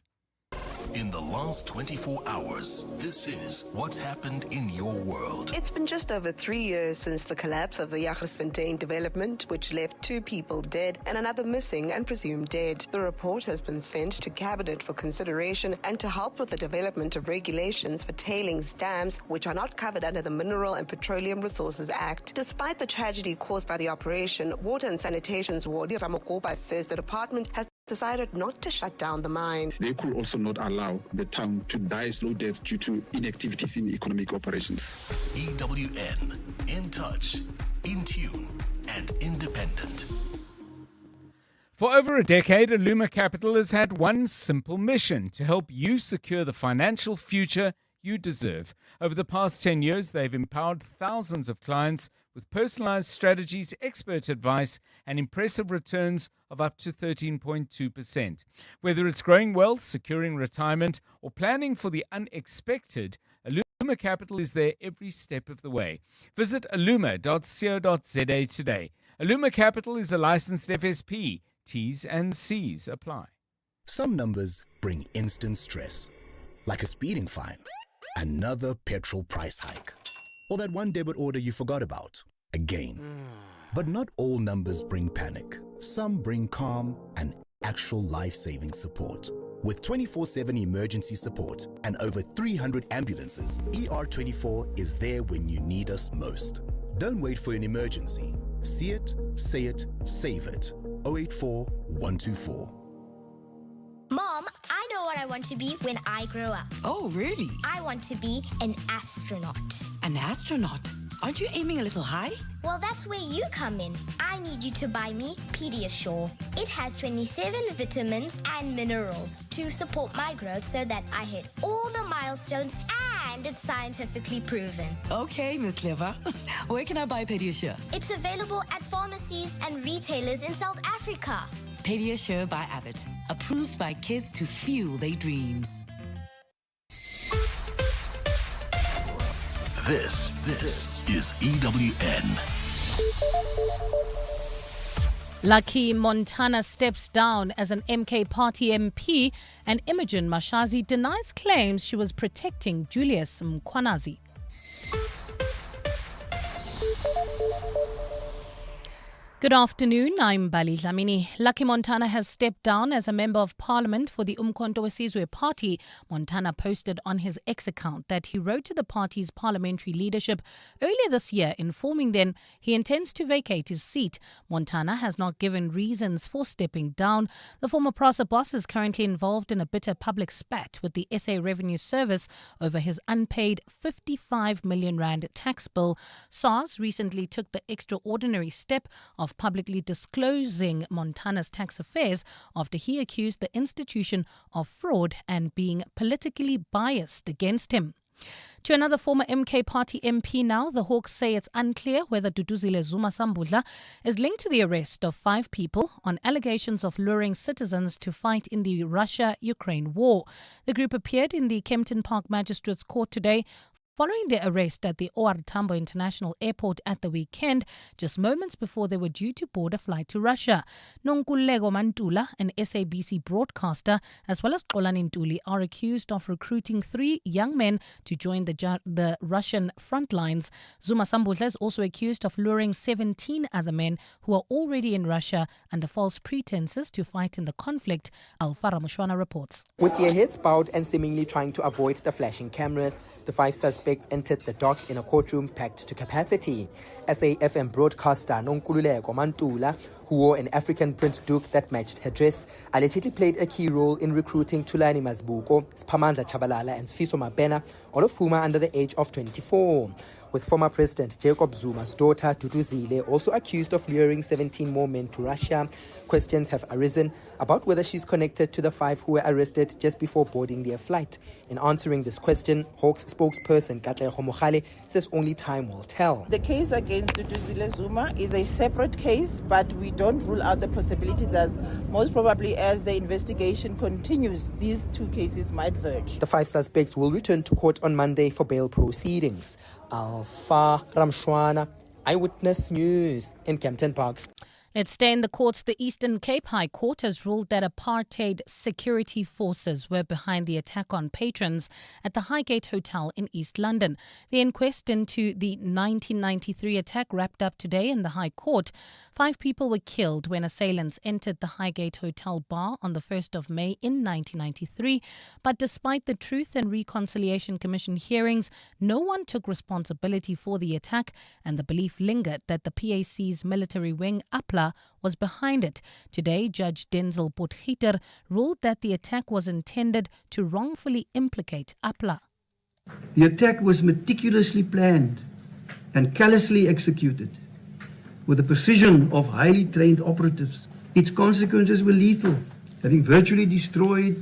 In the last 24 hours, this is what's happened in your world. It's been just over 3 years since the collapse of the Jagersfontein development, which left 2 people dead and another missing and presumed dead. The report has been sent to Cabinet for consideration and to help with the development of regulations for tailings dams, which are not covered under the Mineral and Petroleum Resources Act. Despite the tragedy caused by the operation, Water and Sanitation's Wadi Ramokopa says the department has decided not to shut down the mine. They could also not allow the town to die slow deaths due to inactivities in economic operations. EWN, in touch, in tune, and independent. For over a decade, Aluma Capital has had one simple mission: to help you secure the financial future you deserve. Over the past 10 years, they've empowered thousands of clients with personalized strategies, expert advice, and impressive returns of up to 13.2%. Whether it's growing wealth, securing retirement, or planning for the unexpected, Aluma Capital is there every step of the way. Visit aluma.co.za today. Aluma Capital is a licensed FSP. T's and C's apply. Some numbers bring instant stress, like a speeding fine, another petrol price hike, or that one debit order you forgot about again. But not all numbers bring panic. Some bring calm and actual life-saving support. With 24/7 emergency support and over 300 ambulances, ER24 is there when you need us most. Don't wait for an emergency. See it, say it, save it. 084 124. Mom, I know what I want to be when I grow up. Oh, really? I want to be an astronaut. An astronaut? Aren't you aiming a little high? Well, that's where you come in. I need you to buy me Pediasure. It has 27 vitamins and minerals to support my growth so that I hit all the milestones, and it's scientifically proven. Okay, Miss Clever. Where can I buy Pediasure? It's available at pharmacies and retailers in South Africa. Pediasure by Abbott. Approved by kids to fuel their dreams. This is EWN. Lucky Montana steps down as an MK Party MP, and Imogen Mashazi denies claims she was protecting Julius Mkhwanazi. Good afternoon, I'm Bali Dlamini. Lucky Montana has stepped down as a Member of Parliament for the Umkhonto weSizwe Party. Montana posted on his X account that he wrote to the party's parliamentary leadership earlier this year, informing them he intends to vacate his seat. Montana has not given reasons for stepping down. The former Prasa boss is currently involved in a bitter public spat with the SA Revenue Service over his unpaid 55 million rand tax bill. SARS recently took the extraordinary step of publicly disclosing Montana's tax affairs after he accused the institution of fraud and being politically biased against him. To another former MK Party MP now, the Hawks say it's unclear whether Duduzile Zuma Sambudla is linked to the arrest of 5 people on allegations of luring citizens to fight in the Russia-Ukraine war. The group appeared in the Kempton Park Magistrates Court today following their arrest at the OR Tambo International Airport at the weekend, just moments before they were due to board a flight to Russia. Nonkululeko Mantula, an SABC broadcaster, as well as Xolani Ntuli, are accused of recruiting 3 young men to join the Russian front lines. Zuma Sambudla is also accused of luring 17 other men who are already in Russia under false pretenses to fight in the conflict, Alfara Mushwana reports. With their heads bowed and seemingly trying to avoid the flashing cameras, the 5 suspects entered the dock in a courtroom packed to capacity. SAFM broadcaster Nonkululeko Mantula, who wore an African print duke that matched her dress, allegedly played a key role in recruiting Tulani Mazbuko, Spamandla Chabalala and Sfiso Mabena, all of whom are under the age of 24. With former President Jacob Zuma's daughter, Duduzile, also accused of luring 17 more men to Russia. Questions have arisen about whether she's connected to the 5 who were arrested just before boarding their flight. In answering this question, Hawks spokesperson Katlego Mogale says only time will tell. The case against Duduzile Zuma is a separate case, but we don't rule out the possibility that most probably as the investigation continues, these 2 cases might verge. The 5 suspects will return to court on Monday for bail proceedings. Alfa Ramshwana, Eyewitness News in Kempton Park. Let's stay in the courts. The Eastern Cape High Court has ruled that apartheid security forces were behind the attack on patrons at the Highgate Hotel in East London. The inquest into the 1993 attack wrapped up today in the High Court. 5 people were killed when assailants entered the Highgate Hotel bar on the 1st of May in 1993. But despite the Truth and Reconciliation Commission hearings, no one took responsibility for the attack, and the belief lingered that the PAC's military wing, APLA, was behind it. Today, Judge Denzel Potgieter ruled that the attack was intended to wrongfully implicate APLA. The attack was meticulously planned and callously executed with the precision of highly trained operatives. Its consequences were lethal, having virtually destroyed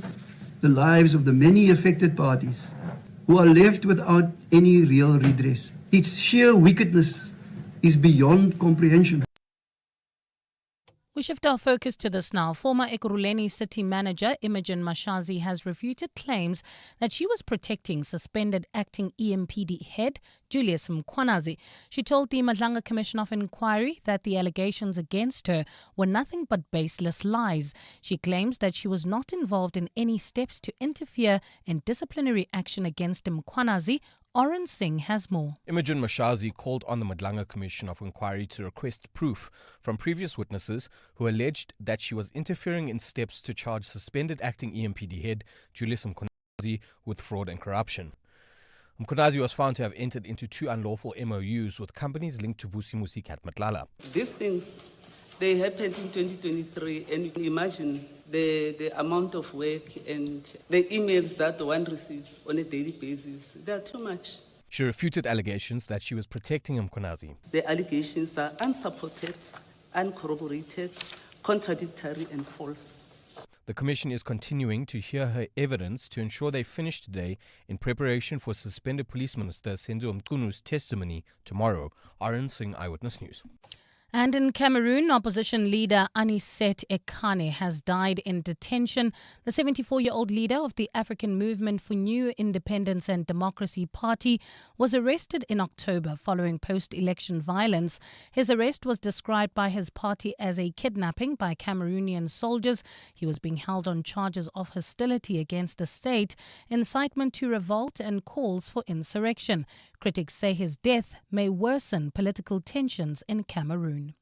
the lives of the many affected parties. who are left without any real redress. Its sheer wickedness is beyond comprehension. We shift our focus to this now. Former Ekurhuleni City Manager Imogen Mashazi has refuted claims that she was protecting suspended acting EMPD head Julius Mkhwanazi. She told the Madlanga Commission of Inquiry that the allegations against her were nothing but baseless lies. She claims that she was not involved in any steps to interfere in disciplinary action against Mkhwanazi. Oren Singh has more. Imogen Mashazi called on the Madlanga Commission of Inquiry to request proof from previous witnesses who alleged that she was interfering in steps to charge suspended acting EMPD head Julius Mkhwanazi with fraud and corruption. Mkhwanazi was found to have entered into 2 unlawful MOUs with companies linked to Vusi Musicat Matlala. These things, they happened in 2023, and you can imagine the amount of work and the emails that one receives on a daily basis. They are too much. She refuted allegations that she was protecting Mkhwanazi. The allegations are unsupported, uncorroborated, contradictory and false. The Commission is continuing to hear her evidence to ensure they finish today in preparation for suspended Police Minister Senzo Mkunu's testimony tomorrow. Aaron Singh, Eyewitness News. And in Cameroon, opposition leader Anicet Ekane has died in detention. The 74-year-old leader of the African Movement for New Independence and Democracy Party was arrested in October following post-election violence. His arrest was described by his party as a kidnapping by Cameroonian soldiers. He was being held on charges of hostility against the state, incitement to revolt, and calls for insurrection. Critics say his death may worsen political tensions in Cameroon.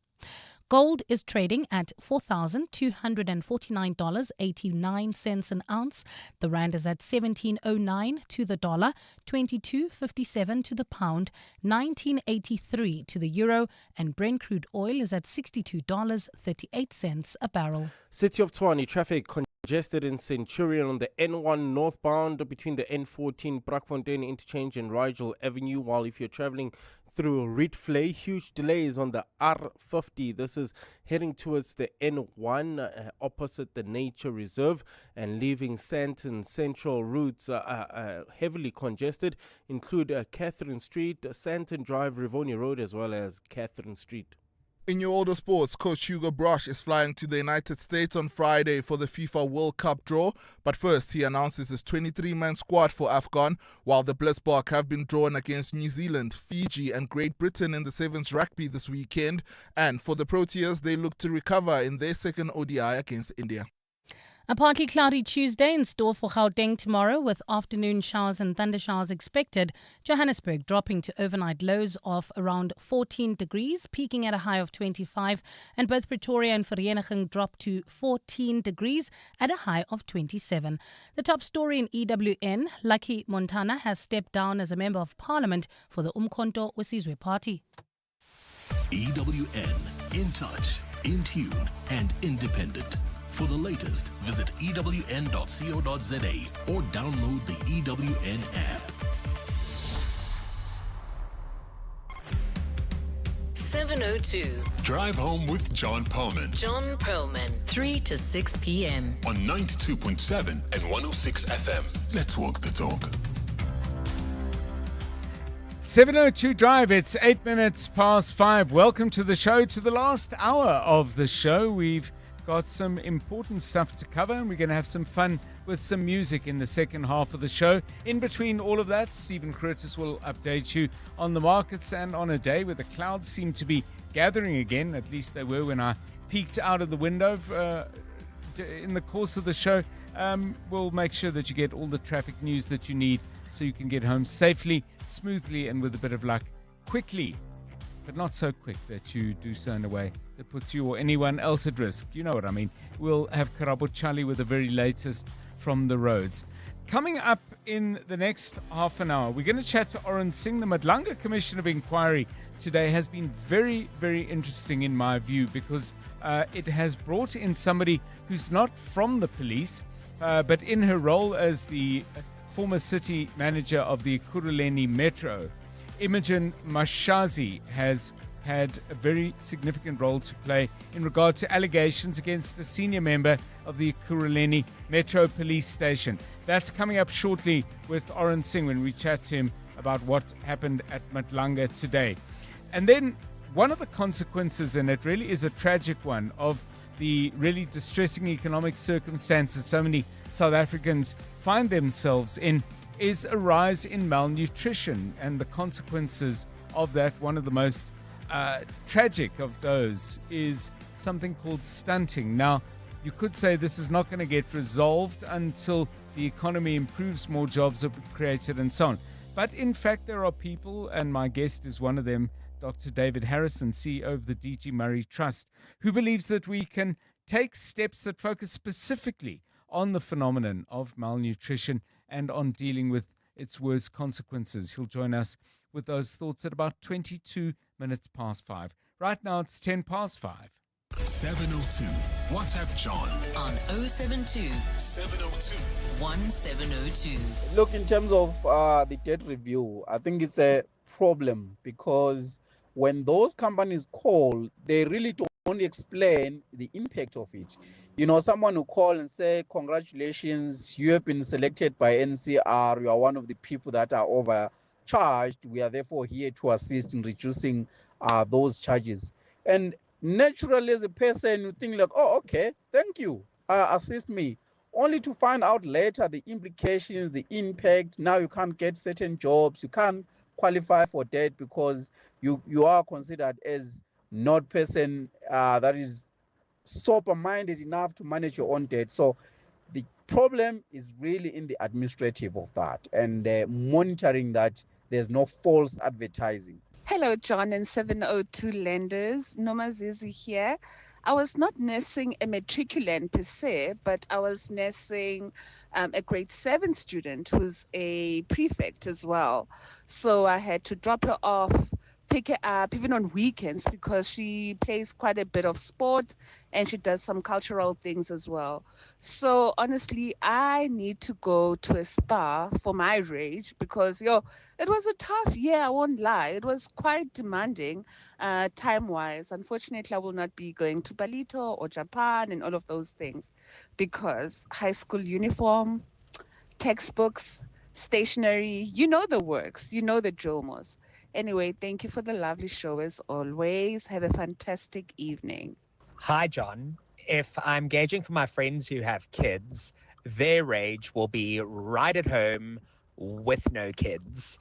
Gold is trading at $4,249.89 an ounce. The rand is at 17.09 to the dollar, 22.57 to the pound, 19.83 to the euro, and Brent crude oil is at $62.38 a barrel. City of Tshwane traffic congested in Centurion on the N1 northbound between the N14 Brakfontein interchange and Rigel Avenue, while if you're traveling through Rietvlei, huge delays on the R50. This is heading towards the N1 opposite the Nature Reserve and leaving Sandton Central routes heavily congested, include Catherine Street, Sandton Drive, Rivonia Road, as well as Catherine Street. In your older sports, coach Hugo Brosh is flying to the United States on Friday for the FIFA World Cup draw. But first, he announces his 23-man squad for AFCON, while the Blitzbok have been drawn against New Zealand, Fiji and Great Britain in the Sevens rugby this weekend. And for the Proteas, they look to recover in their second ODI against India. A partly cloudy Tuesday in store for Gauteng tomorrow, with afternoon showers and thundershowers expected. Johannesburg dropping to overnight lows of around 14 degrees, peaking at a high of 25, and both Pretoria and Vereeniging drop to 14 degrees at a high of 27. The top story in EWN, Lucky Montana has stepped down as a Member of Parliament for the Umkhonto Wesizwe Party. EWN, in touch, in tune and independent. For the latest, visit ewn.co.za or download the EWN app. 7:02. Drive home with John Perlman. John Perlman, 3 to 6 p.m. On 92.7 and 106 FM. Let's walk the talk. 7:02 Drive, it's 8 minutes past 5. Welcome to the show, to the last hour of the show. We've got some important stuff to cover, and we're going to have some fun with some music in the second half of the show. In between all of that, Stephen Curtis will update you on the markets and on a day where the clouds seem to be gathering again. At least they were when I peeked out of the window in the course of the show. We'll make sure that you get all the traffic news that you need so you can get home safely, smoothly, and with a bit of luck quickly. But not so quick that you do so in a way that puts you or anyone else at risk. You know what I mean. We'll have Karabo Chali with the very latest from the roads. Coming up in the next half an hour, we're going to chat to Oren Singh. The Madlanga Commission of Inquiry today has been very, very interesting in my view, because it has brought in somebody who's not from the police, but in her role as the former city manager of the Ekurhuleni Metro. Imogen Mashazi has had a very significant role to play in regard to allegations against a senior member of the Ekurhuleni Metro Police Station. That's coming up shortly with Oren Singh when we chat to him about what happened at Madlanga today. And then one of the consequences, and it really is a tragic one, of the really distressing economic circumstances so many South Africans find themselves in is a rise in malnutrition, and the consequences of that, one of the most tragic of those, is something called stunting. Now, you could say this is not going to get resolved until the economy improves, more jobs are created and so on. But in fact, there are people, and my guest is one of them, Dr. David Harrison, CEO of the D.G. Murray Trust, who believes that we can take steps that focus specifically on the phenomenon of malnutrition and on dealing with its worst consequences. He'll join us with those thoughts at about 22 minutes past 5. Right now, it's 10 past 5. 702. WhatsApp John on 072 702 1702. Look, in terms of the debt review, I think it's a problem because when those companies call, they really don't explain the impact of it. You know, someone who call and say, congratulations, you have been selected by NCR, you are one of the people that are overcharged. We are therefore here to assist in reducing those charges. And naturally, as a person, you think like, oh, okay, thank you, assist me. Only to find out later the implications, the impact. Now you can't get certain jobs, you can't qualify for debt because you are considered as not person that is sober-minded enough to manage your own debt. So the problem is really in the administrative of that and monitoring that there's no false advertising. Hello, John and 702 lenders. Noma Zizi here. I was not nursing a matriculant per se, but I was nursing a grade 7 student who's a prefect as well. So I had to drop her off, pick her up even on weekends because she plays quite a bit of sport and she does some cultural things as well. So honestly, I need to go to a spa for my rage because it was a tough year, I won't lie. It was quite demanding time-wise. Unfortunately, I will not be going to Balito or Japan and all of those things because high school uniform, textbooks, stationery, you know the works, you know the Jomos. Anyway, thank you for the lovely show as always. Have a fantastic evening. Hi, John. If I'm gauging for my friends who have kids, their rage will be right at home with no kids.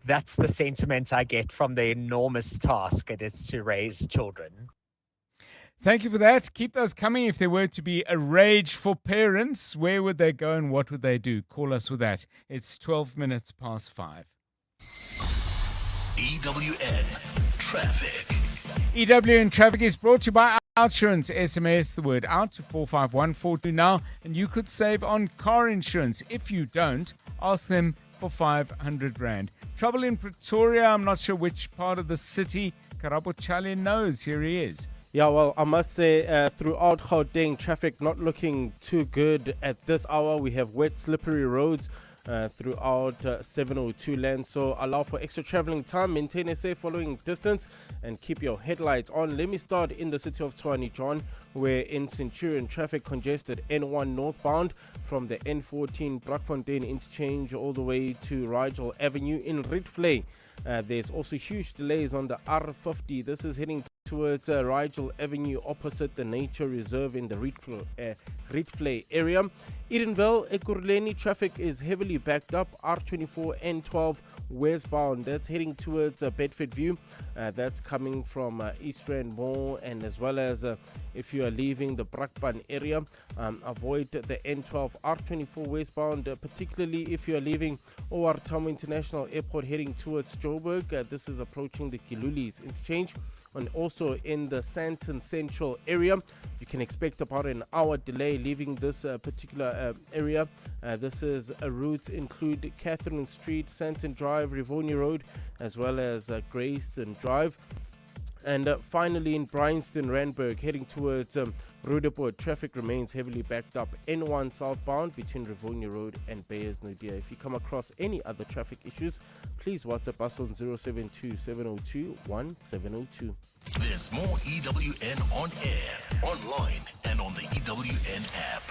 That's the sentiment I get from the enormous task it is to raise children. Thank you for that. Keep those coming. If there were to be a rage for parents, where would they go and what would they do? Call us with that. It's 12 minutes past 5. EWN Traffic. EWN Traffic is brought to you by Outsurance. SMS the word out to 45142 now, and you could save on car insurance. If you don't, ask them for 500 Rand. Trouble in Pretoria. I'm not sure which part of the city. Karabo Chale knows. Here he is. Yeah, well, I must say, throughout Gauteng, traffic not looking too good at this hour. We have wet, slippery roads throughout 702 land. So allow for extra traveling time, maintain a safe following distance, and keep your headlights on. Let me start in the city of Tshwane, John, where in Centurion traffic congested N1 northbound from the N14 Brakfontein interchange all the way to Rigel Avenue in Rietvlei. There's also huge delays on the R50. This is heading towards Rigel Avenue opposite the nature reserve in the Rietvlei area. Edenville, Ekurhuleni traffic is heavily backed up. R24 N12 westbound, that's heading towards Bedford View. That's coming from East Rand Mall, and as well as if you are leaving the Brakpan area, avoid the N12 R24 westbound, particularly if you are leaving OR Tambo International Airport heading towards Joburg. This is approaching the Kilulis interchange. And also in the Sandton Central area, you can expect about an hour delay leaving this particular area. This is routes include Catherine Street, Sandton Drive, Rivonia Road, as well as Greyston Drive. And finally, in Bryanston, Randburg, heading towards Rudaport, traffic remains heavily backed up. N1 southbound between Rivonia Road and Bayers Nadia. If you come across any other traffic issues, please WhatsApp us on 072 702 1702. There's more EWN on air, online, and on the EWN app.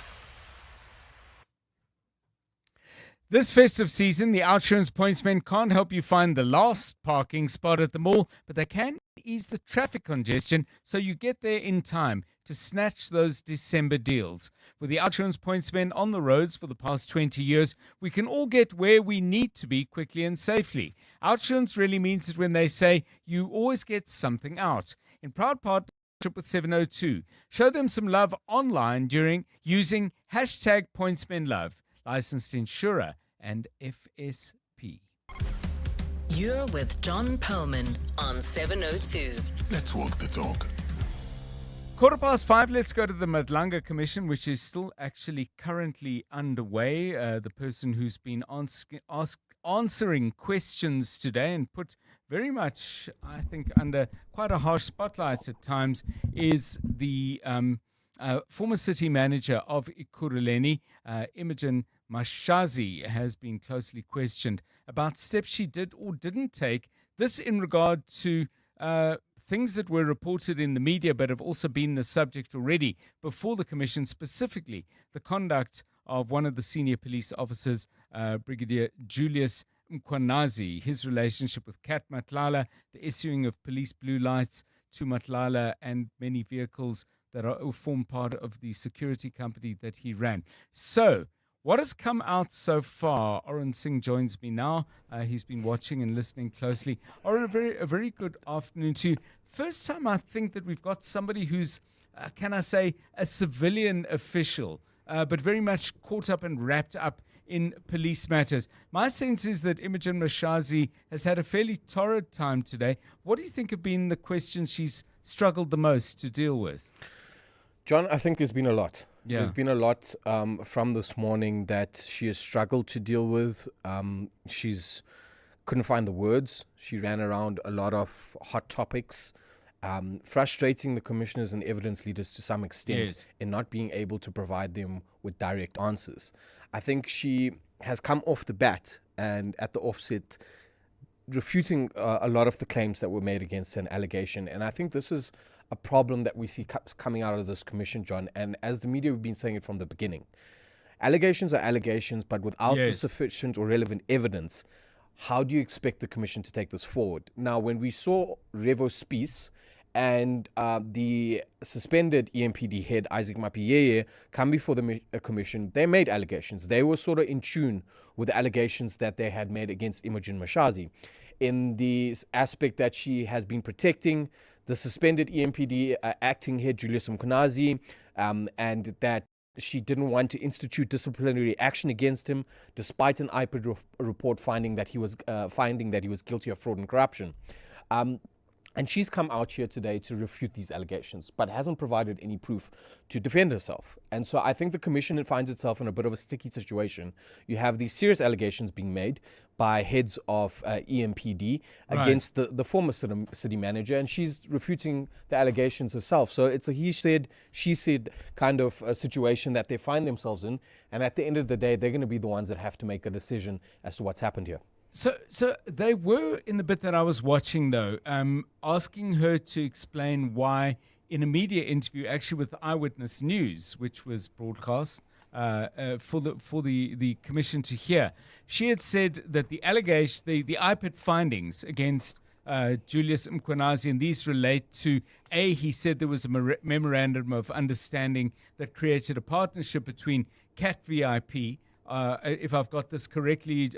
This festive season, the Outsurance Pointsmen can't help you find the last parking spot at the mall, but they can ease the traffic congestion so you get there in time to snatch those December deals. With the Outsurance Pointsmen on the roads for the past 20 years, we can all get where we need to be quickly and safely. Outsurance really means it when they say you always get something out. In proud partnership with 702, show them some love online during using hashtag PointsmenLove. Licensed insurer and FSP. You're with John Perlman on 702. Let's walk the talk. 5:15, let's go to the Madlanga Commission, which is still actually currently underway. The person who's been answering questions today and put very much, I think, under quite a harsh spotlight at times is the former city manager of Ekurhuleni, Imogen Mashazi, has been closely questioned about steps she did or didn't take. This in regard to things that were reported in the media but have also been the subject already before the commission, specifically the conduct of one of the senior police officers, Brigadier Julius Mkwanazi, his relationship with Kat Matlala, the issuing of police blue lights to Matlala and many vehicles that form part of the security company that he ran. So, what has come out so far? Oren Singh joins me now. He's been watching and listening closely. Oren, a very good afternoon to you. First time I think that we've got somebody who's, can I say, a civilian official, but very much caught up and wrapped up in police matters. My sense is that Imogen Mashazi has had a fairly torrid time today. What do you think have been the questions she's struggled the most to deal with? John, I think there's been a lot. Yeah. There's been a lot from this morning that she has struggled to deal with. She's couldn't find the words. She ran around a lot of hot topics, frustrating the commissioners and evidence leaders to some extent in not being able to provide them with direct answers. I think she has come off the bat and at the offset refuting a lot of the claims that were made against her, an allegation. And I think this is a problem that we see coming out of this commission, John. And as the media have been saying it from the beginning, allegations are allegations, but without the sufficient or relevant evidence, how do you expect the commission to take this forward? Now, when we saw Revo Spies and the suspended EMPD head, Isaac Mapiyeye, come before the commission, they made allegations. They were sort of in tune with the allegations that they had made against Imogen Mashazi in the aspect that she has been protecting the suspended EMPD acting head, Julius Mkwanazi, and that she didn't want to institute disciplinary action against him, despite an IPID report finding that he was guilty of fraud and corruption. And she's come out here today to refute these allegations, but hasn't provided any proof to defend herself. And so I think the commission finds itself in a bit of a sticky situation. You have these serious allegations being made by heads of EMPD against the former city manager, and she's refuting the allegations herself. So it's a he said, she said kind of a situation that they find themselves in. And at the end of the day, they're going to be the ones that have to make a decision as to what's happened here. So they were, in the bit that I was watching, though, asking her to explain why, in a media interview, actually with Eyewitness News, which was broadcast for the commission to hear, she had said that the allegation, the IPID findings against Julius Mkwanazi, and these relate to, he said there was a memorandum of understanding that created a partnership between CAT VIP, if I've got this correctly,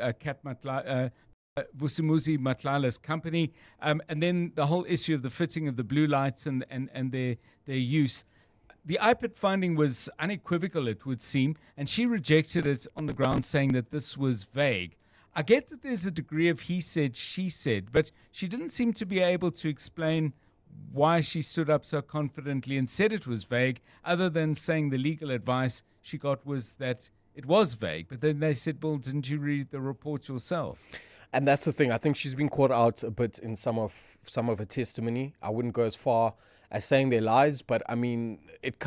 Vusimuzi Matlala's company, and then the whole issue of the fitting of the blue lights and their use. The IPID finding was unequivocal, it would seem, and she rejected it on the grounds saying that this was vague. I get that there's a degree of he said, she said, but she didn't seem to be able to explain why she stood up so confidently and said it was vague, other than saying the legal advice she got was that it was vague. But then they said, well, didn't you read the report yourself? And that's the thing. I think she's been caught out a bit in some of her testimony. I wouldn't go as far as saying they're lies, but I mean, it's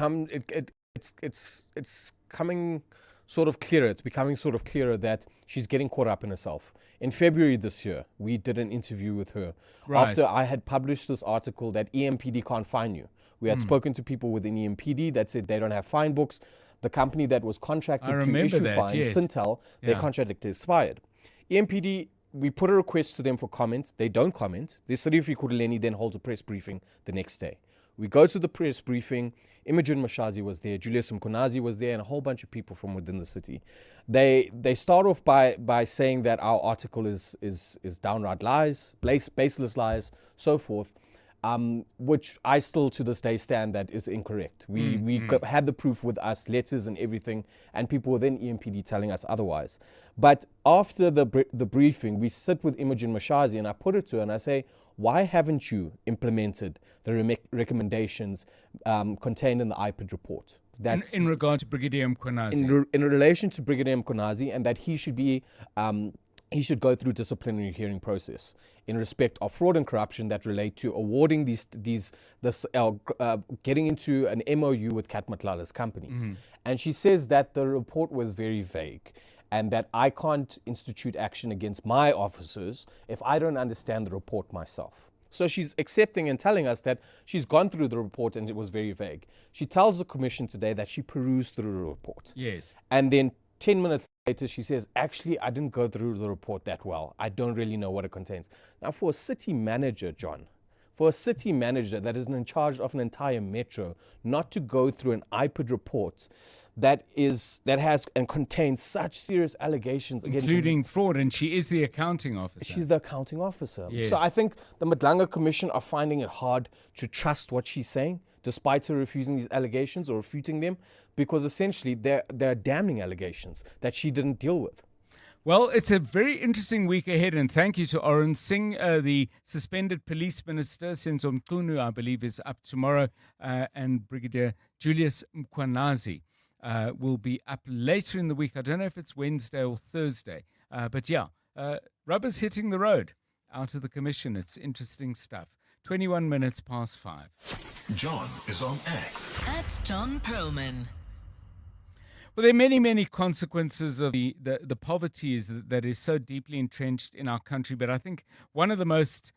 coming sort of clearer. It's becoming sort of clearer that she's getting caught up in herself. In February this year, we did an interview with her after I had published this article that EMPD can't fine you. We had spoken to people within EMPD that said they don't have fine books. The company that was contracted to issue fines, yes. Syntel, their contract expired. EMPD, we put a request to them for comment. They don't comment. The Sarifi Kuruleni then holds a press briefing the next day. We go to the press briefing. Imogen Mashazi was there, Julius Mkonazi was there, and a whole bunch of people from within the city. They start off by saying that our article is downright lies, baseless lies, so forth, which I still to this day stand that is incorrect. We had the proof with us, letters and everything, and people within EMPD telling us otherwise. But after the briefing, we sit with Imogen Mashazi, and I put it to her and I say, why haven't you implemented the recommendations contained in the IPID report? That's in regard to Brigadier Mkonazi. In relation to Brigadier Mkonazi, and that he should be he should go through disciplinary hearing process in respect of fraud and corruption that relate to awarding getting into an MOU with Kat Matlala's companies. And she says that the report was very vague, and that I can't institute action against my officers if I don't understand the report myself. So she's accepting and telling us that she's gone through the report and it was very vague. She tells the commission today that she perused through the report. Yes. And then 10 minutes later, she says, actually, I didn't go through the report that well. I don't really know what it contains. Now, for a city manager, John, for a city manager that is in charge of an entire metro, not to go through an IPID report that has and contains such serious allegations against, including fraud, and she is the accounting officer. She's the accounting officer. Yes. So I think the Madlanga Commission are finding it hard to trust what she's saying, despite her refusing these allegations or refuting them, because essentially they're damning allegations that she didn't deal with. Well, it's a very interesting week ahead, and thank you to Oren Singh, the suspended police minister. Senzo Mqunu, I believe, is up tomorrow, and Brigadier Julius Mkwanazi will be up later in the week. I don't know if it's Wednesday or Thursday, but yeah, rubber's hitting the road out of the commission. It's interesting stuff. 21 minutes past 5. John is on X. At John Perlman. Well, there are many, many consequences of the poverty that is so deeply entrenched in our country. But I think one of the most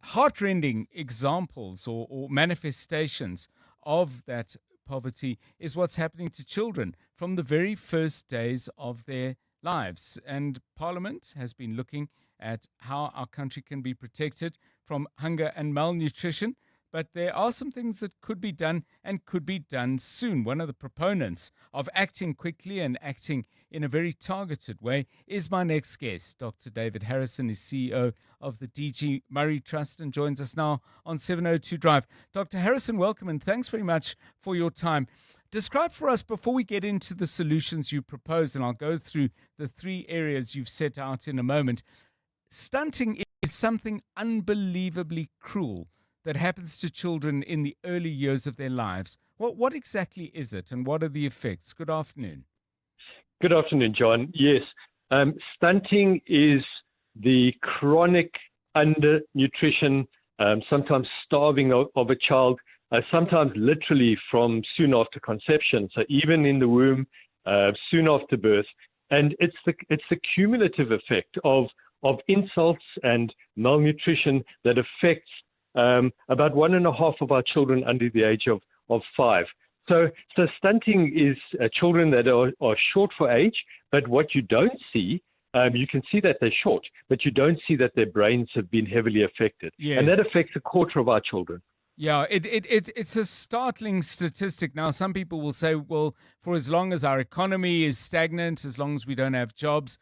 heartrending examples or manifestations of that poverty is what's happening to children from the very first days of their lives. And Parliament has been looking at how our country can be protected from hunger and malnutrition. But there are some things that could be done and could be done soon. One of the proponents of acting quickly and acting in a very targeted way is my next guest. Dr. David Harrison is CEO of the DG Murray Trust and joins us now on 702 Drive. Dr. Harrison, welcome and thanks very much for your time. Describe for us, before we get into the solutions you propose, and I'll go through the 3 areas you've set out in a moment. Stunting is something unbelievably cruel that happens to children in the early years of their lives. What exactly is it, and what are the effects? Good afternoon. Good afternoon, John. Yes, stunting is the chronic undernutrition, sometimes starving of a child, sometimes literally from soon after conception, so even in the womb, soon after birth. And it's the cumulative effect of insults and malnutrition that affects about 1.5 of our children under the age of 5. So stunting is children that are short for age, but what you don't see, you can see that they're short, but you don't see that their brains have been heavily affected. Yes. And that affects 1/4 of our children. Yeah, it's a startling statistic. Now, some people will say, well, for as long as our economy is stagnant, as long as we don't have jobs,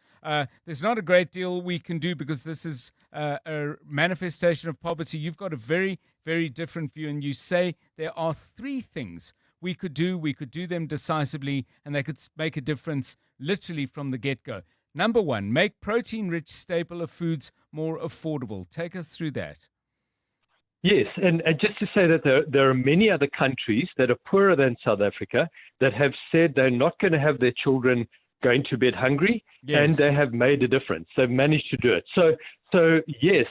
there's not a great deal we can do because this is a manifestation of poverty. You've got a very, very different view, and you say there are 3 things we could do. We could do them decisively, and they could make a difference literally from the get-go. Number 1, make protein-rich staple of foods more affordable. Take us through that. Yes, and just to say that there are many other countries that are poorer than South Africa that have said they're not going to have their children going to bed hungry, Yes. and they have made a difference. They've managed to do it. So yes,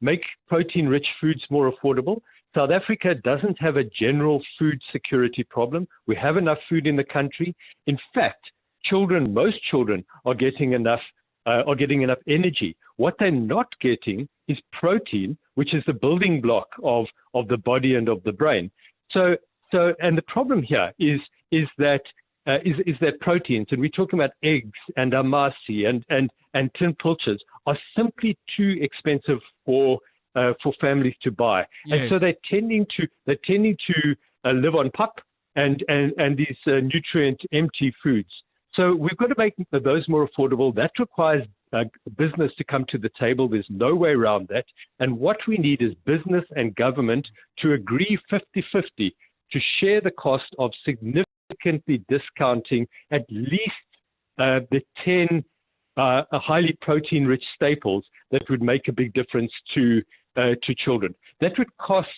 make protein-rich foods more affordable. South Africa doesn't have a general food security problem. We have enough food in the country. In fact, most children are getting enough energy. What they're not getting is protein, which is the building block of the body and of the brain. So and the problem here is that proteins, and we're talking about eggs and amasi and tin pilchards, are simply too expensive for families to buy. Yes. And so they're tending to live on pap and these nutrient empty foods. So we've got to make those more affordable. That requires business to come to the table. There's no way around that. And what we need is business and government to agree 50-50 to share the cost of significantly discounting at least the 10 highly protein-rich staples that would make a big difference to children. That would cost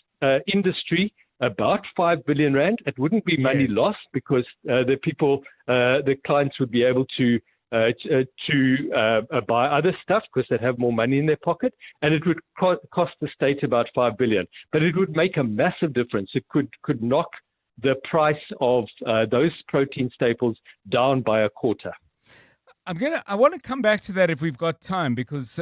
industry about 5 billion rand. It wouldn't be money Yes. lost because the clients would be able to buy other stuff because they'd have more money in their pocket, and it would cost the state about 5 billion. But it would make a massive difference. It could knock the price of those protein staples down by a quarter. I want to come back to that if we've got time, because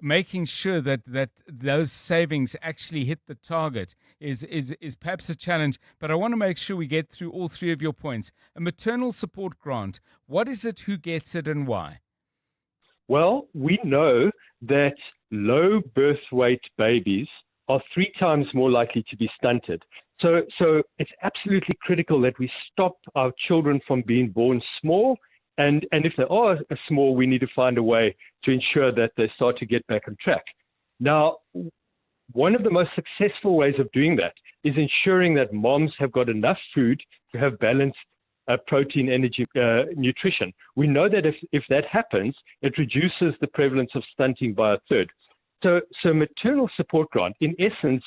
making sure that those savings actually hit the target is perhaps a challenge. But I want to make sure we get through all three of your points. A maternal support grant. What is it? Who gets it, and why? Well, we know that low birth weight babies are 3 times more likely to be stunted. So it's absolutely critical that we stop our children from being born small. And if they are small, we need to find a way to ensure that they start to get back on track. Now, one of the most successful ways of doing that is ensuring that moms have got enough food to have balanced protein, energy, nutrition. We know that if that happens, it reduces the prevalence of stunting by a third. So maternal support grant, in essence,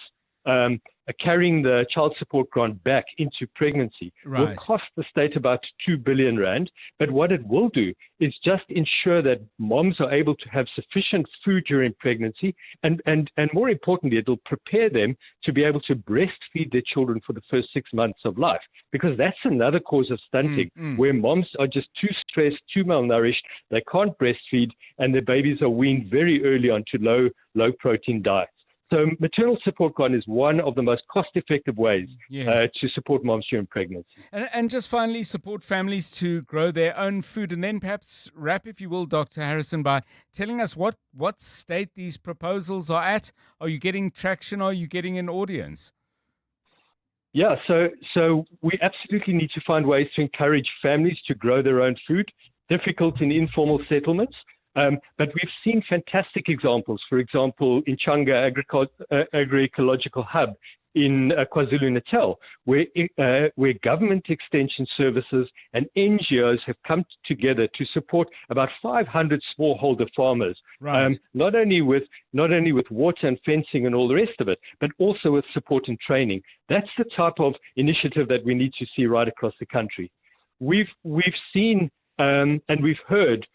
carrying the child support grant back into pregnancy will cost the state about 2 billion rand. But what it will do is just ensure that moms are able to have sufficient food during pregnancy. And more importantly, it will prepare them to be able to breastfeed their children for the first 6 months of life. Because that's another cause of stunting, where moms are just too stressed, too malnourished, they can't breastfeed, and their babies are weaned very early onto low protein diets. So maternal support grant is one of the most cost-effective ways to support moms during pregnancy. And just finally, support families to grow their own food. And then perhaps wrap, if you will, Dr. Harrison, by telling us what state these proposals are at. Are you getting traction? Are you getting an audience? Yeah, so we absolutely need to find ways to encourage families to grow their own food, difficult in informal settlements. But we've seen fantastic examples. For example, in Changa Agroecological Hub in KwaZulu-Natal, where government extension services and NGOs have come together to support about 500 smallholder farmers, not only with water and fencing and all the rest of it, but also with support and training. That's the type of initiative that we need to see right across the country. We've seen and we've heard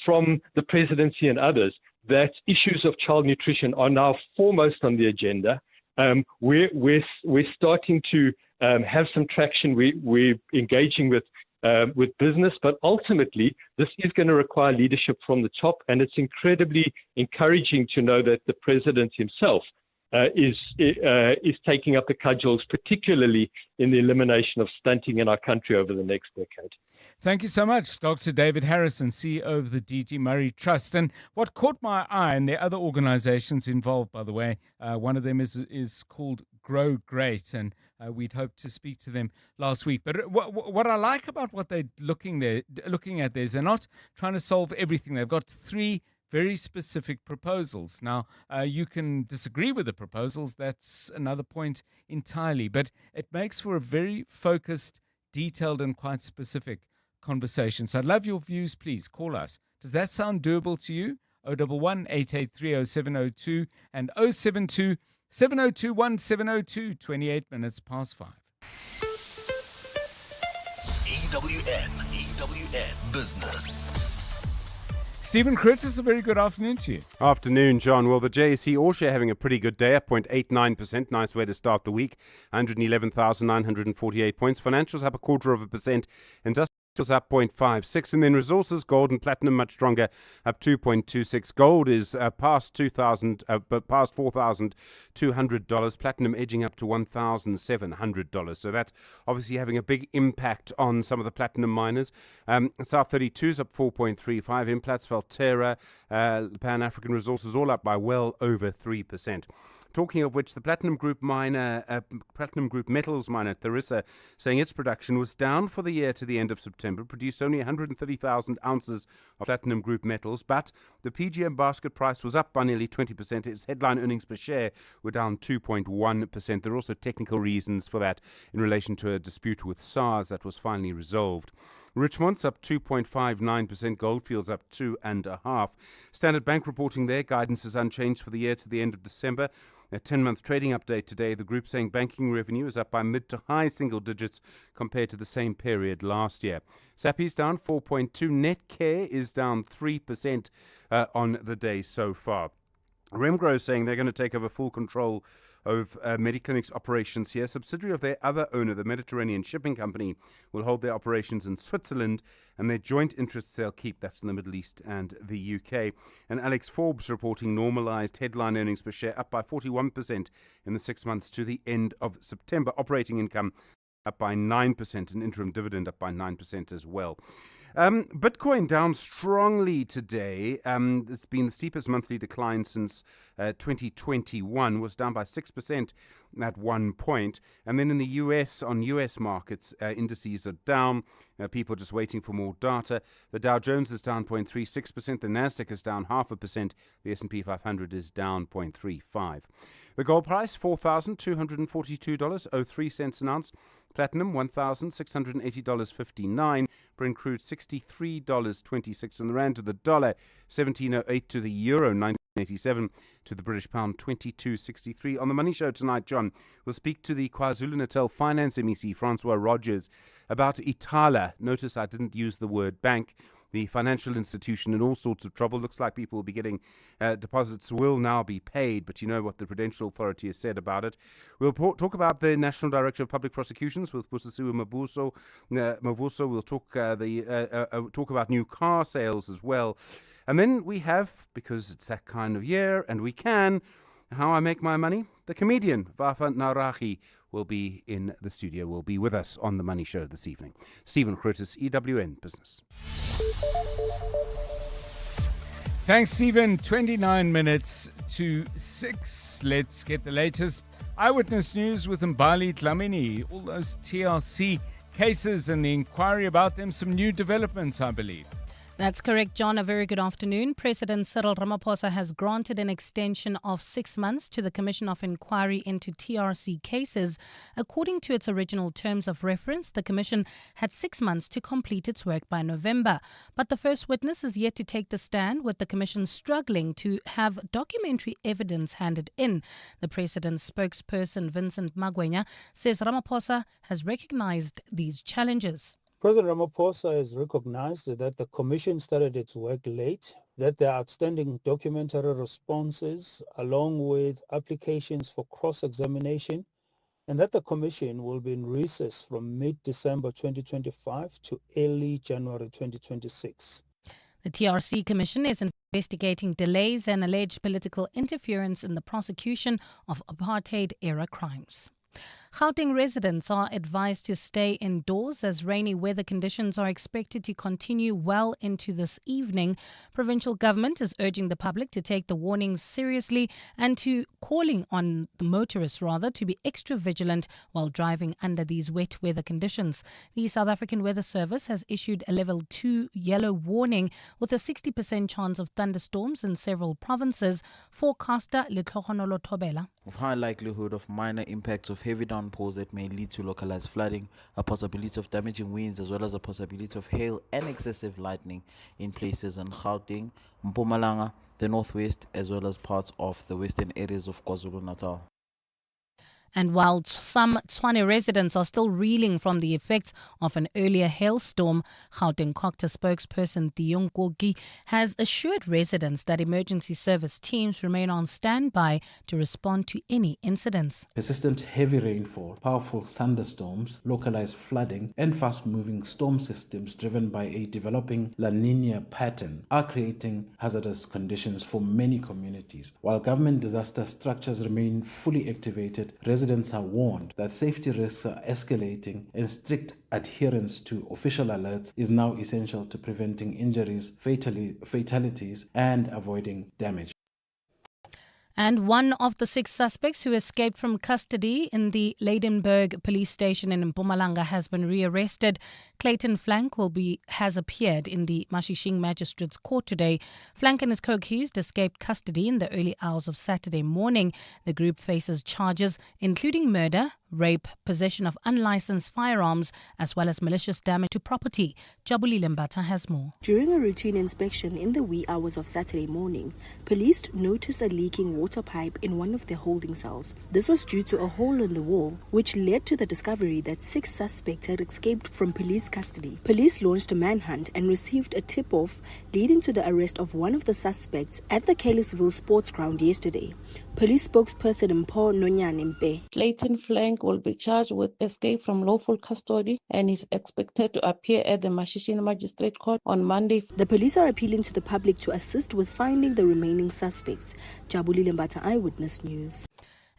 from the presidency and others that issues of child nutrition are now foremost on the agenda. We're starting to have some traction. We're engaging with business, but ultimately this is going to require leadership from the top, and it's incredibly encouraging to know that the president himself is taking up the cudgels, particularly in the elimination of stunting in our country over the next decade. Thank you so much, Dr. David Harrison, CEO of the D.G. Murray Trust. And what caught my eye, and there are other organizations involved, by the way, one of them is called Grow Great, and we'd hoped to speak to them last week. But what I like about what they're looking at there is they're not trying to solve everything. They've got 3 very specific proposals. Now, you can disagree with the proposals. That's another point entirely. But it makes for a very focused, detailed, and quite specific conversation. So I'd love your views. Please call us. Does that sound doable to you? 011 883 0702 and 072 702 1702, 28 minutes past 5. EWN Business. Stephen Curtis, a very good afternoon to you. Afternoon, John. Well, the JSE All-Share having a pretty good day, up 0.89%. Nice way to start the week. 111,948 points. Financials up 0.25%. Industrials up 0.56%. And then resources, gold and platinum much stronger, up 2.26%. Gold is past $4,200. Platinum edging up to $1,700. So that's obviously having a big impact on some of the platinum miners. South 32 is up 4.35%. Implats, Valterra, Pan-African Resources all up by well over 3%. Talking of which, the Platinum Group Metals miner, Tharisa, saying its production was down for the year to the end of September, produced only 130,000 ounces of Platinum Group metals, but the PGM basket price was up by nearly 20%. Its headline earnings per share were down 2.1%. There are also technical reasons for that in relation to a dispute with SARS that was finally resolved. Richmond's up 2.59%, Goldfields up 2.5%. Standard Bank reporting their guidance is unchanged for the year to the end of December. A 10-month trading update today, the group saying banking revenue is up by mid to high single digits compared to the same period last year. Sappy's down 4.2%, Netcare is down 3% on the day so far. Remgro is saying they're going to take over full control of Mediclinic's operations here. Subsidiary of their other owner, the Mediterranean Shipping Company, will hold their operations in Switzerland, and their joint interests they'll keep. That's in the Middle East and the UK. And Alex Forbes reporting normalized headline earnings per share up by 41% in the 6 months to the end of September. Operating income up by 9%, and interim dividend up by 9% as well. Bitcoin down strongly today. It's been the steepest monthly decline since 2021, was down by 6% at one point. And then in the US, on US markets, indices are down. People just waiting for more data. The Dow Jones is down 0.36%. The Nasdaq is down 0.5%. The S&P 500 is down 0.35%. The gold price, $4,242.03 an ounce. Platinum, $1,680.59. Brent crude, $63.26. And the rand to the dollar, 17.08 to the euro, 19.87 to the British pound, 22.63. On the Money Show tonight, John, we'll speak to the KwaZulu-Natal Finance MEC, Francois Rogers, about Itala. Notice I didn't use the word bank. The financial institution in all sorts of trouble. Looks like people will be getting deposits will now be paid, but you know what the Prudential Authority has said about it. We'll talk about the National Director of Public Prosecutions with Busisiwe Mavuso. We'll talk talk about new car sales as well. And then we have, because it's that kind of year, and we can, how I make my money. The comedian Vafa Naurahi will be in the studio, will be with us on The Money Show this evening. Stephen Curtis, EWN Business. Thanks, Stephen. 29 minutes to 6. Let's get the latest eyewitness news with Mbali Dlamini. All those TRC cases and the inquiry about them, some new developments, I believe. That's correct, John. A very good afternoon. President Cyril Ramaphosa has granted an extension of 6 months to the Commission of Inquiry into TRC cases. According to its original terms of reference, the Commission had 6 months to complete its work by November. But the first witness is yet to take the stand, with the Commission struggling to have documentary evidence handed in. The President's spokesperson, Vincent Magwenya, says Ramaphosa has recognized these challenges. President Ramaphosa has recognized that the Commission started its work late, that there are outstanding documentary responses along with applications for cross-examination, and that the Commission will be in recess from mid-December 2025 to early January 2026. The TRC Commission is investigating delays and alleged political interference in the prosecution of apartheid-era crimes. Gauteng residents are advised to stay indoors as rainy weather conditions are expected to continue well into this evening. Provincial government is urging the public to take the warnings seriously and to calling on the motorists to be extra vigilant while driving under these wet weather conditions. The South African Weather Service has issued a level 2 yellow warning with a 60% chance of thunderstorms in several provinces. Forecaster Letlogonolo Thobela. Of high likelihood of minor impacts of heavy downpours that may lead to localized flooding, a possibility of damaging winds, as well as a possibility of hail and excessive lightning in places in Gauteng, Mpumalanga, the northwest, as well as parts of the western areas of KwaZulu-Natal. And while some Tshwane residents are still reeling from the effects of an earlier hailstorm, Gauteng Cocta spokesperson Dion Koki has assured residents that emergency service teams remain on standby to respond to any incidents. Persistent heavy rainfall, powerful thunderstorms, localized flooding, and fast-moving storm systems driven by a developing La Nina pattern are creating hazardous conditions for many communities. While government disaster structures remain fully activated, residents are warned that safety risks are escalating and strict adherence to official alerts is now essential to preventing injuries, fatalities, and avoiding damage. And one of the 6 suspects who escaped from custody in the Leidenburg police station in Mpumalanga has been rearrested. Clayton Flank has appeared in the Mashishing Magistrates Court today. Flank and his co-accused escaped custody in the early hours of Saturday morning. The group faces charges including murder, rape, possession of unlicensed firearms, as well as malicious damage to property. Jabuli Lembata has more. During a routine inspection in the wee hours of Saturday morning, police noticed a leaking water pipe in one of their holding cells. This was due to a hole in the wall, which led to the discovery that 6 suspects had escaped from police custody. Police launched a manhunt and received a tip-off, leading to the arrest of one of the suspects at the Kellisville Sports Ground yesterday. Police spokesperson Mpo Nonyanempe. Clayton Flank will be charged with escape from lawful custody and is expected to appear at the Mashishini Magistrate Court on Monday. The police are appealing to the public to assist with finding the remaining suspects. Jabuli Lembata, Eyewitness News.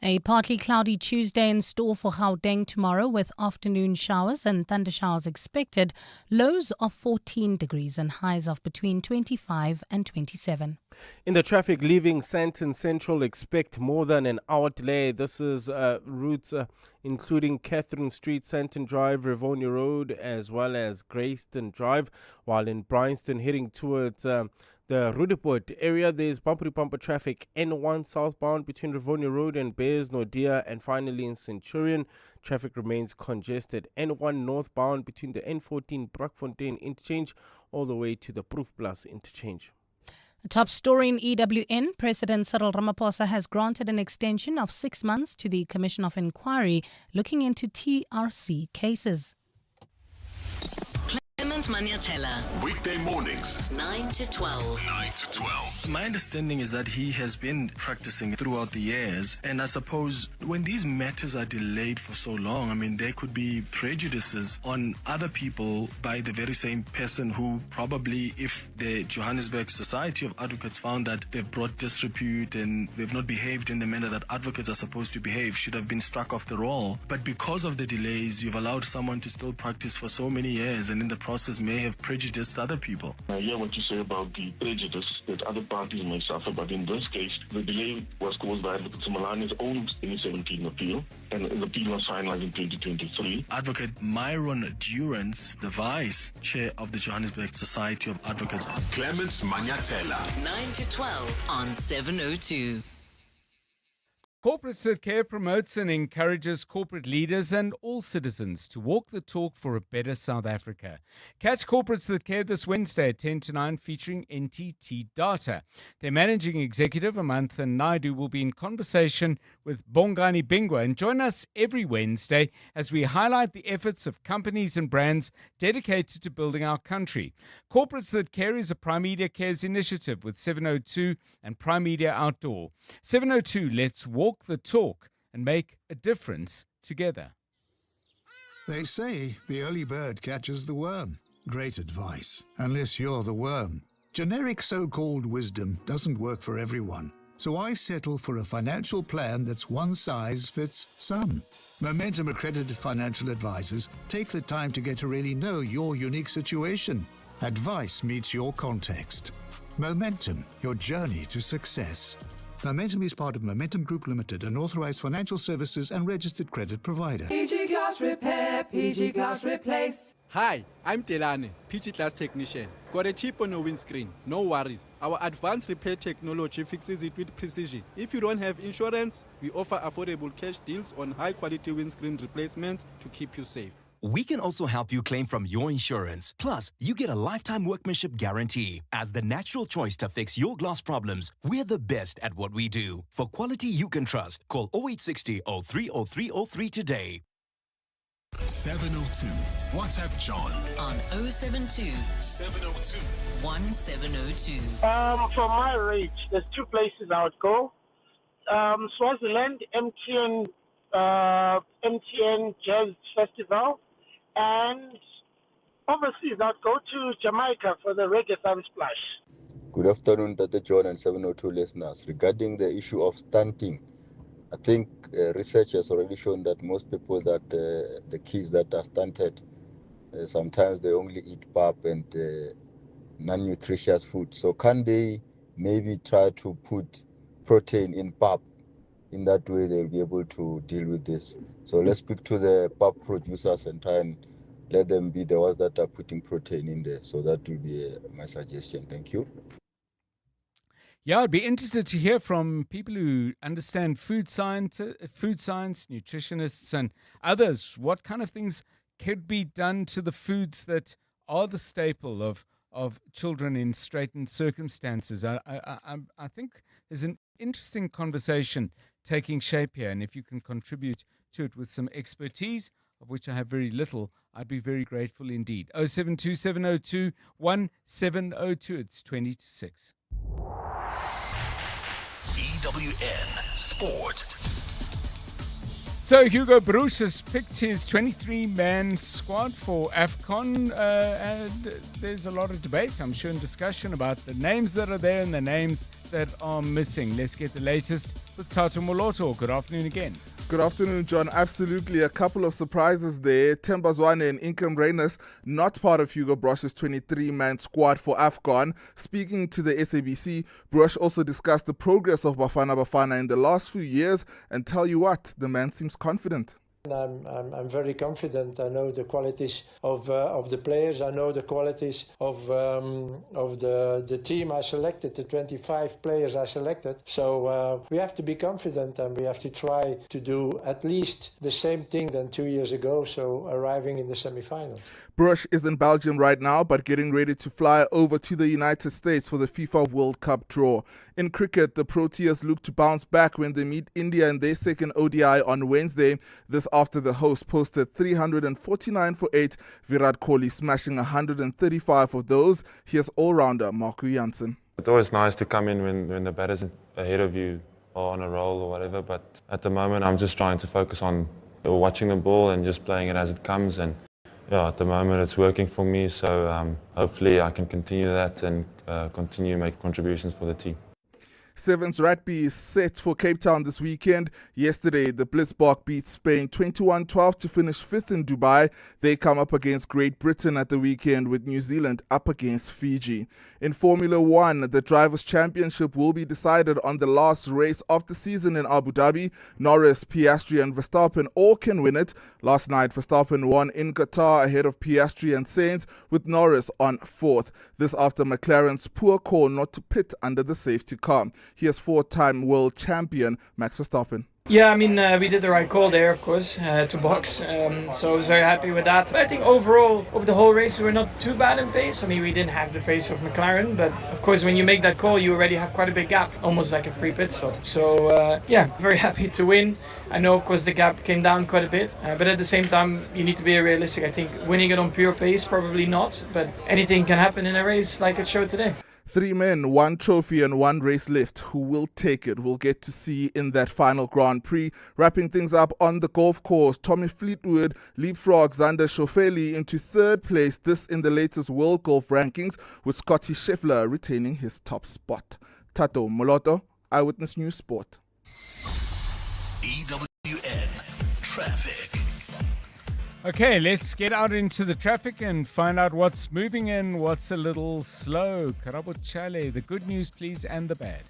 A partly cloudy Tuesday in store for Gauteng tomorrow, with afternoon showers and thunder showers expected. Lows of 14 degrees and highs of between 25 and 27. In the traffic leaving Sandton Central, expect more than an hour delay. This is routes including Catherine Street, Sandton Drive, Rivonia Road, as well as Greyston Drive. While in Bryanston, heading towards the Rudeport area, there's bumper traffic N1 southbound between Rivonia Road and Bears Nordia, and finally in Centurion, traffic remains congested N1 northbound between the N14 Brakfontein interchange all the way to the Proof Plus interchange. A top story in EWN, President Cyril Ramaphosa has granted an extension of 6 months to the Commission of Inquiry looking into TRC cases. Manyatela. Weekday mornings, 9 to 12. 9 to 12. My understanding is that he has been practicing throughout the years, and I suppose when these matters are delayed for so long, I mean, there could be prejudices on other people by the very same person who probably, if the Johannesburg Society of Advocates found that they've brought disrepute and they've not behaved in the manner that advocates are supposed to behave, should have been struck off the roll. But because of the delays, you've allowed someone to still practice for so many years, and in the process may have prejudiced other people. I hear what you say about the prejudice that other parties may suffer, but in this case, the delay was caused by Advocate Simalani's own 2017 appeal, and the appeal was finalized in 2023. Advocate Myron Durance, the Vice Chair of the Johannesburg Society of Advocates. Clements Manyatela. 9 to 12 on 702. Corporates That Care promotes and encourages corporate leaders and all citizens to walk the talk for a better South Africa. Catch Corporates That Care this Wednesday at 10 to 9 featuring NTT Data. Their managing executive, Amantha Naidu, will be in conversation with Bongani Bingwa, and join us every Wednesday as we highlight the efforts of companies and brands dedicated to building our country. Corporates That Care is a Prime Media Cares initiative with 702 and Prime Media Outdoor. 702, let's walk the talk and make a difference together. They say the early bird catches the worm. Great advice, unless you're the worm. Generic so-called wisdom doesn't work for everyone, so I settle for a financial plan that's one size fits some. Momentum accredited financial advisors take the time to get to really know your unique situation. Advice meets your context. Momentum, your journey to success. Momentum is part of Momentum Group Limited, an authorized financial services and registered credit provider. PG Glass Repair, PG Glass Replace. Hi, I'm Telane, PG Glass Technician. Got a chip on your windscreen? No worries. Our advanced repair technology fixes it with precision. If you don't have insurance, we offer affordable cash deals on high-quality windscreen replacements to keep you safe. we can also help you claim from your insurance. Plus, you get a lifetime workmanship guarantee. As the natural choice to fix your glass problems, we're the best at what we do. For quality you can trust, call 0860 030303 today. 702. WhatsApp John on 072 702 1702. For my reach, there's two places I would go. Swaziland, MTN Jazz Festival, and overseas I'd go to Jamaica for the Reggae Sunsplash. Good afternoon, Dr. John and 702 listeners. Regarding the issue of stunting, I think research has already shown that most people that the kids that are stunted, sometimes they only eat pap and non-nutritious food. So can they maybe try to put protein in pap? In that way, they'll be able to deal with this. So let's speak to the pap producers and try and let them be the ones that are putting protein in there. So that will be my suggestion. Thank you. Yeah, I'd be interested to hear from people who understand food science, nutritionists and others. What kind of things could be done to the foods that are the staple of children in straitened circumstances? I think there's an interesting conversation taking shape here, and if you can contribute to it with some expertise, of which I have very little, I'd be very grateful indeed. 072 702 1702. It's 20 to 6. EWN Sport. So Hugo Broos has picked his 23-man squad for AFCON, and there's a lot of debate, I'm sure, and discussion about the names that are there and the names that are missing. Let's get the latest with Tato Moloto. Good afternoon again. Good afternoon, John. Absolutely. A couple of surprises there. Themba Zwane and Inkem Reyners, not part of Hugo Brosh's 23-man squad for AFCON. Speaking to the SABC, Brosh also discussed the progress of Bafana Bafana in the last few years, and tell you what, the man seems confident. I'm very confident. I know the qualities of the players. I know the qualities of the team I selected, the 25 players I selected. So we have to be confident, and we have to try to do at least the same thing than 2 years ago, so arriving in the semi-finals. Brosh is in Belgium right now, but getting ready to fly over to the United States for the FIFA World Cup draw. In cricket, the Proteas look to bounce back when they meet India in their second ODI on Wednesday. This after the host posted 349 for 8, Virat Kohli smashing 135 of those. Here's all-rounder Marco Jansen. It's always nice to come in when the batter's ahead of you or on a roll or whatever, but at the moment I'm just trying to focus on watching the ball and just playing it as it comes, and yeah, at the moment it's working for me, so hopefully I can continue that and continue make contributions for the team. Sevens rugby is set for Cape Town this weekend. Yesterday, the Blitzbok beat Spain 21-12 to finish 5th in Dubai. They come up against Great Britain at the weekend, with New Zealand up against Fiji. In Formula 1, the Drivers' Championship will be decided on the last race of the season in Abu Dhabi. Norris, Piastri and Verstappen all can win it. Last night, Verstappen won in Qatar ahead of Piastri and Sainz, with Norris on 4th. This after McLaren's poor call not to pit under the safety car. Here's four-time world champion Max Verstappen. Yeah, I mean, we did the right call there, of course, to box. So I was very happy with that. But I think overall, over the whole race, we were not too bad in pace. I mean, we didn't have the pace of McLaren, but of course, when you make that call, you already have quite a big gap, almost like a free pit stop. So yeah, very happy to win. I know, of course, the gap came down quite a bit, but at the same time, you need to be realistic. I think winning it on pure pace, probably not, but anything can happen in a race like it showed today. 3 men, 1 trophy and 1 race left. Who will take it? We'll get to see in that final Grand Prix. Wrapping things up on the golf course, Tommy Fleetwood leapfrogs Xander Schauffele into 3rd place, this in the latest World Golf Rankings, with Scotty Scheffler retaining his top spot. Tato Moloto, Eyewitness News Sport. EWN Traffic. Okay, let's get out into the traffic and find out what's moving and what's a little slow. Karabo Chale, the good news, please, and the bad.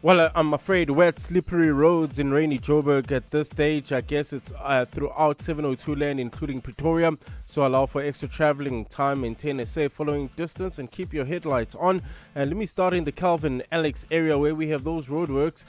Well, I'm afraid wet, slippery roads in rainy Joburg at this stage. I guess it's throughout 702 land, including Pretoria. So allow for extra traveling time, maintain a safe following distance, and keep your headlights on. And let me start in the Calvin Alex area, where we have those roadworks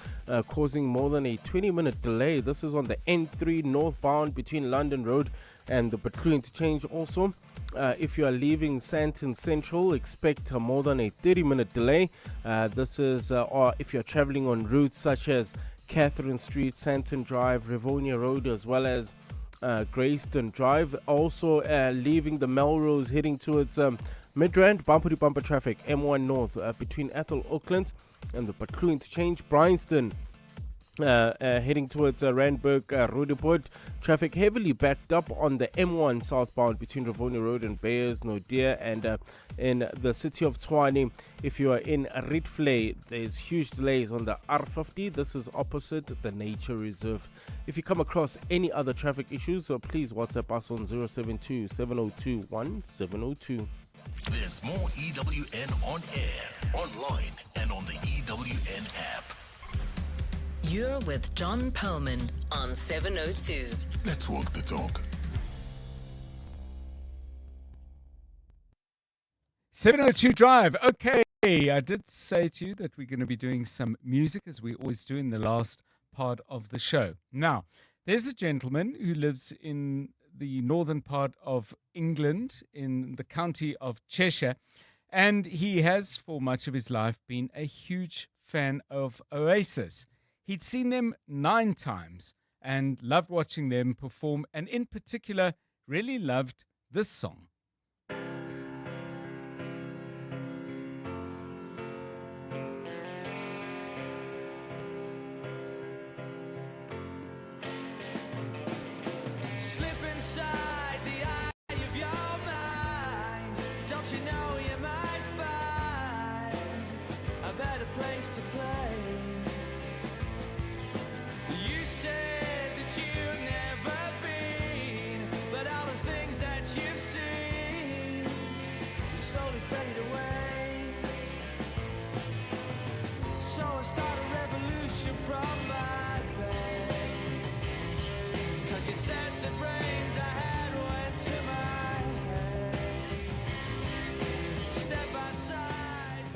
causing more than a 20-minute delay. This is on the N3 northbound between London Road and the Bethlehem interchange. Also, if you are leaving Sandton Central, expect more than a 30-minute delay. This is, or if you're traveling on routes such as Catherine Street, Sandton Drive, Rivonia Road, as well as Greyston Drive. Also, leaving the Melrose, heading towards Midrand, bumper-to-bumper traffic, M1 North, between Ethel Auckland and the Bethlehem interchange. Bryanston, heading towards Randburg Roodepoort. Traffic heavily backed up on the M1 southbound between Rivonia Road and Beyers Naudé, and in the city of Tshwane, if you are in Rietvlei, there's huge delays on the R50. This is opposite the nature reserve. If you come across any other traffic issues, please WhatsApp us on 072 702 1702. There's more EWN on air, online, and on the EWN app. You're with John Perlman on 702. Let's walk the talk. 702 Drive. Okay, I did say to you that we're going to be doing some music, as we always do in the last part of the show. Now, there's a gentleman who lives in the northern part of England, in the county of Cheshire, and he has for much of his life been a huge fan of Oasis. He'd seen them 9 times and loved watching them perform, and in particular really loved this song.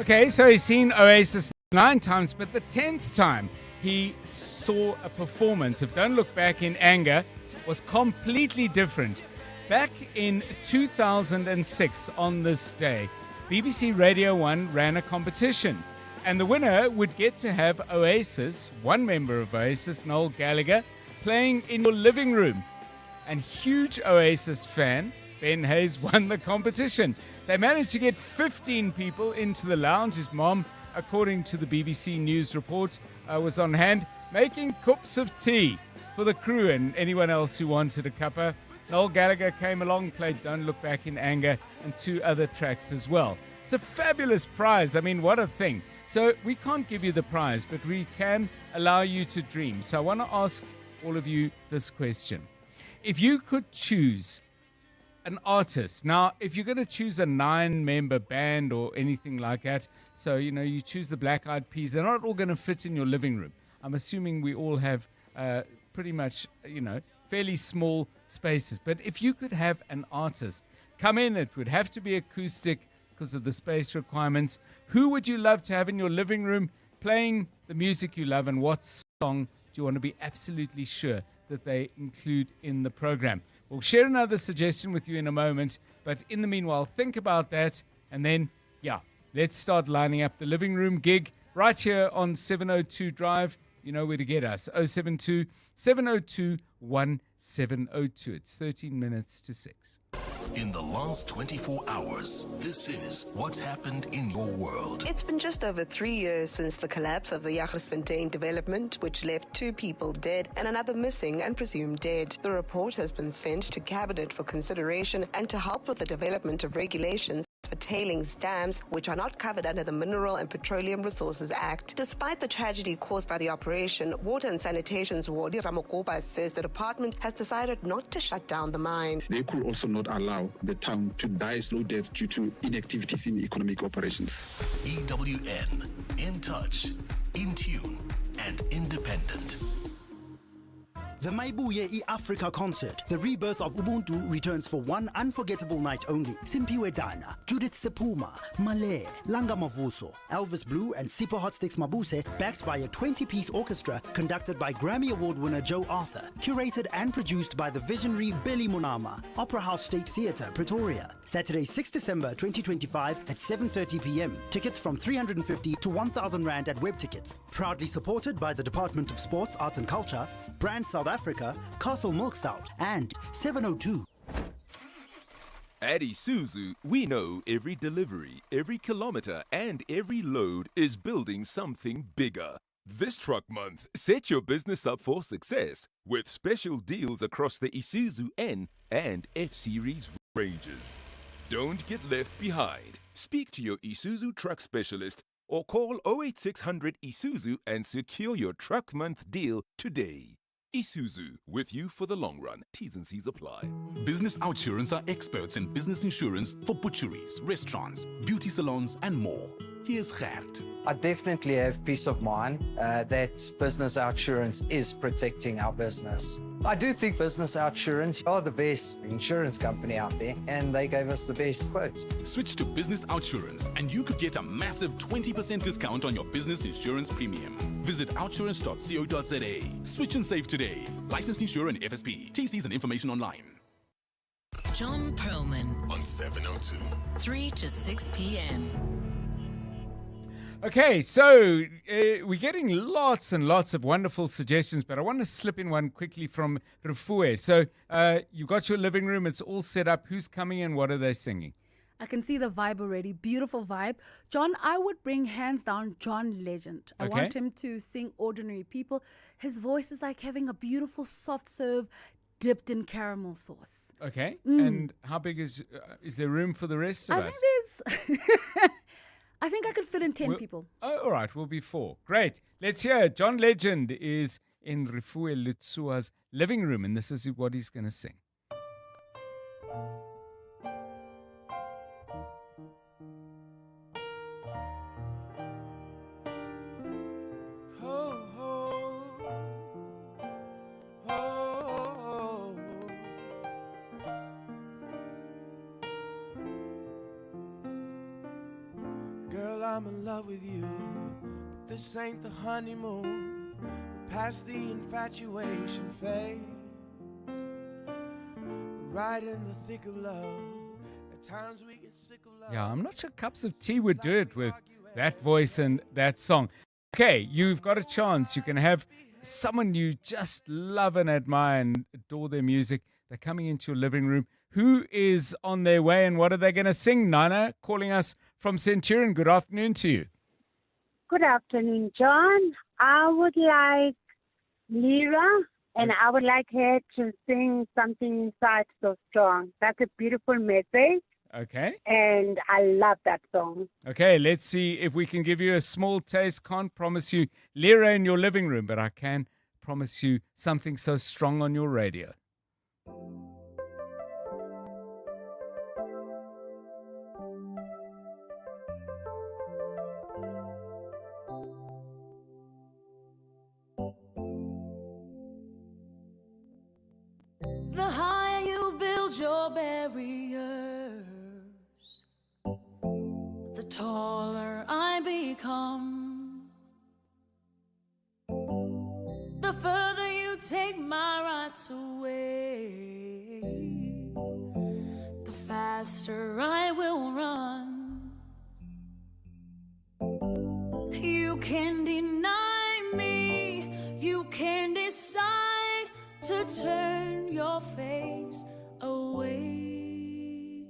Okay, so he's seen Oasis 9 times, but the 10th time he saw a performance of Don't Look Back in Anger was completely different. Back in 2006, on this day, BBC Radio 1 ran a competition, and the winner would get to have Oasis, one member of Oasis, Noel Gallagher, playing in your living room. And huge Oasis fan, Ben Hayes, won the competition. They managed to get 15 people into the lounge. His mom, according to the BBC News report, was on hand making cups of tea for the crew and anyone else who wanted a cuppa. Noel Gallagher came along, played Don't Look Back in Anger and 2 other tracks as well. It's a fabulous prize. I mean, what a thing. So we can't give you the prize, but we can allow you to dream. So I want to ask all of you this question. If you could choose an artist. Now, if you're going to choose a 9-member band or anything like that, so, you choose the Black Eyed Peas, they're not all going to fit in your living room. I'm assuming we all have pretty much, fairly small spaces. But if you could have an artist come in, it would have to be acoustic because of the space requirements. Who would you love to have in your living room playing the music you love, and what song do you want to be absolutely sure that they include in the program? We'll share another suggestion with you in a moment, but in the meanwhile, think about that, and then, let's start lining up the living room gig right here on 702 Drive. You know where to get us, 072 702 1702. It's 13 minutes to 6. In the last 24 hours, this is what's happened in your world. It's been just over 3 years since the collapse of the Jagersfontein development, which left 2 people dead and another missing and presumed dead. The report has been sent to Cabinet for consideration and to help with the development of regulations for tailings dams, which are not covered under the Mineral and Petroleum Resources Act. Despite the tragedy caused by the operation, Water and Sanitation's Wadi Ramokoba says the department has decided not to shut down the mine. They could also not allow the town to die slow deaths due to inactivities in economic operations. EWN, in touch, in tune, and independent. The Maibuye e-Africa concert, the rebirth of Ubuntu, returns for one unforgettable night only. Simpiwe Dana, Judith Sepuma, Malay, Langa Mavuso, Elvis Blue and Sipho Hotsticks Mabuse, backed by a 20-piece orchestra conducted by Grammy Award winner Joe Arthur, curated and produced by the visionary Billy Munama. Opera House State Theatre, Pretoria. Saturday, 6 December 2025 at 7:30 p.m. Tickets from 350 to 1,000 Rand at Web Tickets. Proudly supported by the Department of Sports, Arts and Culture, Brand South Africa, Castle Milk Stout, and 702. At Isuzu, we know every delivery, every kilometer, and every load is building something bigger. This truck month, set your business up for success with special deals across the Isuzu N and F Series ranges. Don't get left behind. Speak to your Isuzu truck specialist or call 08600 Isuzu and secure your truck month deal today. Isuzu, with you for the long run. T's and C's apply. Business Outsurance are experts in business insurance for butcheries, restaurants, beauty salons, and more. Here's Gert. I definitely have peace of mind that Business Outsurance is protecting our business. I do think Business Outsurance are the best insurance company out there, and they gave us the best quotes. Switch to Business Outsurance, and you could get a massive 20% discount on your business insurance premium. Visit outsurance.co.za. Switch and save today. Licensed insurer and FSP. TCs and information online. John Perlman On 702. 3 to 6 p.m. Okay, so we're getting lots and lots of wonderful suggestions, but I want to slip in one quickly from Rufue. So you got your living room, it's all set up. Who's coming in? What are they singing? I can see the vibe already. Beautiful vibe. John, I would bring hands down John Legend. I want him to sing Ordinary People. His voice is like having a beautiful soft serve dipped in caramel sauce. Okay, and how big is there room for the rest of us? I think there's... I think I could fit in 10 people. Oh, all right, we'll be 4. Great. Let's hear. John Legend is in Rufue Lutsua's living room, and this is what he's going to sing. I'm in love with you, but this ain't the honeymoon. We're past the infatuation phase. We're right in the thick of love. At times we get sick of love. Yeah, I'm not sure Cups of Tea would do it with that voice and that song. Okay, you've got a chance. You can have someone you just love and admire and adore their music. They're coming into your living room. Who is on their way and what are they going to sing? Nana calling us from Centurion. Good afternoon to you. Good afternoon, John. I would like Lyra, and I would like her to sing Something Inside So Strong. That's a beautiful message. Okay. And I love that song. Okay, let's see if we can give you a small taste. Can't promise you Lyra in your living room, but I can promise you Something So Strong on your radio. The higher you build your barriers, the taller I become. The further you take my rights away, the faster I will run. You can deny me, you can decide to turn your face away.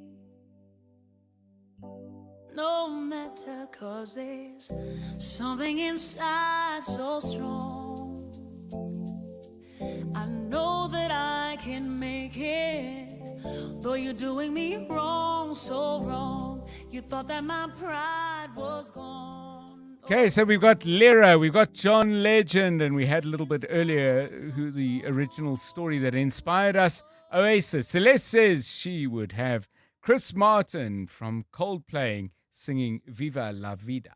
No matter, 'cause there's something inside so strong. I know that I can make it, though you're doing me wrong, so wrong. You thought that my pride was gone. Okay, so we've got Lyra, we've got John Legend, and we had a little bit earlier who the original story that inspired us, Oasis. Celeste says she would have Chris Martin from Coldplay singing Viva la Vida.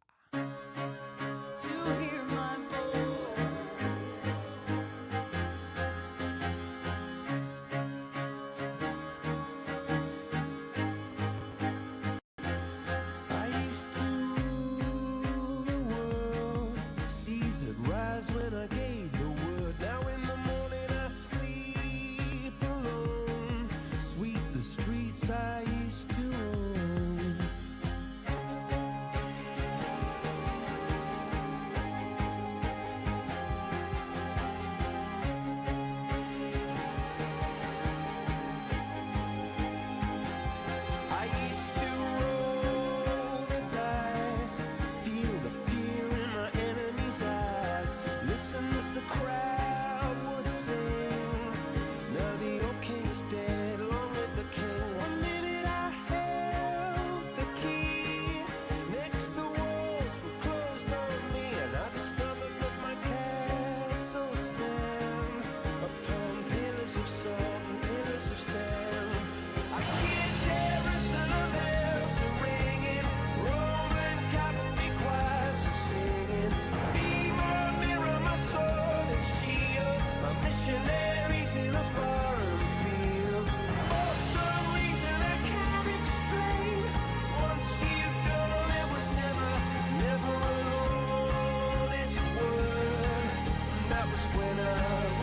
just when I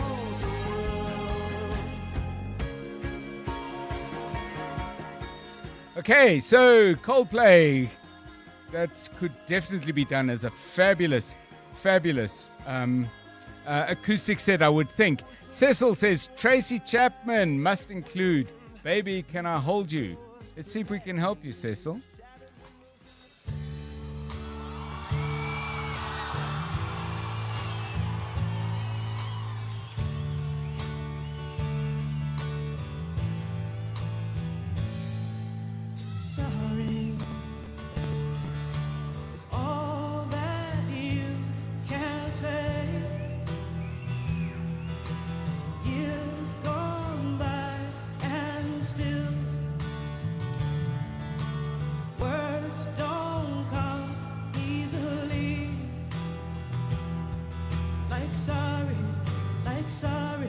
ruled the world. Okay, so Coldplay. That could definitely be done as a fabulous acoustic set, I would think. Cecil says Tracy Chapman must include Baby Can I Hold You. Let's see if we can help you, Cecil. Sorry is all that you can say. Years gone by and still words don't come easily. Like sorry, like sorry.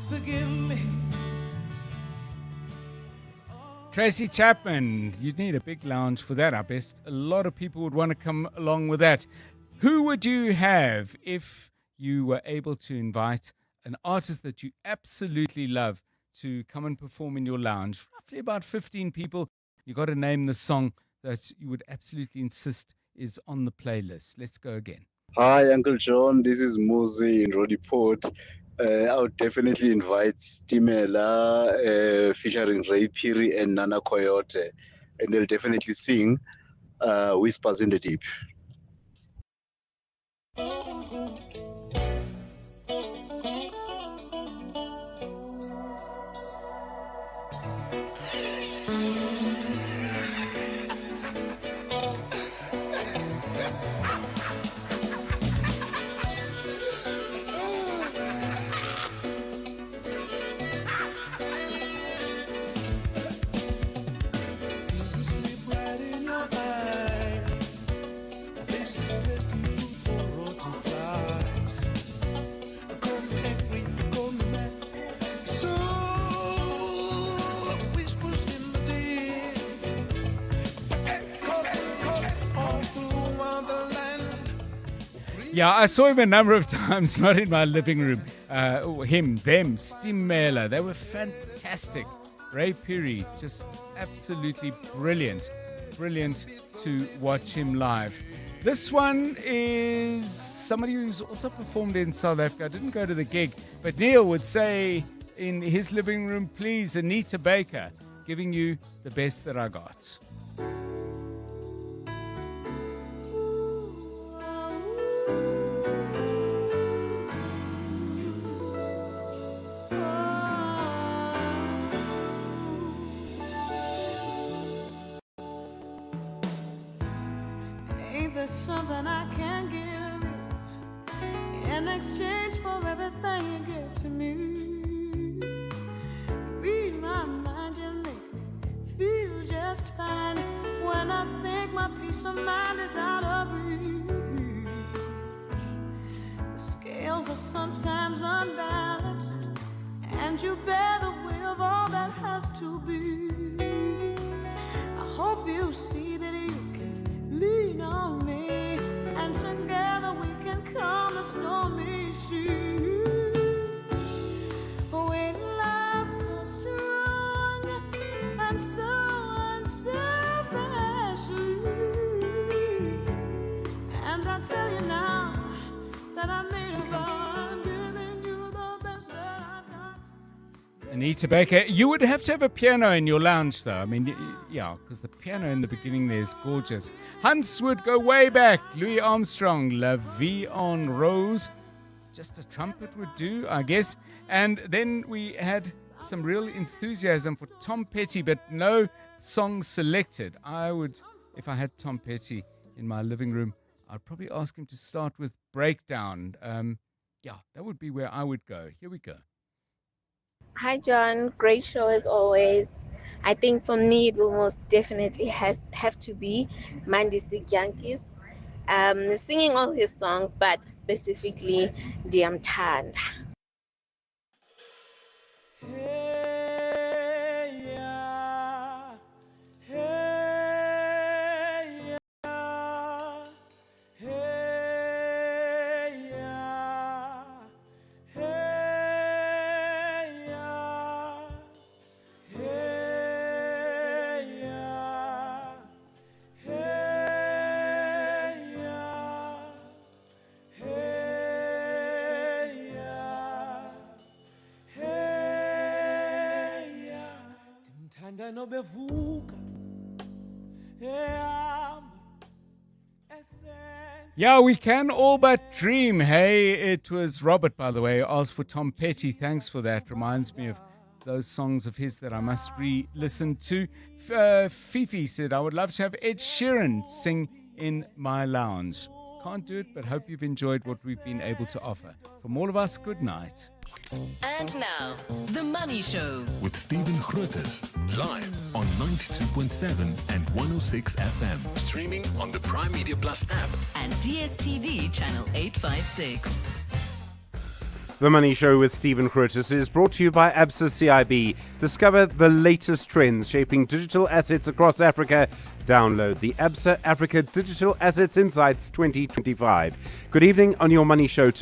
Forgive me. Tracy Chapman, you'd need a big lounge for that, I bet. A lot of people would want to come along with that. Who would you have if you were able to invite an artist that you absolutely love to come and perform in your lounge? Roughly about 15 people. You got to name the song that you would absolutely insist is on the playlist. Let's go again. Hi, Uncle John. This is Muzi in Rodiport. I would definitely invite Stimela featuring Ray Piri and Nana Coyote, and they'll definitely sing Whispers in the Deep. Yeah, I saw him a number of times, not in my living room. Them, Stimela, they were fantastic. Ray Piri, just absolutely brilliant. Brilliant to watch him live. This one is somebody who's also performed in South Africa. I didn't go to the gig, but Neil would say in his living room, please, Anita Baker, giving you the best that I got. Ain't there something I can give you in exchange for everything you give to me? Read my mind, you make me feel just fine. When I think my peace of mind is out of reach, the scales are sometimes unbalanced, and you bear the weight of all that has to be. I hope you see that you can lean on me, and together we can calm the stormy seas. When love's so strong and so unselfish, and I tell you now that I made a vow, I'm giving you the best that I've got. Anita Baker, you would have to have a piano in your lounge, though. I mean, yeah, because the piano in the beginning there is gorgeous. Hans would go way back. Louis Armstrong, La Vie en Rose. Just a trumpet would do, I guess. And then we had some real enthusiasm for Tom Petty, but no songs selected. I would, if I had Tom Petty in my living room, I'd probably ask him to start with Breakdown. Yeah, that would be where I would go. Here we go. Hi, John. Great show as always. I think for me, it will most definitely have to be Mandisi Yankees. Singing all his songs, but specifically Diamtanda. Yeah, we can all but dream. Hey, it was Robert, by the way, asked for Tom Petty. Thanks for that. Reminds me of those songs of his that I must re-listen to. Fifi said, I would love to have Ed Sheeran sing in my lounge. Can't do it, but hope you've enjoyed what we've been able to offer. From all of us, good night. And now, The Money Show. With Stephen Grootes, live on 92.7 and 106 FM. Streaming on the Prime Media Plus app. And DSTV channel 856. The Money Show with Stephen Grootes is brought to you by ABSA CIB. Discover the latest trends shaping digital assets across Africa. Download the ABSA Africa Digital Assets Insights 2025. Good evening on your Money Show tonight.